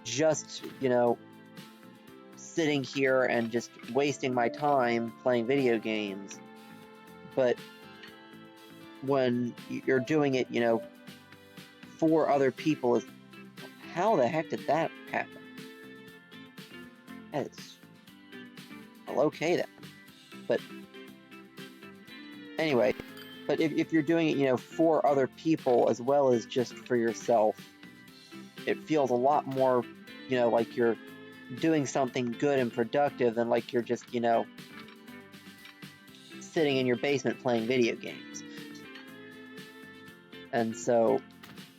just, you know, sitting here and just wasting my time playing video games. But when you're doing it, you know, for other people, how the heck did that happen? That's well, okay then. But anyway, but if you're doing it, you know, for other people as well as just for yourself, it feels a lot more, you know, like you're doing something good and productive than like you're just, you know, sitting in your basement playing video games. And so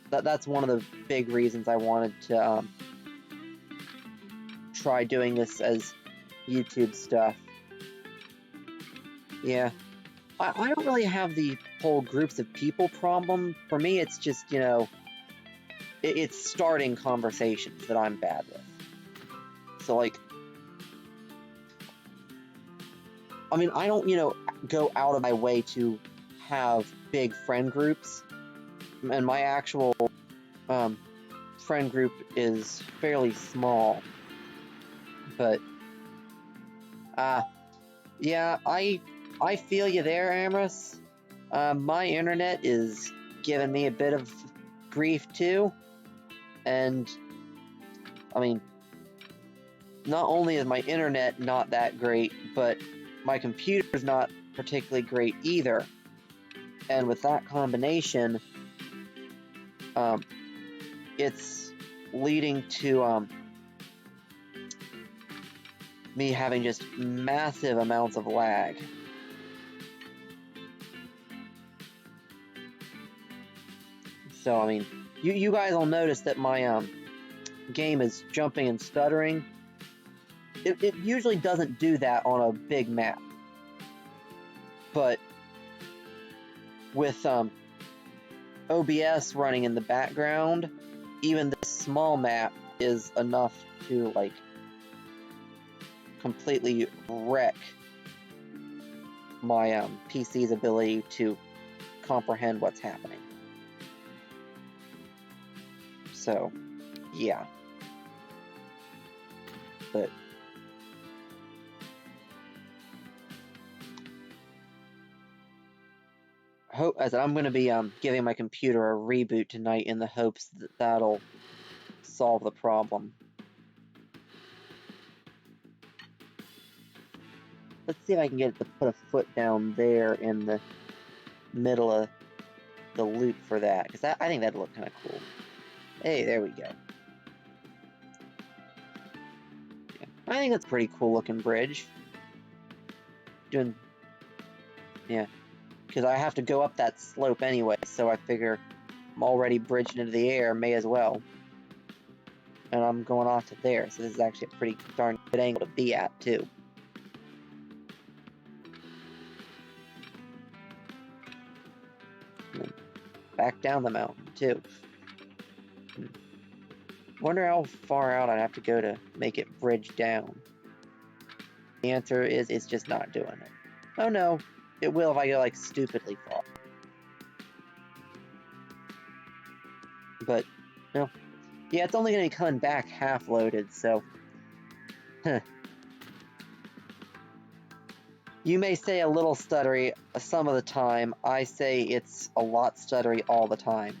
that's one of the big reasons I wanted to try doing this as YouTube stuff. Yeah. I don't really have the whole groups of people problem. For me, it's just, you know, it's starting conversations that I'm bad with. So, like, I mean, I don't, you know, go out of my way to have big friend groups. And my actual friend group is fairly small. But, yeah, I feel you there, Amorous. My internet is giving me a bit of grief, too. And, I mean, not only is my internet not that great, but my computer's not particularly great either. And with that combination, it's leading to me having just massive amounts of lag. So, I mean, you guys will notice that my game is jumping and stuttering. It usually doesn't do that on a big map. But with OBS running in the background, even this small map is enough to, like, completely wreck my PC's ability to comprehend what's happening. So, yeah. But as I'm going to be giving my computer a reboot tonight in the hopes that that'll solve the problem. Let's see if I can get it to put a foot down there in the middle of the loop for that, because I think that'd look kind of cool. Hey, there we go. Yeah, I think that's a pretty cool looking bridge. Yeah, because I have to go up that slope anyway, so I figure I'm already bridging into the air, may as well. And I'm going off to there, so this is actually a pretty darn good angle to be at, too. And then back down the mountain, too. Wonder how far out I'd have to go to make it bridge down. The answer is it's just not doing it. Oh no, it will if I go, like, stupidly far. But, no. Yeah, it's only going to be coming back half-loaded, so... Huh. You may say a little stuttery some of the time. I say it's a lot stuttery all the time.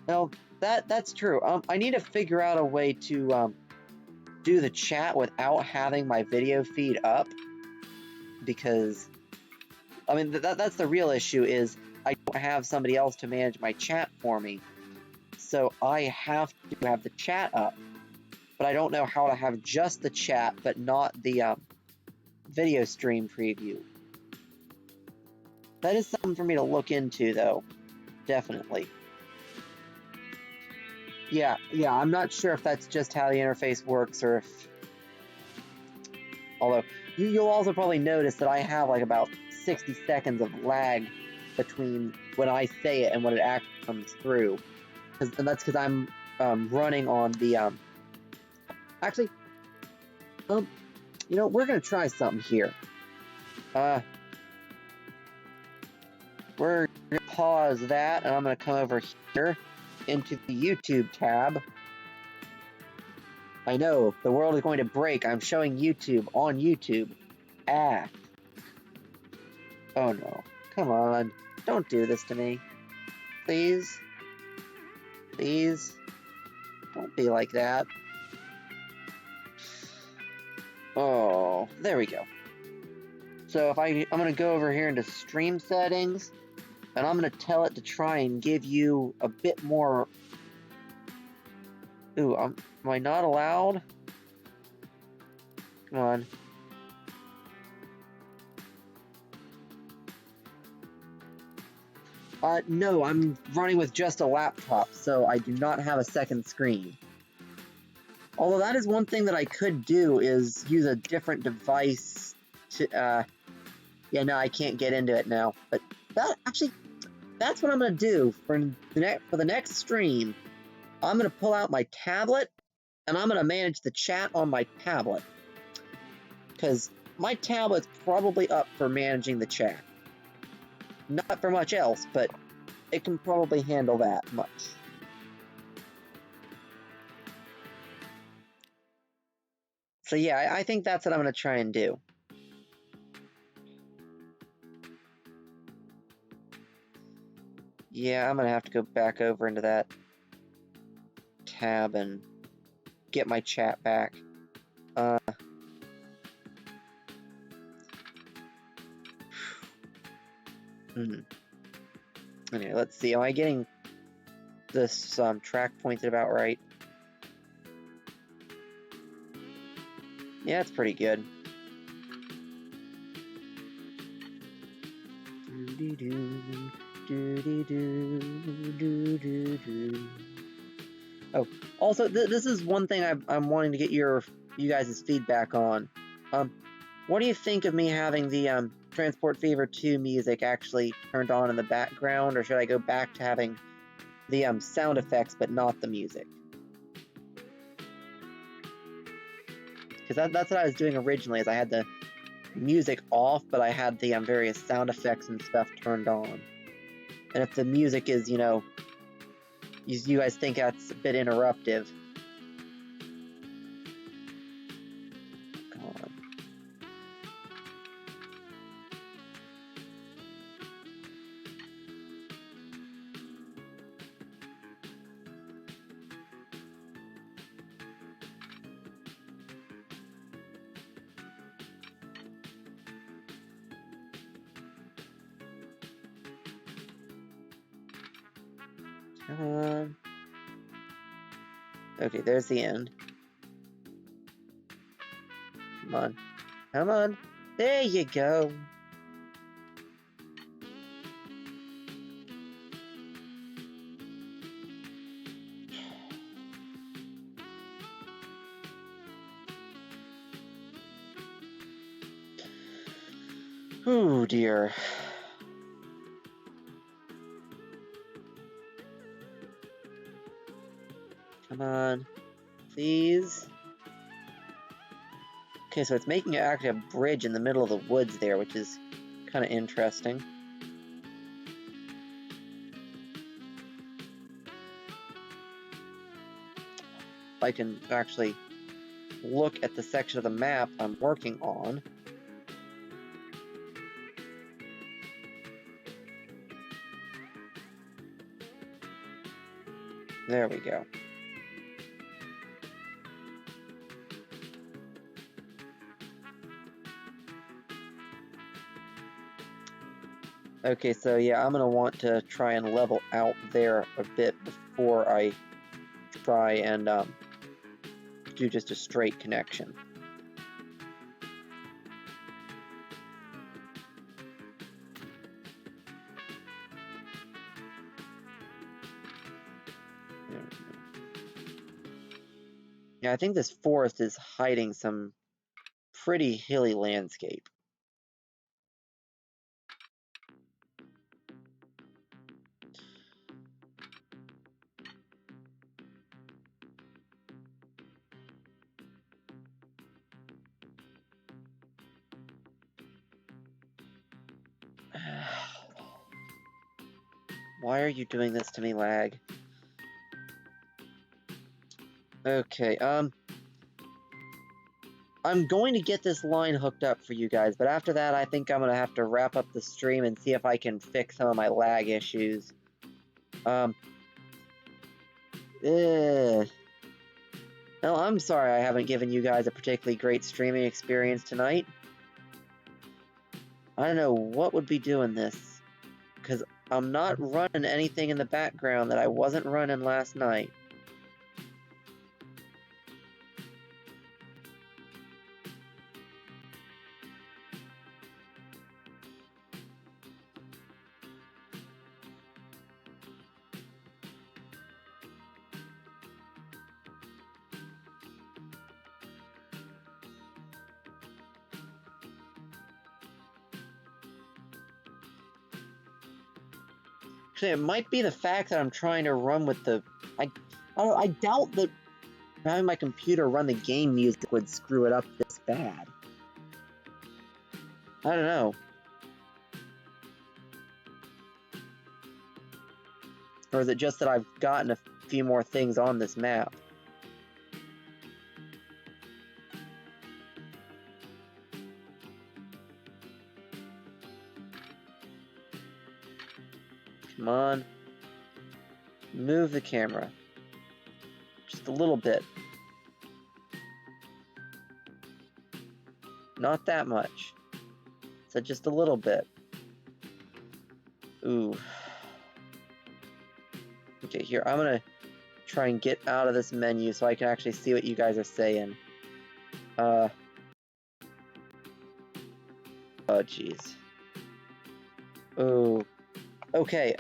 No, that's true. I need to figure out a way to do the chat without having my video feed up, because I mean that's the real issue, is I don't have somebody else to manage my chat for me, so I have to have the chat up, but I don't know how to have just the chat but not the video stream preview. That is something for me to look into, though. Definitely. Yeah, I'm not sure if that's just how the interface works, or if... Although, you'll also probably notice that I have like about 60 seconds of lag between when I say it and when it actually comes through. And that's because I'm running on the... Actually, you know, we're going to try something here. We're going to pause that, and I'm going to come over here into the YouTube tab. I know, the world is going to break. I'm showing YouTube on YouTube. Ah. Oh no. Come on. Don't do this to me. Please. Please. Don't be like that. Oh, there we go. So if I'm going to go over here into stream settings, and I'm going to tell it to try and give you a bit more... Ooh, am I not allowed? Come on. No, I'm running with just a laptop, so I do not have a second screen. Although that is one thing that I could do, is use a different device to, yeah, no, I can't get into it now. But that, actually, that's what I'm going to do for the next stream. I'm going to pull out my tablet, and I'm going to manage the chat on my tablet. Because my tablet's probably up for managing the chat. Not for much else, but it can probably handle that much. So yeah, I think that's what I'm going to try and do. Yeah, I'm going to have to go back over into that tab and get my chat back. Anyway, let's see. Am I getting this track pointed about right? Yeah, it's pretty good. Oh, also, this is one thing I'm wanting to get you guys' feedback on. What do you think of me having the Transport Fever 2 music actually turned on in the background, or should I go back to having the sound effects but not the music? Because that's what I was doing originally, is I had the music off, but I had the various sound effects and stuff turned on. And if the music is, you know, you guys think that's a bit interruptive, come on. Come on. Okay, there's the end. Come on. Come on. There you go. Oh dear. Come on. Please. Okay, so it's making actually a bridge in the middle of the woods there, which is kind of interesting. I can actually look at the section of the map I'm working on. There we go. Okay, so yeah, I'm going to want to try and level out there a bit before I try and do just a straight connection. Yeah, I think this forest is hiding some pretty hilly landscape. Why are you doing this to me, lag? Okay, I'm going to get this line hooked up for you guys, but after that, I think I'm going to have to wrap up the stream and see if I can fix some of my lag issues. Well, I'm sorry I haven't given you guys a particularly great streaming experience tonight. I don't know what would be doing this, because I'm not running anything in the background that I wasn't running last night. Actually, it might be the fact that I'm trying to run with the... I doubt that having my computer run the game music would screw it up this bad. I don't know. Or is it just that I've gotten a few more things on this map? Come on. Move the camera. Just a little bit. Not that much. So just a little bit. Ooh. Okay, here, I'm gonna try and get out of this menu so I can actually see what you guys are saying. Oh, jeez. Ooh. Okay,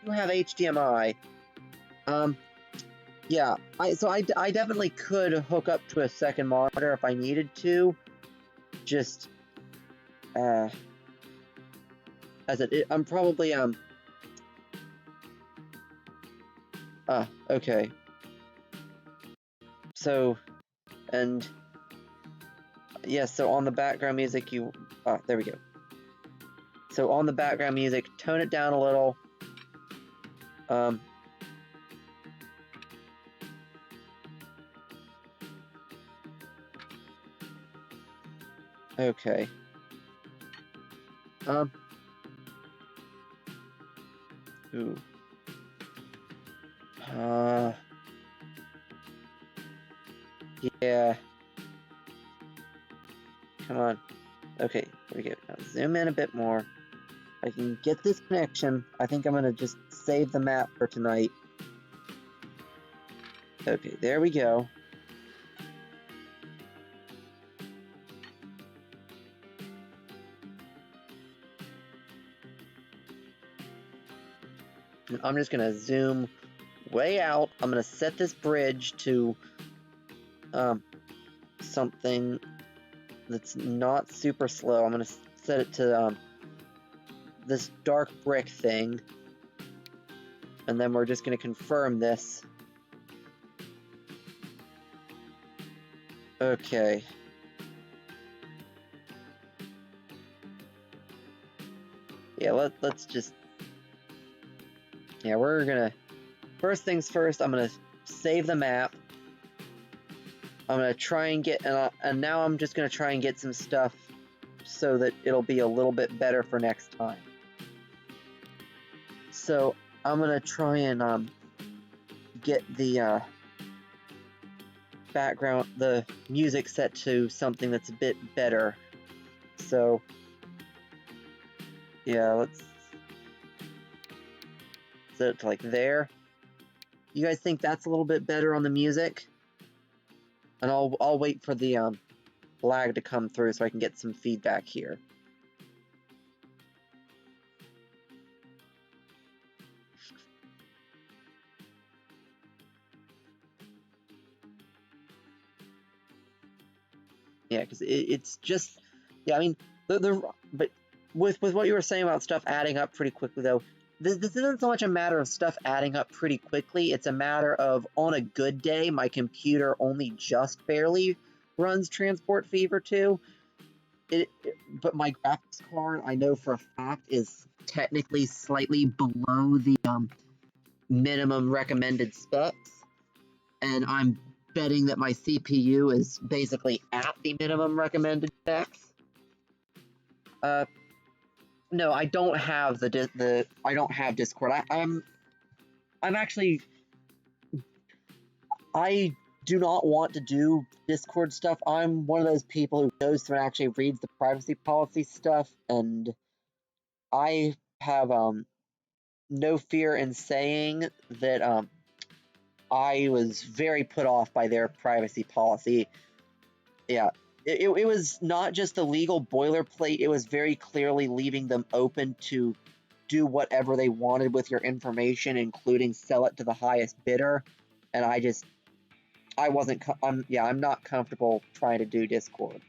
you have HDMI. Yeah, I definitely could hook up to a second monitor if I needed to. Just, as I'm probably, okay. So, and, yeah, so on the background music, there we go. So on the background music, tone it down a little. Okay. Ooh. Yeah. Come on. Okay, there we go. Now zoom in a bit more. I can get this connection. I think I'm gonna just save the map for tonight. Okay, there we go. And I'm just gonna zoom way out. I'm gonna set this bridge to something that's not super slow. I'm gonna set it to this dark brick thing, and then we're just gonna confirm this. Okay. Yeah, let's just... Yeah, we're gonna... First things first, I'm gonna save the map. I'm gonna try and get, and now I'm just gonna try and get some stuff so that it'll be a little bit better for next time. So I'm gonna try and get the background, the music set to something that's a bit better. So yeah, let's set it to like there. You guys think that's a little bit better on the music? And I'll wait for the lag to come through so I can get some feedback here. Yeah, because it's just, yeah, I mean, but with what you were saying about stuff adding up pretty quickly, though, this isn't so much a matter of stuff adding up pretty quickly. It's a matter of, on a good day, my computer only just barely runs Transport Fever 2. But my graphics card, I know for a fact, is technically slightly below the minimum recommended specs, and I'm betting that my CPU is basically at the minimum recommended specs. No, I don't have I don't have Discord. I'm actually, I do not want to do Discord stuff. I'm one of those people who goes through and actually reads the privacy policy stuff, and I have no fear in saying that I was very put off by their privacy policy. Yeah, it was not just the legal boilerplate, it was very clearly leaving them open to do whatever they wanted with your information, including sell it to the highest bidder. And I wasn't, I'm not comfortable trying to do Discord.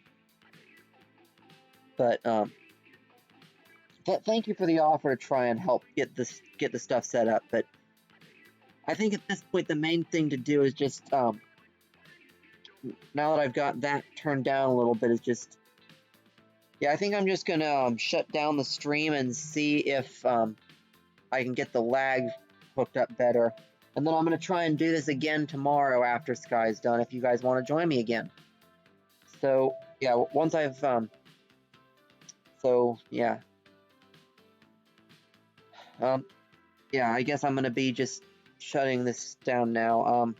But, thank you for the offer to try and help get the stuff set up. But I think at this point, the main thing to do is just, now that I've got that turned down a little bit, is just, yeah, I think I'm just gonna shut down the stream and see if I can get the lag hooked up better. And then I'm gonna try and do this again tomorrow after Sky's done, if you guys want to join me again. So, yeah, once I've, so, yeah. Yeah, I guess I'm gonna be just shutting this down now.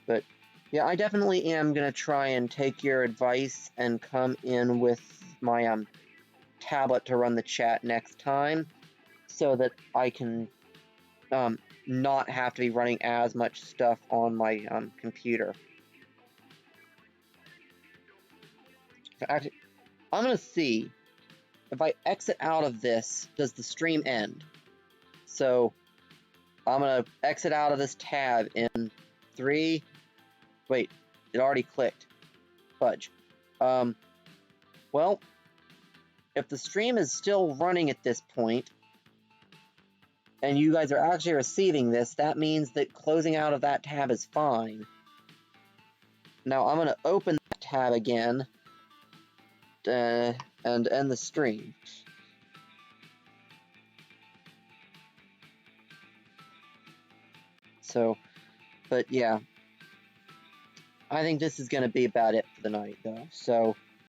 But yeah, I definitely am gonna try and take your advice and come in with my tablet to run the chat next time, so that I can not have to be running as much stuff on my computer. So actually, I'm gonna see if I exit out of this, does the stream end? So I'm gonna exit out of this tab in 3. Wait, it already clicked. Fudge. Well, if the stream is still running at this point, and you guys are actually receiving this, that means that closing out of that tab is fine. Now I'm gonna open that tab again, and end the stream. So, but yeah, I think this is gonna be about it for the night, though. So,